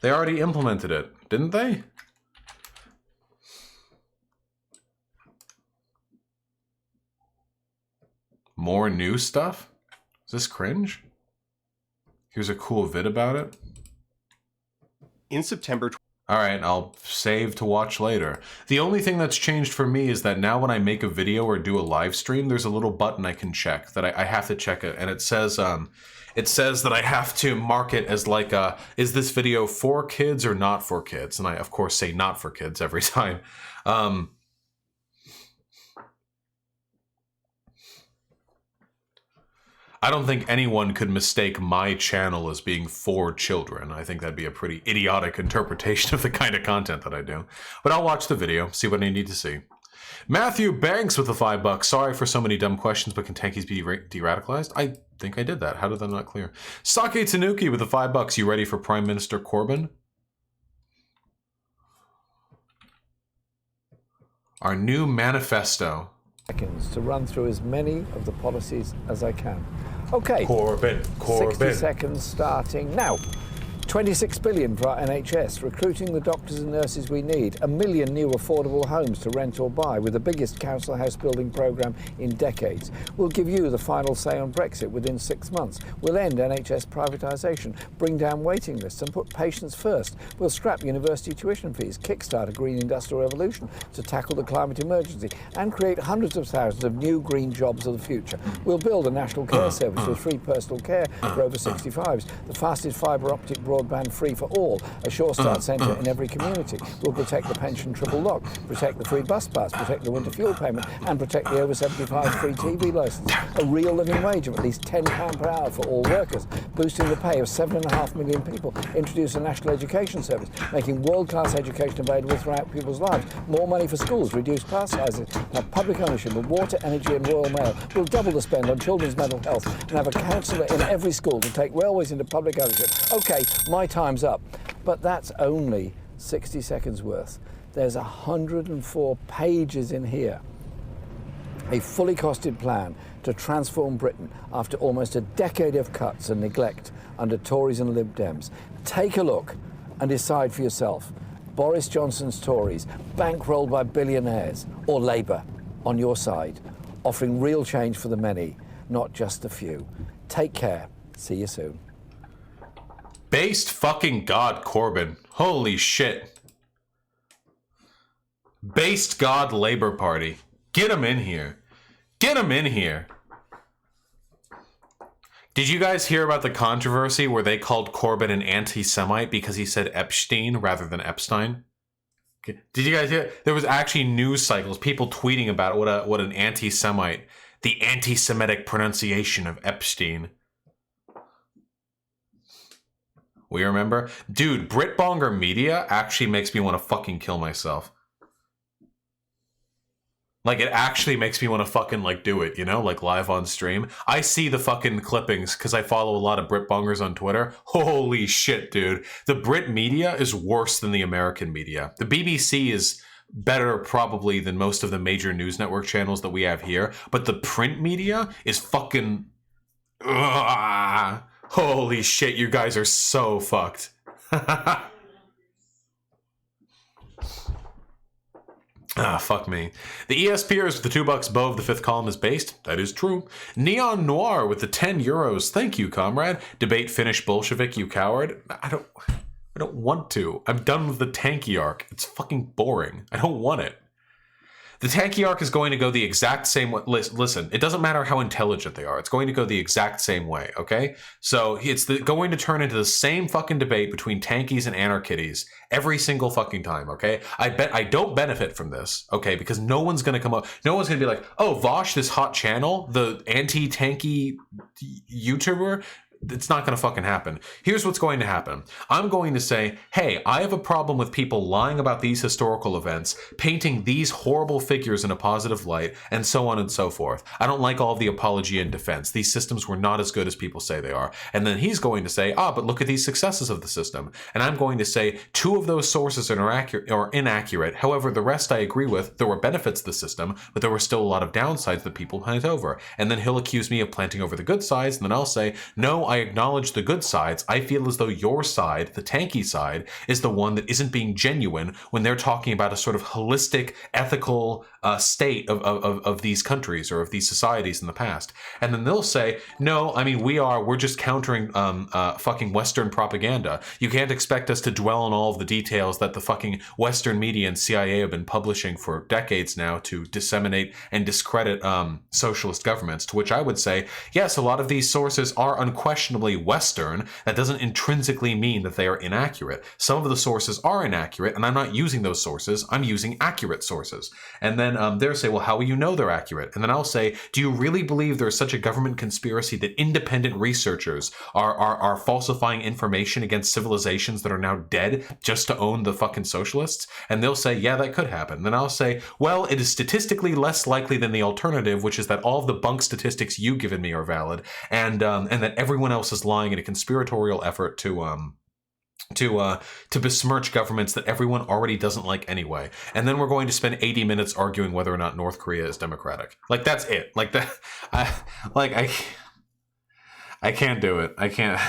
Speaker 1: They already implemented it, didn't they? More new stuff? Is this cringe? Here's a cool vid about it.
Speaker 6: In September...
Speaker 1: All right, I'll save to watch later. The only thing that's changed for me is that now when I make a video or do a live stream, there's a little button I can check that I have to check it, and it says that I have to mark it as like is this video for kids or not for kids? And I of course say not for kids every time. I don't think anyone could mistake my channel as being for children. I think that'd be a pretty idiotic interpretation of the kind of content that I do. But I'll watch the video, see what I need to see. Matthew Banks with the $5. Sorry for so many dumb questions, but can tankies be de-radicalized? I think I did that. How did that not clear? Sake Tanuki with the $5. You ready for Prime Minister Corbyn? Our new manifesto.
Speaker 7: Seconds to run through as many of the policies as I can. Okay.
Speaker 1: Corbyn.
Speaker 7: 60 seconds starting now. 26 billion for our NHS, recruiting the doctors and nurses we need, 1 million new affordable homes to rent or buy with the biggest council house building programme in decades. We'll give you the final say on Brexit within 6 months. We'll end NHS privatisation, bring down waiting lists and put patients first. We'll scrap university tuition fees, kickstart a green industrial revolution to tackle the climate emergency and create hundreds of thousands of new green jobs of the future. We'll build a national care service with free personal care for over 65s, the fastest fibre optic broadband free for all, a Sure Start centre in every community. We'll protect the pension triple lock, protect the free bus pass, protect the winter fuel payment and protect the over 75 free TV licence. A real living wage of at least £10 per hour for all workers, boosting the pay of 7.5 million people, introduce a national education service, making world-class education available throughout people's lives, more money for schools, reduce class sizes, have public ownership of water, energy and Royal Mail. We'll double the spend on children's mental health and have a counsellor in every school to take railways into public ownership. OK, my time's up, but that's only 60 seconds worth. There's 104 pages in here. A fully costed plan to transform Britain after almost a decade of cuts and neglect under Tories and Lib Dems. Take a look and decide for yourself. Boris Johnson's Tories, bankrolled by billionaires, or Labour on your side, offering real change for the many, not just the few. Take care. See you soon.
Speaker 1: Based fucking God, Corbyn. Holy shit. Based God Labour Party. Get him in here. Get him in here. Did you guys hear about the controversy where they called Corbyn an anti-Semite because he said Epstein rather than Epstein? Did you guys hear? There was actually news cycles, people tweeting about what an anti-Semite, the anti-Semitic pronunciation of Epstein. We remember? Dude, Britbonger Media actually makes me want to fucking kill myself. Like, it actually makes me want to fucking, like, do it, you know? Like, live on stream. I see the fucking clippings because I follow a lot of Brit bongers on Twitter. Holy shit, dude. The Brit media is worse than the American media. The BBC is better, probably, than most of the major news network channels that we have here. But the print media is fucking... Ugh. Holy shit, you guys are so fucked. Ah, fuck me. The ESPers with the $2 above the fifth column is based. That is true. Neon Noir with the 10 euros. Thank you, comrade. Debate Finnish Bolshevik, you coward. I don't want to. I'm done with the tanky arc. It's fucking boring. I don't want it. The tanky arc is going to go the exact same way. Listen, it doesn't matter how intelligent they are. It's going to go the exact same way, okay? So it's going to turn into the same fucking debate between tankies and anarchitties every single fucking time, okay? I bet I don't benefit from this, okay? Because no one's going to come up. No one's going to be like, oh, Vosh, this hot channel, the anti-tanky YouTuber, it's not going to fucking happen. Here's what's going to happen. I'm going to say, hey, I have a problem with people lying about these historical events, painting these horrible figures in a positive light, and so on and so forth. I don't like all of the apology and defense. These systems were not as good as people say they are. And then he's going to say, but look at these successes of the system. And I'm going to say, 2 of those sources are inaccurate. However, the rest I agree with. There were benefits to the system, but there were still a lot of downsides that people plant over. And then he'll accuse me of planting over the good sides, and then I'll say, no, I acknowledge the good sides. I feel as though your side, the tanky side, is the one that isn't being genuine when they're talking about a sort of holistic, ethical state of these countries or of these societies in the past. And then they'll say, no, I mean, we're just countering fucking Western propaganda. You can't expect us to dwell on all of the details that the fucking Western media and CIA have been publishing for decades now to disseminate and discredit socialist governments, to which I would say, yes, a lot of these sources are unquestionably Western. That doesn't intrinsically mean that they are inaccurate. Some of the sources are inaccurate, and I'm not using those sources. I'm using accurate sources. And then they'll say, well, how will you know they're accurate? And then I'll say, do you really believe there's such a government conspiracy that independent researchers are falsifying information against civilizations that are now dead just to own the fucking socialists? And they'll say, yeah, that could happen. Then I'll say, well, it is statistically less likely than the alternative, which is that all of the bunk statistics you've given me are valid, and that everyone else is lying in a conspiratorial effort to besmirch governments that everyone already doesn't like anyway. And then we're going to spend 80 minutes arguing whether or not North Korea is democratic. Like, that's it. Like, that, I can't do it. I can't.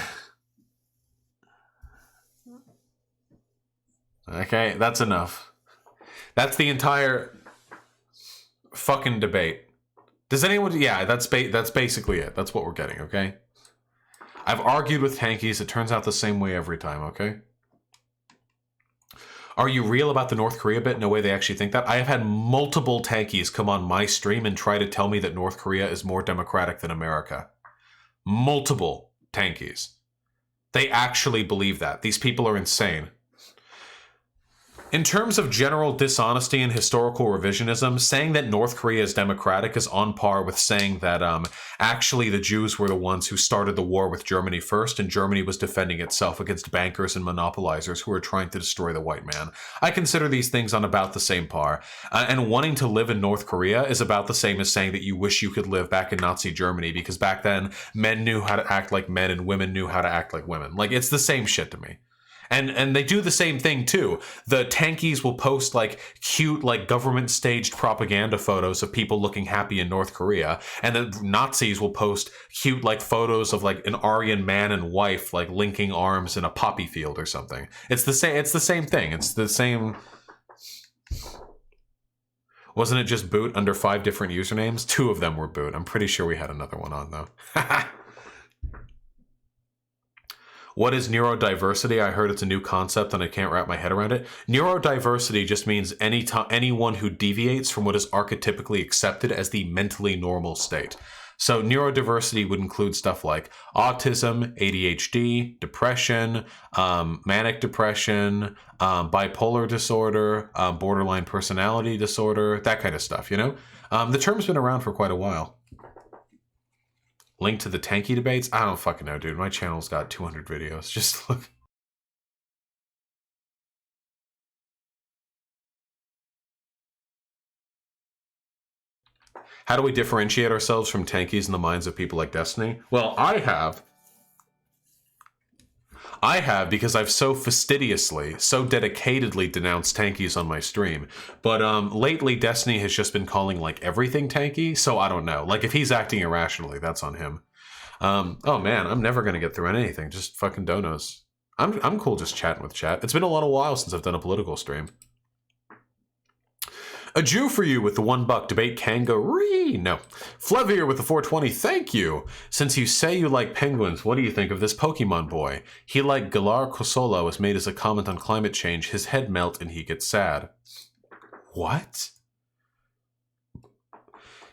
Speaker 1: Okay, that's enough. That's the entire fucking debate. Does anyone? Yeah, that's basically it. That's what we're getting, okay? I've argued with tankies. It turns out the same way every time, okay? Are you real about the North Korea bit? No way they actually think that. I have had multiple tankies come on my stream and try to tell me that North Korea is more democratic than America. Multiple tankies. They actually believe that. These people are insane. In terms of general dishonesty and historical revisionism, saying that North Korea is democratic is on par with saying that actually the Jews were the ones who started the war with Germany first, and Germany was defending itself against bankers and monopolizers who were trying to destroy the white man. I consider these things on about the same par. And wanting to live in North Korea is about the same as saying that you wish you could live back in Nazi Germany, because back then men knew how to act like men and women knew how to act like women. Like, it's the same shit to me. And they do the same thing too. The tankies will post like cute, like government staged propaganda photos of people looking happy in North Korea, and the Nazis will post cute like photos of like an Aryan man and wife like linking arms in a poppy field or something. It's the same. It's the same thing. It's the same. Wasn't it just boot under 5 different usernames? 2 of them were boot. I'm pretty sure we had another one on though. What is neurodiversity? I heard it's a new concept and I can't wrap my head around it. Neurodiversity just means anyone who deviates from what is archetypically accepted as the mentally normal state. So neurodiversity would include stuff like autism, ADHD, depression, manic depression, bipolar disorder, borderline personality disorder, that kind of stuff, you know? The term's been around for quite a while. Link to the tanky debates? I don't fucking know, dude. My channel's got 200 videos. Just look. How do we differentiate ourselves from tankies in the minds of people like Destiny? Well, I have because I've so fastidiously, so dedicatedly denounced tankies on my stream. But lately, Destiny has just been calling like everything tanky, so I don't know. Like if he's acting irrationally, that's on him. Oh man, I'm never gonna get through anything. Just fucking donos. I'm cool just chatting with chat. It's been a lot of while since I've done a political stream. A Jew for you with the $1 debate kangaroo. No. Flevier with the 420. Thank you. Since you say you like penguins, what do you think of this Pokemon boy? He like Galar Kosola was made as a comment on climate change. His head melt and he gets sad. What?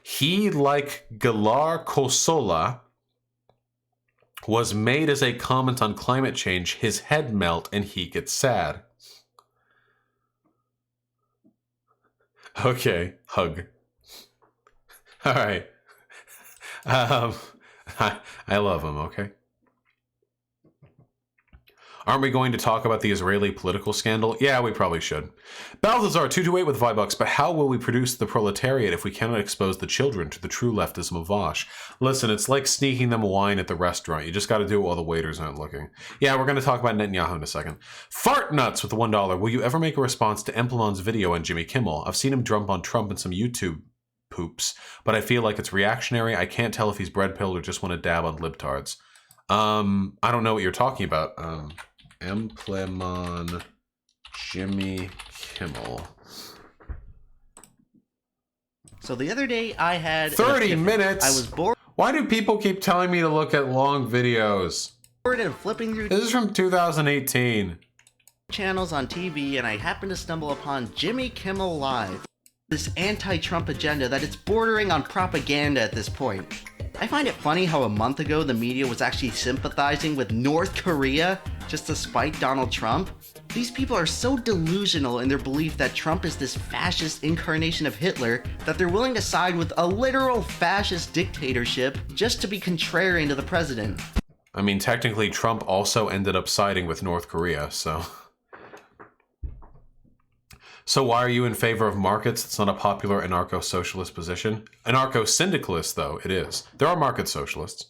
Speaker 1: He like Galar Kosola was made as a comment on climate change. His head melt and he gets sad. Okay, hug. All right. I love him, okay? Aren't we going to talk about the Israeli political scandal? Yeah, we probably should. Balthazar, 228 with $5, but how will we produce the proletariat if we cannot expose the children to the true leftism of Vosh? Listen, it's like sneaking them wine at the restaurant. You just got to do it while the waiters aren't looking. Yeah, we're going to talk about Netanyahu in a second. Fart Nuts with the $1. Will you ever make a response to Emplemon's video on Jimmy Kimmel? I've seen him drum on Trump in some YouTube poops, but I feel like it's reactionary. I can't tell if he's bread pilled or just want to dab on libtards. I don't know what you're talking about. Emplemon Jimmy Kimmel.
Speaker 8: So the other day I had
Speaker 1: 30 minutes.
Speaker 8: I was bored.
Speaker 1: Why do people keep telling me to look at long videos?
Speaker 8: And flipping through
Speaker 1: This is from 2018.
Speaker 8: channels on TV, and I happened to stumble upon Jimmy Kimmel Live. This anti-Trump agenda that it's bordering on propaganda at this point. I find it funny how a month ago the media was actually sympathizing with North Korea just to spite Donald Trump. These people are so delusional in their belief that Trump is this fascist incarnation of Hitler that they're willing to side with a literal fascist dictatorship just to be contrarian to the president.
Speaker 1: I mean, technically, Trump also ended up siding with North Korea, so... So why are you in favor of markets? It's not a popular anarcho-socialist position. Anarcho-syndicalist, though, it is. There are market socialists.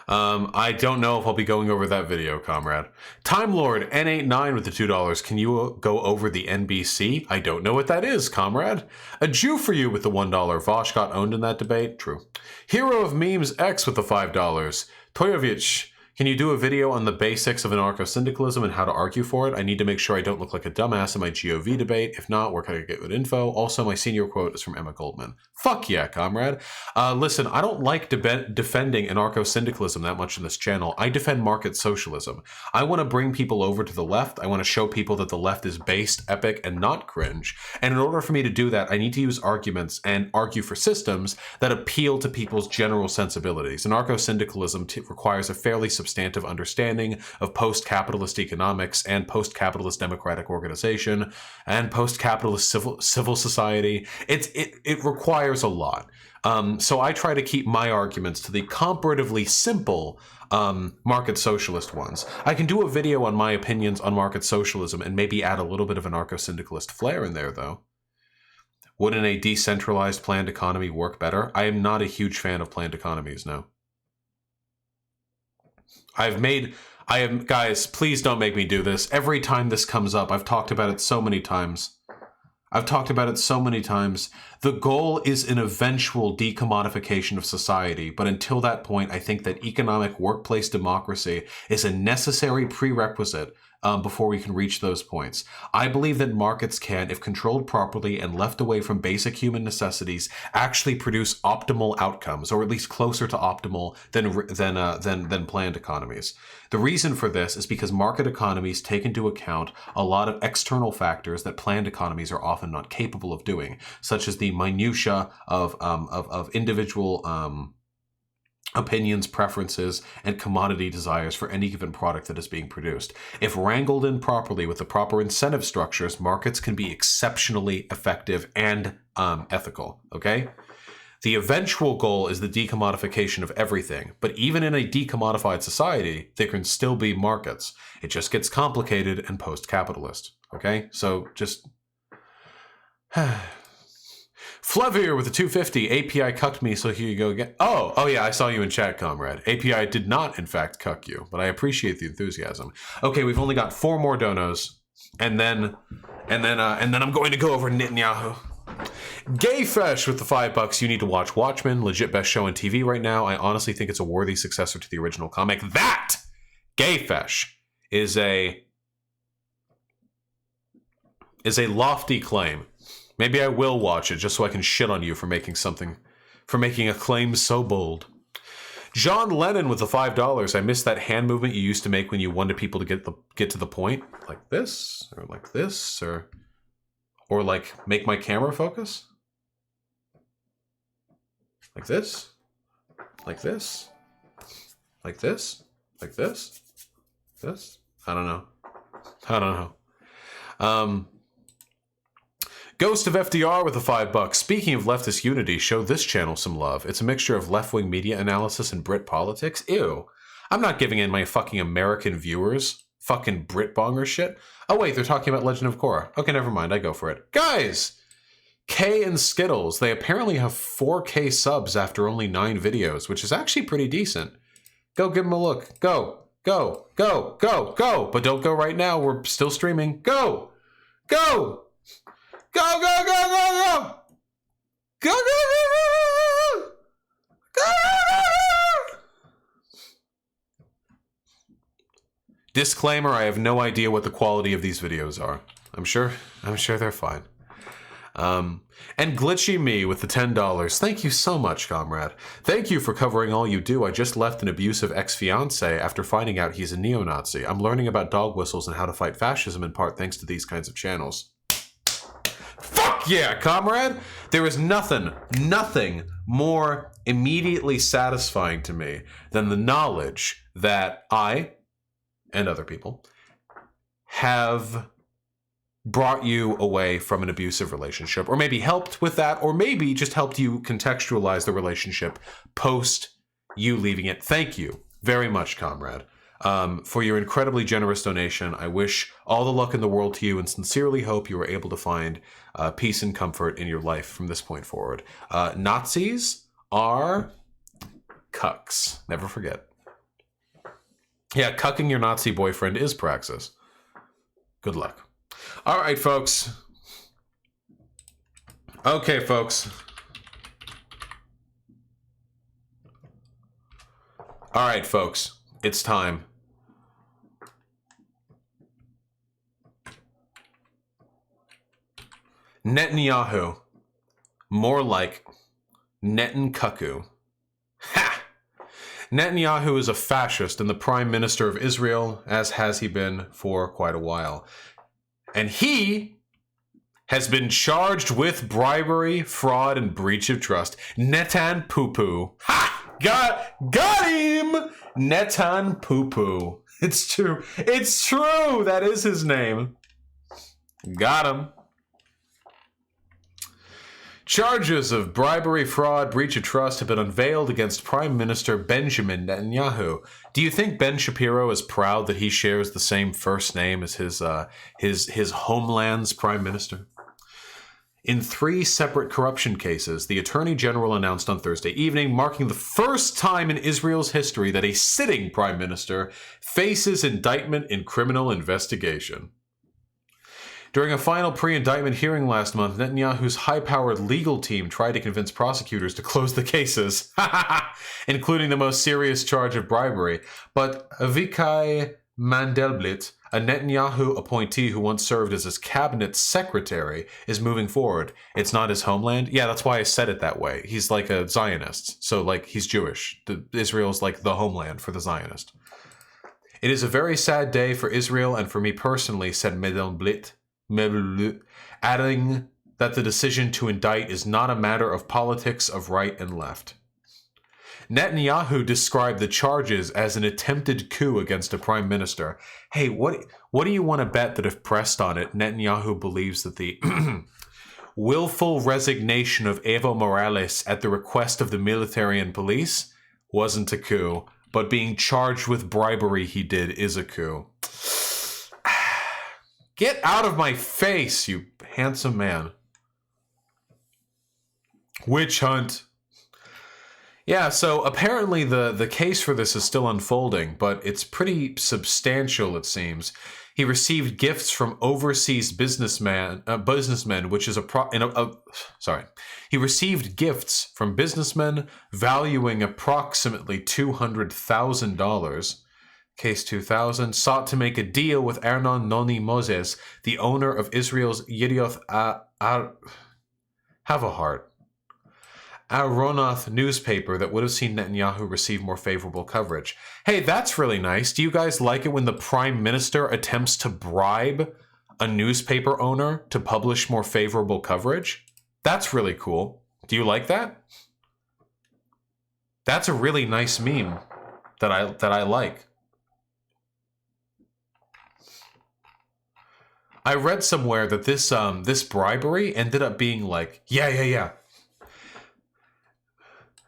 Speaker 1: I don't know if I'll be going over that video, comrade. Time Lord N89 with the $2. Can you go over the NBC? I don't know what that is, comrade. A Jew for you with the $1. Vosh got owned in that debate. True. Hero of Memes X with the $5. Toyovich, can you do a video on the basics of anarcho-syndicalism and how to argue for it? I need to make sure I don't look like a dumbass in my GOV debate. If not, where can I get good info? Also, my senior quote is from Emma Goldman. Fuck yeah, comrade. Listen, I don't like defending anarcho-syndicalism that much in this channel. I defend market socialism. I want to bring people over to the left. I want to show people that the left is based, epic, and not cringe. And in order for me to do that, I need to use arguments and argue for systems that appeal to people's general sensibilities. Anarcho-syndicalism requires a fairly substantive understanding of post-capitalist economics and post-capitalist democratic organization and post-capitalist civil society. It requires a lot. So I try to keep my arguments to the comparatively simple market socialist ones. I can do a video on my opinions on market socialism and maybe add a little bit of anarcho-syndicalist flair in there, though. Wouldn't a decentralized planned economy work better? I am not a huge fan of planned economies, no. Guys, please don't make me do this. Every time this comes up, I've talked about it so many times. The goal is an eventual decommodification of society, but until that point, I think that economic workplace democracy is a necessary prerequisite before we can reach those points. I believe that markets can, if controlled properly and left away from basic human necessities, actually produce optimal outcomes, or at least closer to optimal than planned economies. The reason for this is because market economies take into account a lot of external factors that planned economies are often not capable of doing, such as the minutia of individual opinions, preferences, and commodity desires for any given product that is being produced. If wrangled in properly with the proper incentive structures, markets can be exceptionally effective and ethical, okay? The eventual goal is the decommodification of everything, but even in a decommodified society, there can still be markets. It just gets complicated and post-capitalist, okay? So just... Flevier with the 250. API cucked me, so here you go again. Oh yeah, I saw you in chat, comrade. API did not, in fact, cuck you, but I appreciate the enthusiasm. Okay, we've only got 4 more donos, and then I'm going to go over Netanyahu. Gayfesh with the $5. You need to watch Watchmen. Legit best show on TV right now. I honestly think it's a worthy successor to the original comic. That Gayfesh is a lofty claim. Maybe I will watch it just so I can shit on you for making a claim so bold. John Lennon with the $5. I missed that hand movement you used to make when you wanted people to get to the point, like this, or like this, or like make my camera focus, like this, like this, like this, like this, this. I don't know. Ghost of FDR with the $5. Speaking of leftist unity, show this channel some love. It's a mixture of left-wing media analysis and Brit politics. Ew. I'm not giving in my fucking American viewers fucking Brit bonger shit. Oh wait, they're talking about Legend of Korra. Okay, never mind, I go for it. Guys! K and Skittles, they apparently have 4K subs after only 9 videos, which is actually pretty decent. Go give them a look. Go. Go. Go. Go. Go. But don't go right now, we're still streaming. Go! Go! Go, go, go, go, go! Go, go, go, go, go, go! Disclaimer, I have no idea what the quality of these videos are. I'm sure they're fine. And Glitchy Me with the $10. Thank you so much, comrade. Thank you for covering all you do. I just left an abusive ex-fiancé after finding out he's a neo-Nazi. I'm learning about dog whistles and how to fight fascism in part thanks to these kinds of channels. Fuck yeah, comrade! There is nothing more immediately satisfying to me than the knowledge that I, and other people, have brought you away from an abusive relationship, or maybe helped with that, or maybe just helped you contextualize the relationship post you leaving it. Thank you very much, comrade, for your incredibly generous donation. I wish all the luck in the world to you and sincerely hope you are able to find peace and comfort in your life from this point forward. Nazis are cucks. Never forget. Yeah, cucking your Nazi boyfriend is praxis. Good luck. All right, folks. Okay, folks. All right, folks. It's time. Netanyahu. More like Netanyahu. Ha! Netanyahu is a fascist and the Prime Minister of Israel, as has he been for quite a while. And he has been charged with bribery, fraud, and breach of trust. Netan Poo-Poo. Ha! Got him! Netan Poo-Poo. It's true. It's true! That is his name. Got him. Charges of bribery, fraud, breach of trust have been unveiled against Prime Minister Benjamin Netanyahu. Do you think Ben Shapiro is proud that he shares the same first name as his homeland's Prime Minister? In 3 separate corruption cases, the Attorney General announced on Thursday evening, marking the first time in Israel's history that a sitting Prime Minister faces indictment in criminal investigation. During a final pre-indictment hearing last month, Netanyahu's high-powered legal team tried to convince prosecutors to close the cases, including the most serious charge of bribery. But Avichai Mandelblit, a Netanyahu appointee who once served as his cabinet secretary, is moving forward. It's not his homeland? Yeah, that's why I said it that way. He's like a Zionist, so like he's Jewish. Israel's like the homeland for the Zionist. It is a very sad day for Israel and for me personally, said Mandelblit, adding that the decision to indict is not a matter of politics of right and left. Netanyahu described the charges as an attempted coup against a prime minister. Hey, what do you want to bet that if pressed on it, Netanyahu believes that the willful resignation of Evo Morales at the request of the military and police wasn't a coup, but being charged with bribery he did is a coup. Get out of my face, you handsome man. Witch hunt. Yeah, so apparently the case for this is still unfolding, but it's pretty substantial, it seems. He received gifts from overseas businessmen, which is He received gifts from businessmen valuing approximately $200,000. Case 2000 sought to make a deal with Ernon Noni Moses, the owner of Israel's Yedioth have a heart. Aronoth newspaper that would have seen Netanyahu receive more favorable coverage. Hey, that's really nice. Do you guys like it when the prime minister attempts to bribe a newspaper owner to publish more favorable coverage? That's really cool. Do you like that? That's a really nice meme that I like. I read somewhere that this bribery ended up being like, yeah.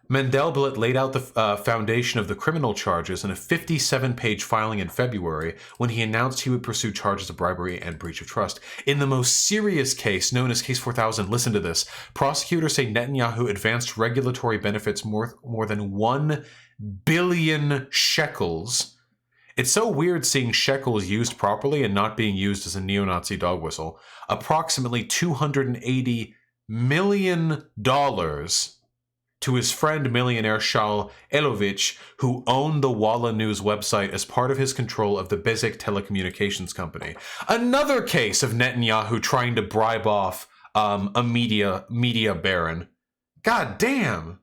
Speaker 1: Mandelblit laid out the foundation of the criminal charges in a 57-page filing in February when he announced he would pursue charges of bribery and breach of trust. In the most serious case, known as Case 4000, listen to this, prosecutors say Netanyahu advanced regulatory benefits more than 1 billion shekels. It's so weird seeing shekels used properly and not being used as a neo-Nazi dog whistle. Approximately $280 million to his friend millionaire Shaul Elovich, who owned the Walla News website as part of his control of the Bezik telecommunications company. Another case of Netanyahu trying to bribe off a media baron. God damn!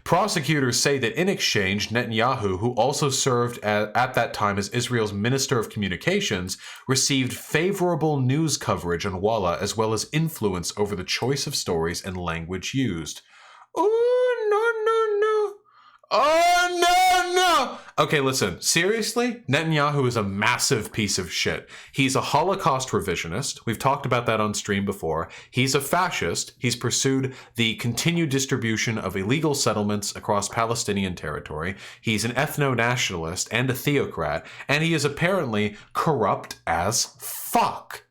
Speaker 1: Prosecutors say that in exchange, Netanyahu, who also served at that time as Israel's Minister of Communications, received favorable news coverage on Walla as well as influence over the choice of stories and language used. Oh, no. Oh, no. Okay, listen. Seriously? Netanyahu is a massive piece of shit. He's a Holocaust revisionist. We've talked about that on stream before. He's a fascist. He's pursued the continued distribution of illegal settlements across Palestinian territory. He's an ethno-nationalist and a theocrat. And he is apparently corrupt as fuck.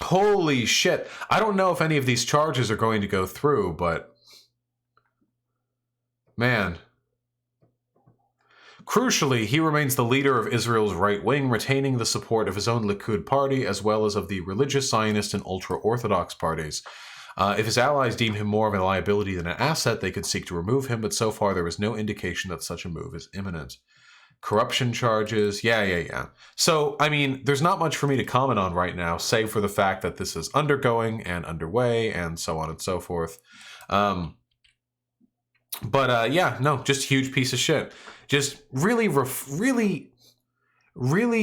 Speaker 1: Holy shit. I don't know if any of these charges are going to go through, but man. Crucially, he remains the leader of Israel's right wing, retaining the support of his own Likud party as well as of the religious Zionist and ultra-Orthodox parties. If his allies deem him more of a liability than an asset, they could seek to remove him, but so far there is no indication that such a move is imminent. Corruption charges, yeah. So, I mean, there's not much for me to comment on right now, save for the fact that this is undergoing and underway and so on and so forth. Yeah, no, just huge piece of shit. Just really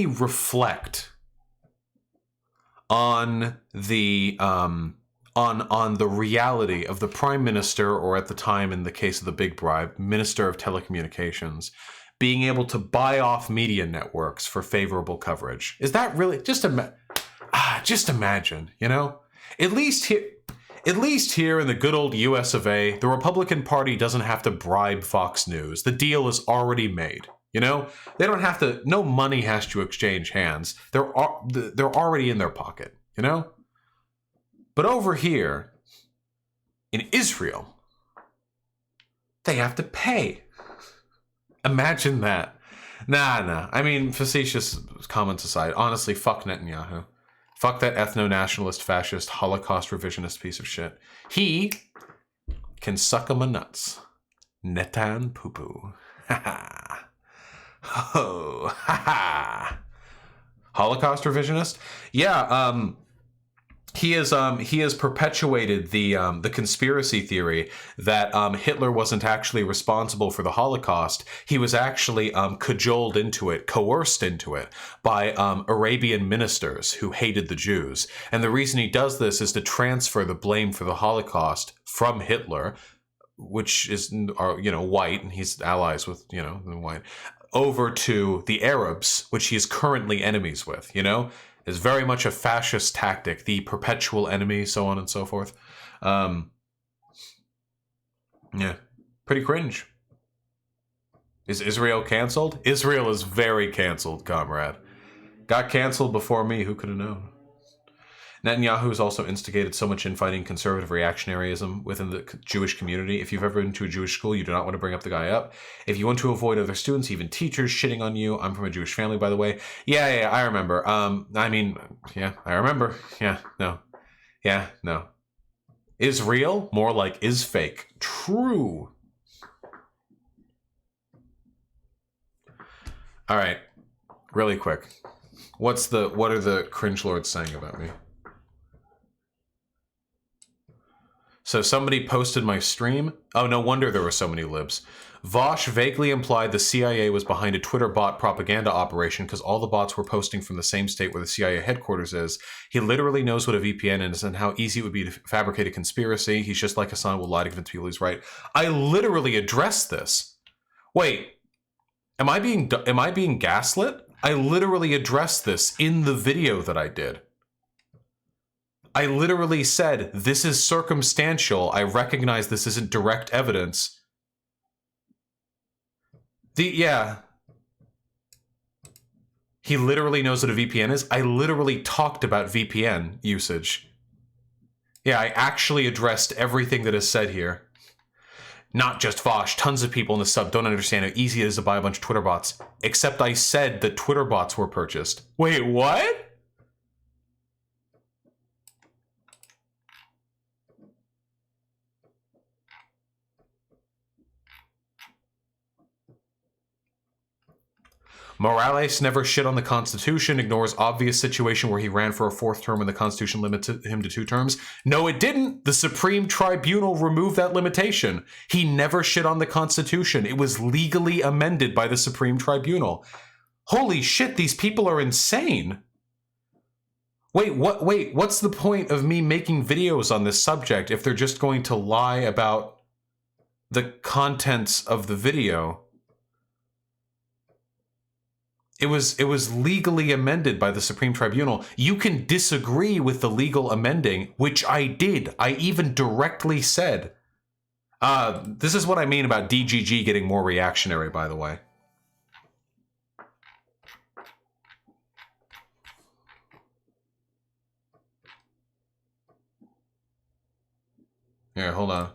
Speaker 1: reflect on the on the reality of the prime minister, or at the time in the case of the big bribe, minister of telecommunications, being able to buy off media networks for favorable coverage. Is that really just imagine, you know? At least here in the good old US of A, the Republican Party doesn't have to bribe Fox News. The deal is already made. You know, they don't have to. No money has to exchange hands. They're already in their pocket. You know. But over here, in Israel, they have to pay. Imagine that. Nah. I mean, facetious comments aside, honestly, fuck Netanyahu. Fuck that ethno-nationalist, fascist, Holocaust revisionist piece of shit. He can suck 'em a nuts. Netan poo-poo. Ha ha. Oh, ha ha. Holocaust revisionist? Yeah, he has perpetuated the conspiracy theory that Hitler wasn't actually responsible for the Holocaust. He was actually cajoled into it, coerced into it by Arabian ministers who hated the Jews. And the reason he does this is to transfer the blame for the Holocaust from Hitler, which is white, and he's allies with the white, over to the Arabs, which he is currently enemies with. Is very much a fascist tactic, the perpetual enemy, so on and so forth. Yeah, pretty cringe. Is Israel canceled? Israel is very canceled, comrade. Got canceled before me, who could have known? Netanyahu has also instigated so much infighting conservative reactionaryism within the Jewish community. If you've ever been to a Jewish school, you do not want to bring up the guy up. If you want to avoid other students, even teachers, shitting on you. I'm from a Jewish family, by the way. Yeah, I remember. I remember. Yeah, no. Is real? More like is fake. True. All right, really quick. What are the cringe lords saying about me? So somebody posted my stream. Oh, no wonder there were so many libs. Vosh vaguely implied the CIA was behind a Twitter bot propaganda operation because all the bots were posting from the same state where the CIA headquarters is. He literally knows what a VPN is and how easy it would be to fabricate a conspiracy. He's just like Hassan will lie to convince people he's right. I literally addressed this. Wait, am I being gaslit? I literally addressed this in the video that I did. I literally said, this is circumstantial. I recognize this isn't direct evidence. Yeah. He literally knows what a VPN is. I literally talked about VPN usage. Yeah, I actually addressed everything that is said here. Not just Vosh. Tons of people in the sub don't understand how easy it is to buy a bunch of Twitter bots. Except I said that Twitter bots were purchased. Wait, what? Morales never shit on the Constitution, ignores obvious situation where he ran for a 4th term and the Constitution limited him to 2 terms. No, it didn't. The Supreme Tribunal removed that limitation. He never shit on the Constitution. It was legally amended by the Supreme Tribunal. Holy shit, these people are insane. Wait, what's the point of me making videos on this subject if they're just going to lie about the contents of the video? It was legally amended by the Supreme Tribunal. You can disagree with the legal amending, which I did. I even directly said. This is what I mean about DGG getting more reactionary, by the way. Here, hold on.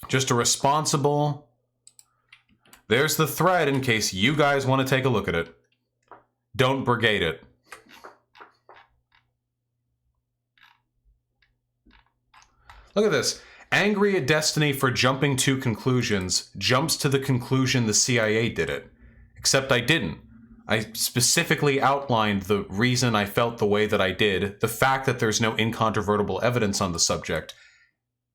Speaker 1: Just a responsible... There's the thread in case you guys want to take a look at it. Don't brigade it. Look at this. Angry at Destiny for jumping to conclusions, jumps to the conclusion the CIA did it. Except I didn't. I specifically outlined the reason I felt the way that I did, the fact that there's no incontrovertible evidence on the subject,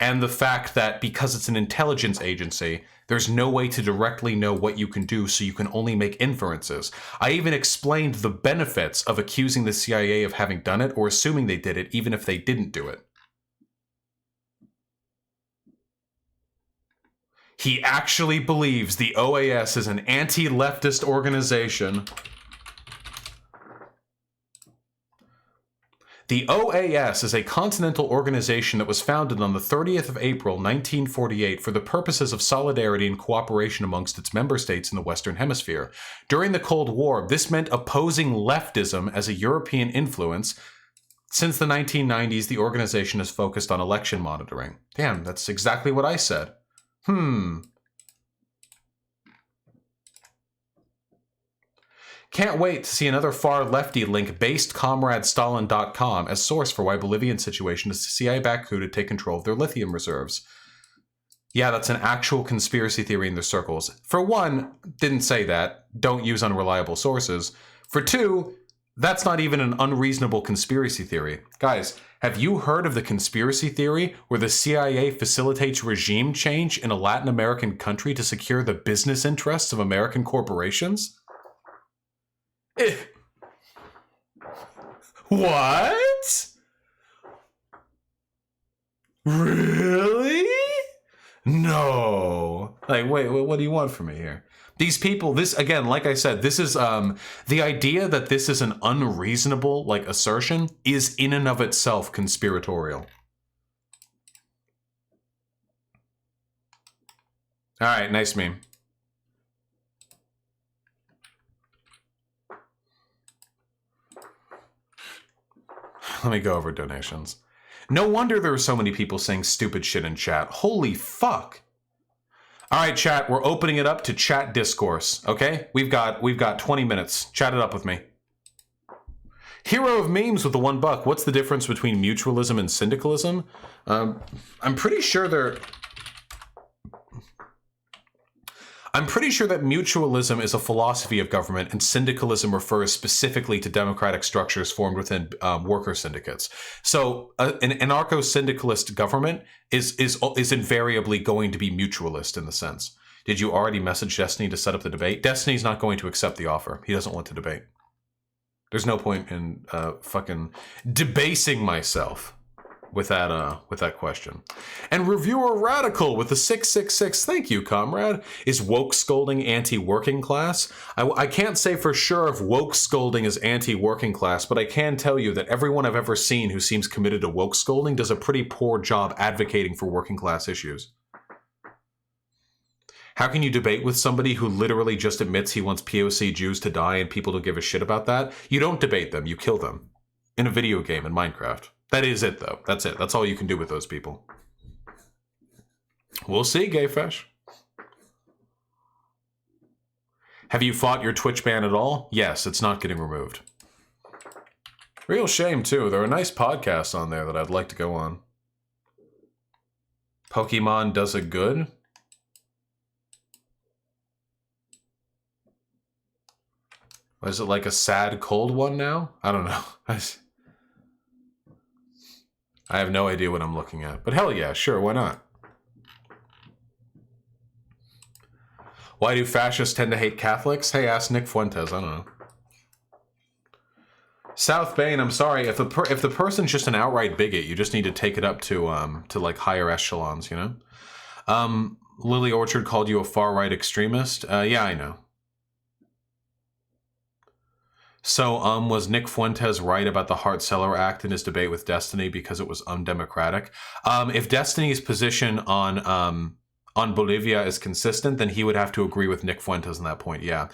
Speaker 1: and the fact that because it's an intelligence agency, there's no way to directly know what you can do, so you can only make inferences. I even explained the benefits of accusing the CIA of having done it or assuming they did it, even if they didn't do it. He actually believes the OAS is an anti-leftist organization. The OAS is a continental organization that was founded on the 30th of April, 1948 for the purposes of solidarity and cooperation amongst its member states in the Western Hemisphere. During the Cold War, this meant opposing leftism as a European influence. Since the 1990s, the organization has focused on election monitoring. Damn, that's exactly what I said. Can't wait to see another far lefty link based ComradeStalin.com as source for why Bolivian situation is a CIA-backed coup to take control of their lithium reserves. Yeah, that's an actual conspiracy theory in the circles. For one, didn't say that. Don't use unreliable sources. For two, that's not even an unreasonable conspiracy theory. Guys, have you heard of the conspiracy theory where the CIA facilitates regime change in a Latin American country to secure the business interests of American corporations? What? Really? No. Like, wait, what do you want from me here? These people, this, again, like I said, this is, the idea that this is an unreasonable, like, assertion is in and of itself conspiratorial. All right, nice meme. Let me go over donations. No wonder there are so many people saying stupid shit in chat. Holy fuck. All right, chat, we're opening it up to chat discourse, okay? We've got 20 minutes. Chat it up with me. Hero of memes with the $1. What's the difference between mutualism and syndicalism? I'm pretty sure that mutualism is a philosophy of government and syndicalism refers specifically to democratic structures formed within worker syndicates. So an anarcho-syndicalist government is invariably going to be mutualist in the sense. Did you already message Destiny to set up the debate? Destiny's not going to accept the offer. He doesn't want to debate. There's no point in fucking debasing myself with that question. And Reviewer Radical with the 666, thank you, comrade. Is woke scolding anti-working class? I can't say for sure if woke scolding is anti-working class, but I can tell you that everyone I've ever seen who seems committed to woke scolding does a pretty poor job advocating for working class issues. How can you debate with somebody who literally just admits he wants POC Jews to die and people don't give a shit about that? You don't debate them, you kill them. In a video game, in Minecraft. That is it, though. That's it. That's all you can do with those people. We'll see, Gayfesh. Have you fought your Twitch ban at all? Yes, it's not getting removed. Real shame, too. There are nice podcasts on there that I'd like to go on. Pokemon does it good? Is it like a sad, cold one now? I don't know. I have no idea what I'm looking at. But hell yeah, sure, why not? Why do fascists tend to hate Catholics? Hey, ask Nick Fuentes, I don't know. South Bane, I'm sorry, if the person's just an outright bigot, you just need to take it up to like higher echelons, you know? Lily Orchard called you a far-right extremist? Yeah, I know. So, was Nick Fuentes right about the Hart-Celler Act in his debate with Destiny because it was undemocratic? If Destiny's position on Bolivia is consistent, then he would have to agree with Nick Fuentes on that point, yeah.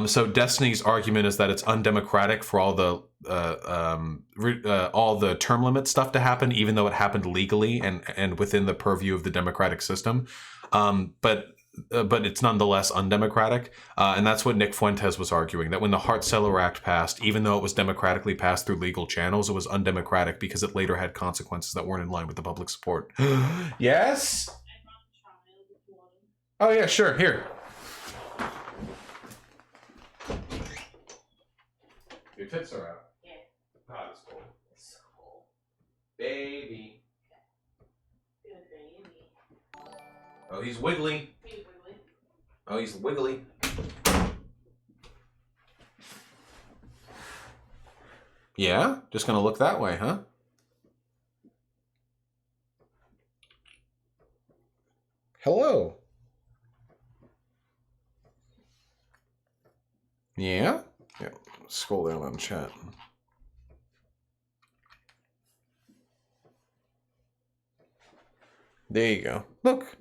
Speaker 1: So Destiny's argument is that it's undemocratic for all the term limit stuff to happen, even though it happened legally and within the purview of the democratic system. But it's nonetheless undemocratic, and that's what Nick Fuentes was arguing, that when the Hart-Celler Act passed, even though it was democratically passed through legal channels, it was undemocratic because it later had consequences that weren't in line with the public support. Yes? Oh yeah, sure, here. Your tits are out.
Speaker 5: Yeah.
Speaker 1: Ah, that's cool. It's so cool. Baby.
Speaker 5: Good baby.
Speaker 1: Oh, he's wiggly. Oh, he's wiggly. Yeah? Just gonna look that way, huh? Hello. Yeah? Yeah, scroll down on chat. There you go. Look.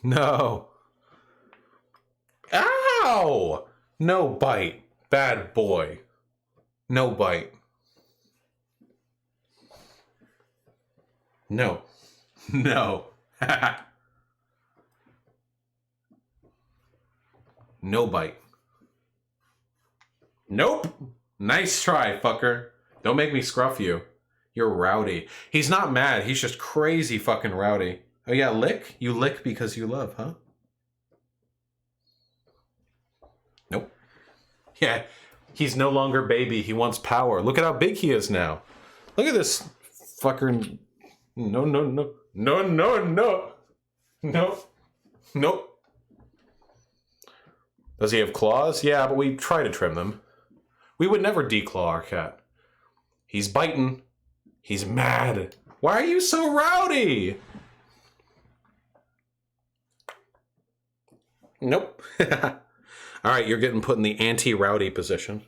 Speaker 1: No. Ow! No bite. Bad boy. No bite. No. No. No bite. Nope. Nice try, fucker. Don't make me scruff you. You're rowdy. He's not mad. He's just crazy fucking rowdy. Oh yeah, lick? You lick because you love, huh? Nope. Yeah, he's no longer baby. He wants power. Look at how big he is now. Look at this fucker. No, no, no. No, no, no. No. Nope. Does he have claws? Yeah, but we try to trim them. We would never declaw our cat. He's biting. He's mad. Why are you so rowdy? Nope. All right, you're getting put in the anti-rowdy position.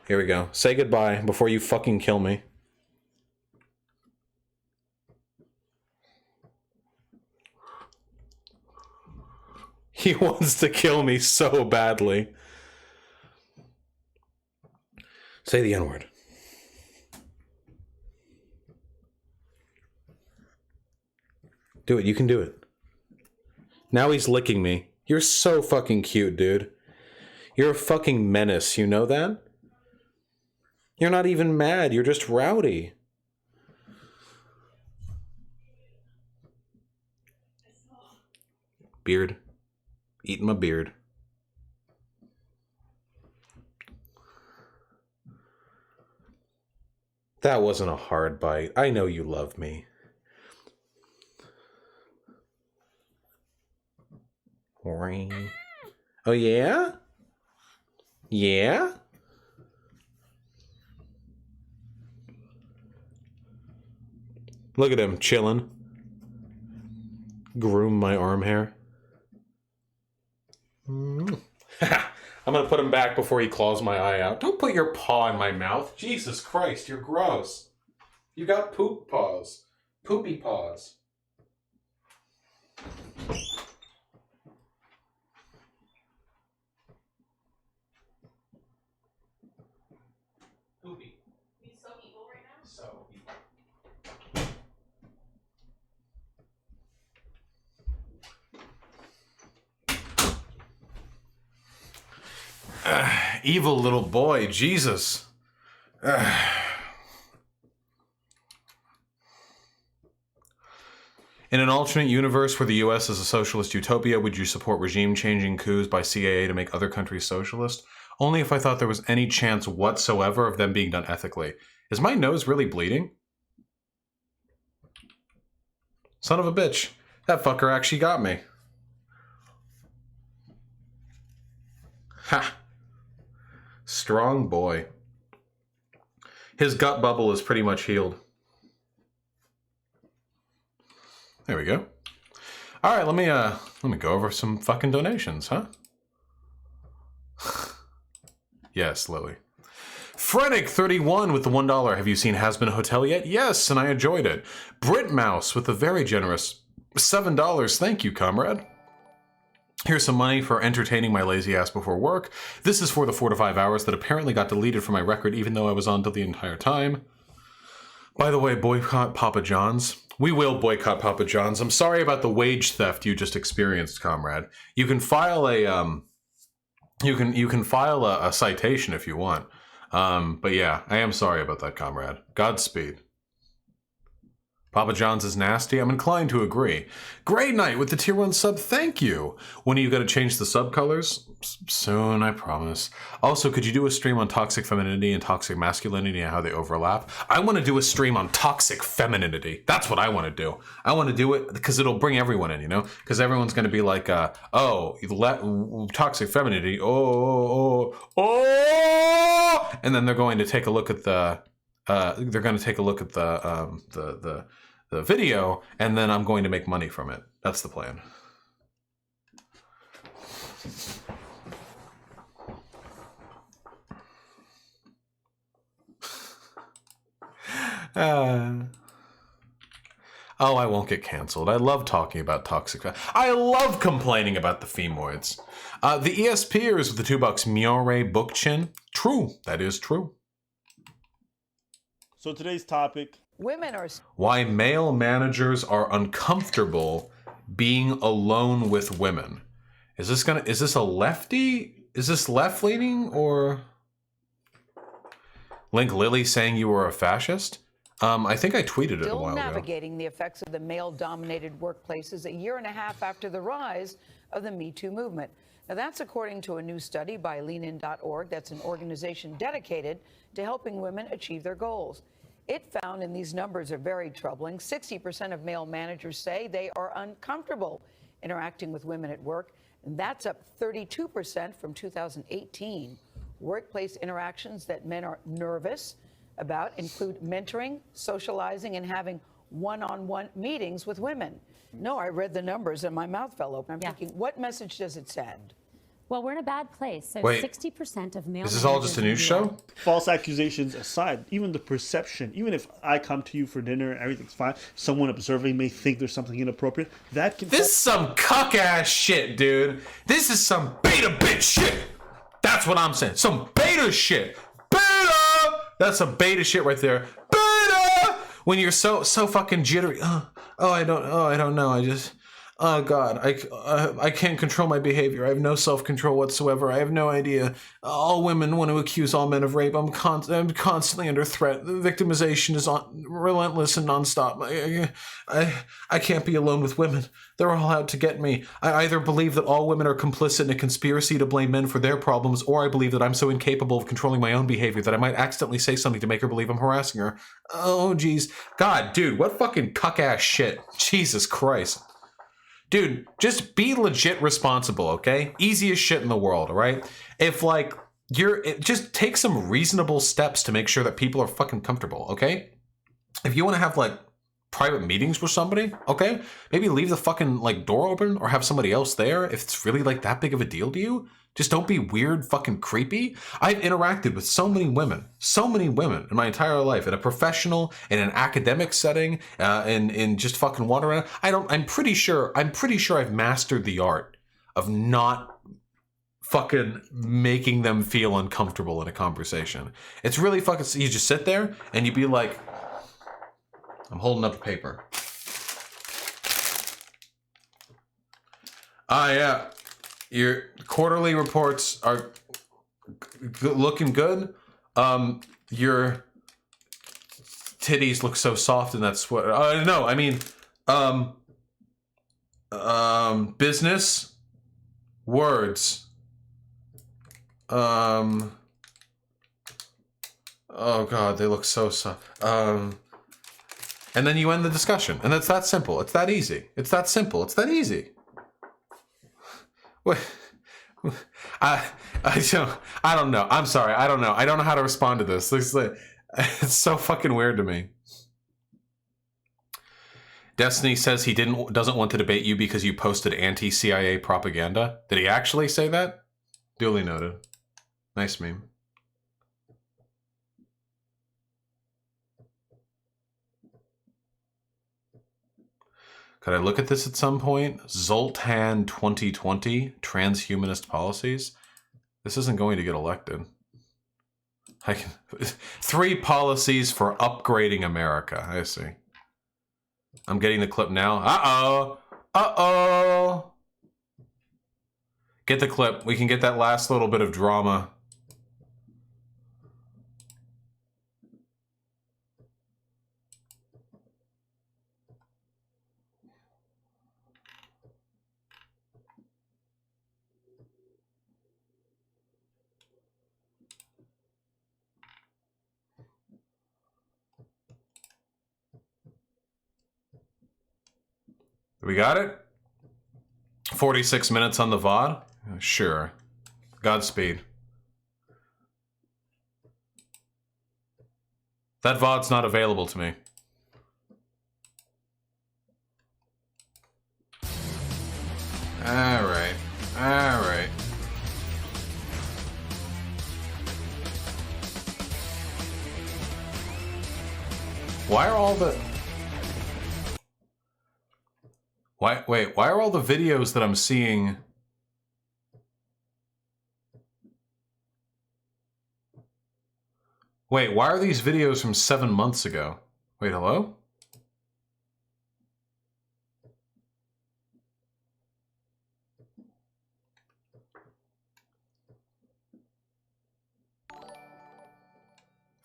Speaker 1: Here we go. Say goodbye before you fucking kill me. He wants to kill me so badly. Say the N-word. Do it. You can do it. Now he's licking me. You're so fucking cute, dude. You're a fucking menace. You know that? You're not even mad. You're just rowdy. Beard. Eating my beard. That wasn't a hard bite. I know you love me. Oh yeah? Yeah? Look at him chilling. Groom my arm hair. I'm gonna put him back before he claws my eye out. Don't put your paw in my mouth. Jesus Christ, you're gross. You got poop paws. Poopy paws. Poopy.
Speaker 5: He's so evil right now.
Speaker 1: So evil. Evil little boy, Jesus. In an alternate universe where the US is a socialist utopia, would you support regime-changing coups by CIA to make other countries socialist? Only if I thought there was any chance whatsoever of them being done ethically. Is my nose really bleeding? Son of a bitch. That fucker actually got me. Ha! Strong boy. His gut bubble is pretty much healed. There we go. All right, let me go over some fucking donations, huh? Yes, Lily. Frenic31 with the $1. Have you seen Has Been a Hotel yet? Yes, and I enjoyed it. Britmouse with the very generous $7. Thank you, comrade. Here's some money for entertaining my lazy ass before work. This is for the 4 to 5 hours that apparently got deleted from my record even though I was on till the entire time. By the way, boycott Papa John's. We will boycott Papa John's. I'm sorry about the wage theft you just experienced, comrade. You can file a you can file a citation if you want. But yeah, I am sorry about that, comrade. Godspeed. Papa John's is nasty? I'm inclined to agree. Great Night with the tier 1 sub, thank you. When are you going to change the sub colors? Soon, I promise. Also, could you do a stream on toxic femininity and toxic masculinity and how they overlap? I want to do a stream on toxic femininity. That's what I want to do. I want to do it because it'll bring everyone in, you know? Because everyone's going to be like, toxic femininity, oh. And then they're going to take a look at the video, and then I'm going to make money from it. That's the plan. Oh, I won't get canceled. I love talking about toxic. I love complaining about the femoids. The ESPers with the $2 Miore Bookchin. True, that is true.
Speaker 9: So today's topic.
Speaker 10: Women are...
Speaker 1: Why male managers are uncomfortable being alone with women. Is this a lefty Is this left-leaning or... Link Lily saying you were a fascist? I think I tweeted it a while ago.
Speaker 9: Navigating the effects of the male-dominated workplaces a year and a half after the rise of the Me Too movement. Now, that's according to a new study by leanin.org. That's an organization dedicated to helping women achieve their goals. It found, and these numbers are very troubling, 60% of male managers say they are uncomfortable interacting with women at work, and that's up 32% from 2018. Workplace interactions that men are nervous about include mentoring, socializing, and having one-on-one meetings with women. No, I read the numbers and my mouth fell open. I'm thinking, what message does it send?
Speaker 10: Well, we're in a bad place. So
Speaker 1: Wait,
Speaker 10: 60% of male.
Speaker 1: Is this all just a news show?
Speaker 11: False accusations aside, even the perception, even if I come to you for dinner, everything's fine, someone observing may think there's something inappropriate, that can...
Speaker 1: This is some cuck-ass shit, dude. This is some beta bitch shit. That's what I'm saying. Some beta shit. Beta! That's some beta shit right there. Beta! When you're so fucking jittery. I don't know. Oh God, I can't control my behavior. I have no self-control whatsoever. I have no idea. All women want to accuse all men of rape. I'm constantly under threat. The victimization is relentless and nonstop. I can't be alone with women. They're all out to get me. I either believe that all women are complicit in a conspiracy to blame men for their problems, or I believe that I'm so incapable of controlling my own behavior that I might accidentally say something to make her believe I'm harassing her. Oh, geez. God, dude, what fucking cuck-ass shit. Jesus Christ. Dude, just be legit responsible, okay? Easiest shit in the world, all right? If, like, just take some reasonable steps to make sure that people are fucking comfortable, okay? If you want to have, like, private meetings with somebody, okay? Maybe leave the fucking, like, door open or have somebody else there if it's really, like, that big of a deal to you. Just don't be weird, fucking creepy. I've interacted with so many women in my entire life, in a professional, in an academic setting, in just fucking wandering around. I'm pretty sure I've mastered the art of not fucking making them feel uncomfortable in a conversation. It's really fucking, you just sit there and you be like, I'm holding up a paper. Yeah. Your quarterly reports are looking good. Your titties look so soft in that sweater. No, I mean, business, words. Oh God, they look so soft. And then you end the discussion, and it's that simple. It's that easy. It's that simple. It's that easy. What? I don't know. I'm sorry. I don't know. I don't know how to respond to this. It's so fucking weird to me. Destiny says he doesn't want to debate you because you posted anti-CIA propaganda. Did he actually say that? Duly noted. Nice meme. Could I look at this at some point? Zoltan 2020, transhumanist policies. This isn't going to get elected. 3 policies for upgrading America. I see. I'm getting the clip now. Uh-oh. Uh-oh. Get the clip. We can get that last little bit of drama. We got it? 46 minutes on the VOD? Sure. Godspeed. That VOD's not available to me. Alright. Alright. Why are all the... Wait, why are all the videos that I'm seeing... Wait, why are these videos from 7 months ago? Wait, hello?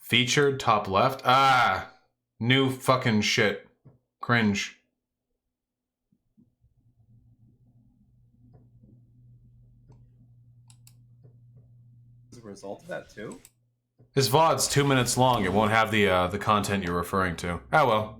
Speaker 1: Featured, top left. Ah, new fucking shit. Cringe.
Speaker 12: As a result of that too?
Speaker 1: His VOD's 2 minutes long. It won't have the content you're referring to. Oh well.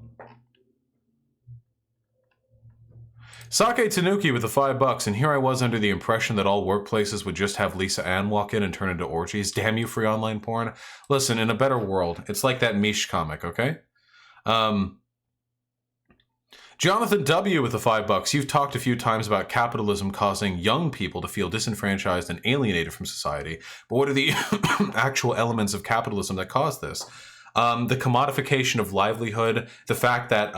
Speaker 1: Sake Tanuki with the $5, and here I was under the impression that all workplaces would just have Lisa Ann walk in and turn into orgies. Damn you, free online porn. Listen, in a better world, it's like that Mish comic, okay? Jonathan W. with the $5. You've talked a few times about capitalism causing young people to feel disenfranchised and alienated from society, but what are the actual elements of capitalism that cause this? The commodification of livelihood, the fact that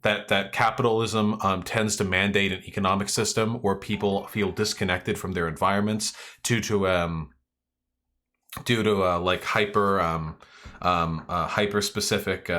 Speaker 1: that capitalism tends to mandate an economic system where people feel disconnected from their environments due to like hyper specific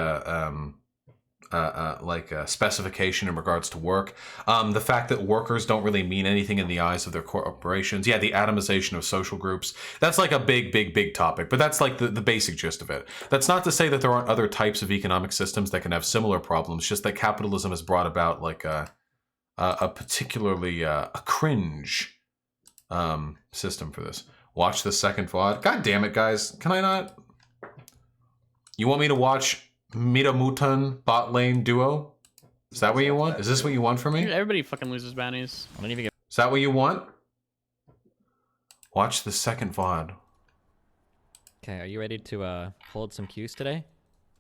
Speaker 1: specification in regards to work. The fact that workers don't really mean anything in the eyes of their corporations. Yeah, the atomization of social groups. That's like a big topic, but that's like the basic gist of it. That's not to say that there aren't other types of economic systems that can have similar problems, just that capitalism has brought about like a particularly a cringe system for this. Watch the second VOD. God damn it, guys. Can I not? You want me to watch Miramutan bot lane duo? Is that what you want? Is this what you want from me?
Speaker 13: Dude, everybody fucking loses bounties. I don't even get.
Speaker 1: Is that what you want? Watch the second VOD.
Speaker 14: Okay, are you ready to hold some cues today?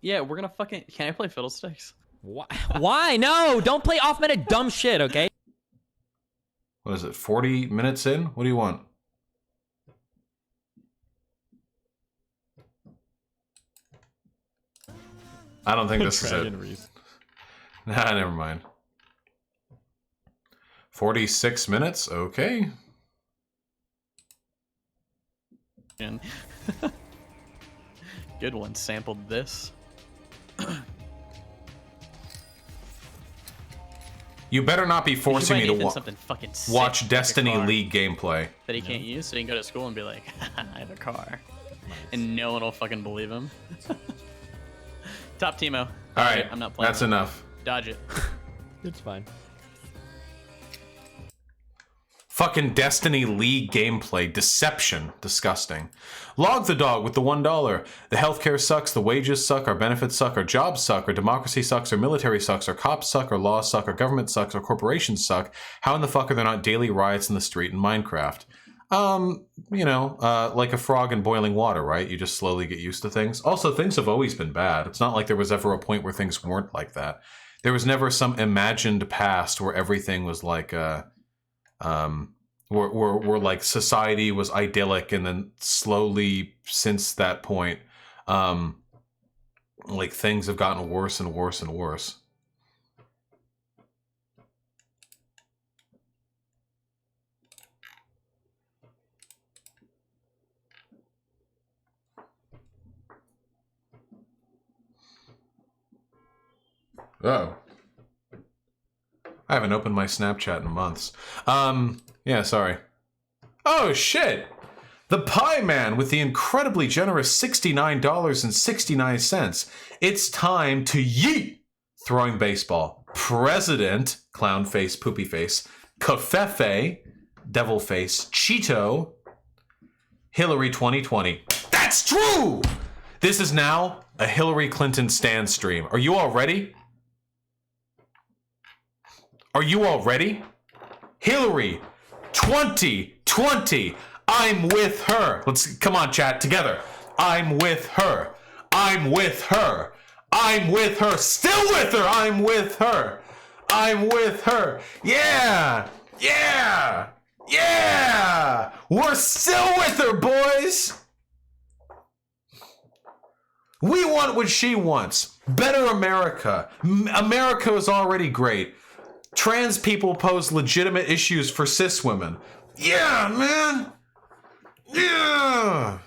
Speaker 13: Yeah, we're gonna fucking. Can I play Fiddlesticks?
Speaker 14: Why? Why? No! Don't play off-meta dumb shit, okay?
Speaker 1: What is it? 40 minutes in? What do you want? I don't think this is it. Nah, never mind. 46 minutes? Okay.
Speaker 13: Good one. Sampled this.
Speaker 1: You better not be forcing me to watch Destiny
Speaker 13: like
Speaker 1: League gameplay.
Speaker 13: That he can't use, so he can go to school and be like, I have a car. And no one will fucking believe him. Top Teemo.
Speaker 1: Alright,
Speaker 13: I'm not playing.
Speaker 1: that's enough.
Speaker 13: Dodge it.
Speaker 14: It's fine.
Speaker 1: Fucking Destiny League gameplay. Deception. Disgusting. Log the dog with the $1. The healthcare sucks, the wages suck, our benefits suck, our jobs suck, our democracy sucks, our military sucks, our cops suck, our laws suck, our government sucks, our corporations suck. How in the fuck are there not daily riots in the street in Minecraft? You know, like a frog in boiling water, right? You just slowly get used to things. Also, things have always been bad. It's not like there was ever a point where things weren't like that. There was never some imagined past where everything was like, where like society was idyllic, and then slowly since that point, like things have gotten worse and worse and worse. Oh. I haven't opened my Snapchat in months. Yeah, sorry. Oh, shit! The Pie Man with the incredibly generous $69.69. It's time to yeet! Throwing baseball. President, clown face, poopy face, Covfefe, devil face, Cheeto, Hillary 2020. That's true! This is now a Hillary Clinton stand stream. Are you all ready? Are you all ready? Hillary 2020. I'm with her. Let's come on, chat together. I'm with her. I'm with her. I'm with her. Still with her. I'm with her. I'm with her. Yeah. Yeah. Yeah. We're still with her, boys. We want what she wants. Better America. America is already great. Trans people pose legitimate issues for cis women. Yeah, man. Yeah.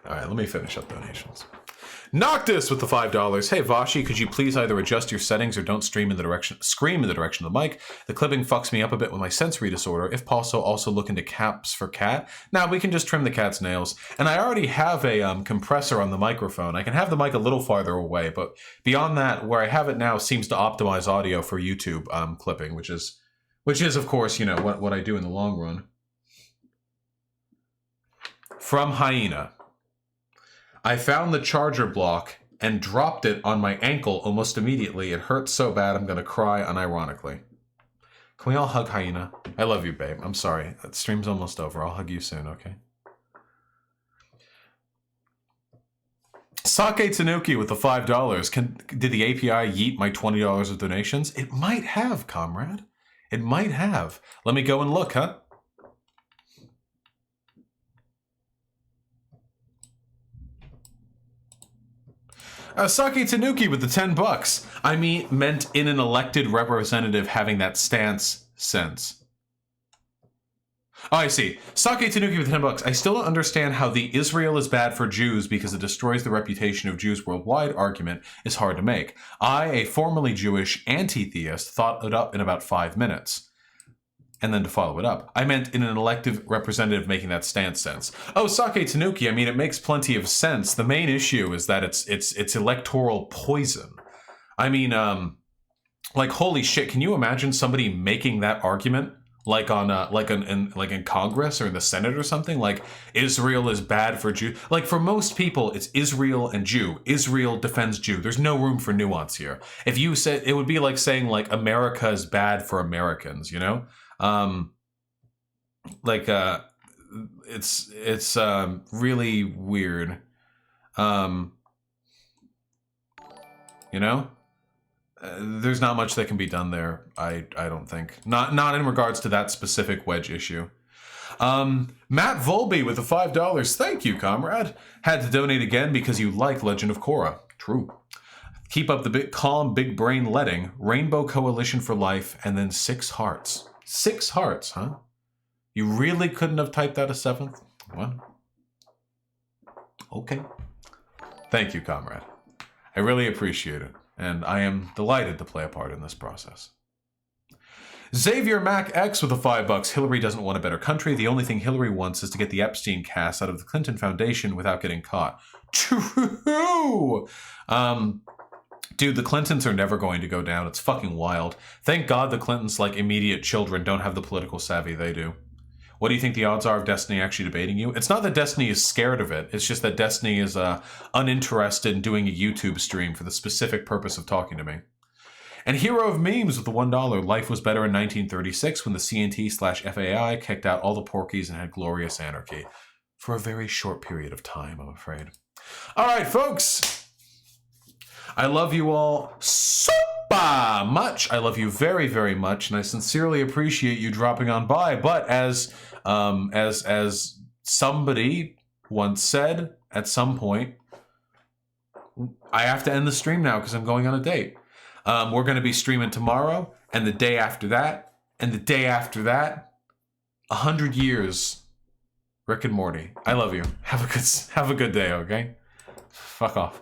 Speaker 1: All right, let me finish up donations. Noctis with the $5. Hey Vashi, could you please either adjust your settings or don't scream in the direction of the mic? The clipping fucks me up a bit with my sensory disorder. If possible, also look into caps for cat. Now we can just trim the cat's nails. And I already have a compressor on the microphone. I can have the mic a little farther away, but beyond that, where I have it now seems to optimize audio for YouTube clipping, which is of course, you know, what I do in the long run. From Hyena. I found the charger block and dropped it on my ankle almost immediately. It hurts so bad I'm gonna cry unironically. Can we all hug Hyena? I love you, babe. I'm sorry. That stream's almost over. I'll hug you soon, okay? Sake Tanuki with the $5. Did the API yeet my $20 of donations? It might have, comrade. It might have. Let me go and look, huh? Sake Tanuki with the $10. I meant in an elected representative having that stance sense. Oh, I see. Sake Tanuki with $10. I still don't understand how the Israel is bad for Jews because it destroys the reputation of Jews worldwide argument is hard to make. I, a formerly Jewish anti-theist, thought it up in about 5 minutes. And then to follow it up, I meant in an elected representative making that stance sense. Oh, Sake Tanuki, I mean, it makes plenty of sense. The main issue is that it's electoral poison. I mean, like, holy shit, can you imagine somebody making that argument? Like in Congress or in the Senate or something? Like, Israel is bad for Jew. Like, for most people, it's Israel and Jew. Israel defends Jew. There's no room for nuance here. If you said, it would be like saying, like, America is bad for Americans, you know? It's really weird. You know? There's not much that can be done there, I don't think. Not in regards to that specific wedge issue. Matt Volby with the $5. Thank you, comrade. Had to donate again because you like Legend of Korra. True. Keep up the calm, big brain letting. Rainbow Coalition for Life, and then 6 hearts. 6 hearts, huh? You really couldn't have typed out a 7th? What? Okay. Thank you, comrade. I really appreciate it, and I am delighted to play a part in this process. Xavier Mac X with the $5. Hillary doesn't want a better country. The only thing Hillary wants is to get the Epstein cast out of the Clinton Foundation without getting caught. True! Dude, the Clintons are never going to go down. It's fucking wild. Thank God the Clintons, like immediate children, don't have the political savvy they do. What do you think the odds are of Destiny actually debating you? It's not that Destiny is scared of it. It's just that Destiny is uninterested in doing a YouTube stream for the specific purpose of talking to me. And Hero of Memes with the $1. Life was better in 1936 when the CNT/FAI kicked out all the Porkies and had glorious anarchy. For a very short period of time, I'm afraid. All right, folks. I love you all super much. I love you very, very much, and I sincerely appreciate you dropping on by. But as somebody once said at some point, I have to end the stream now because I'm going on a date. We're going to be streaming tomorrow, and the day after that, and the day after that. 100 years. Rick and Morty. I love you. Have a good day, okay? Fuck off.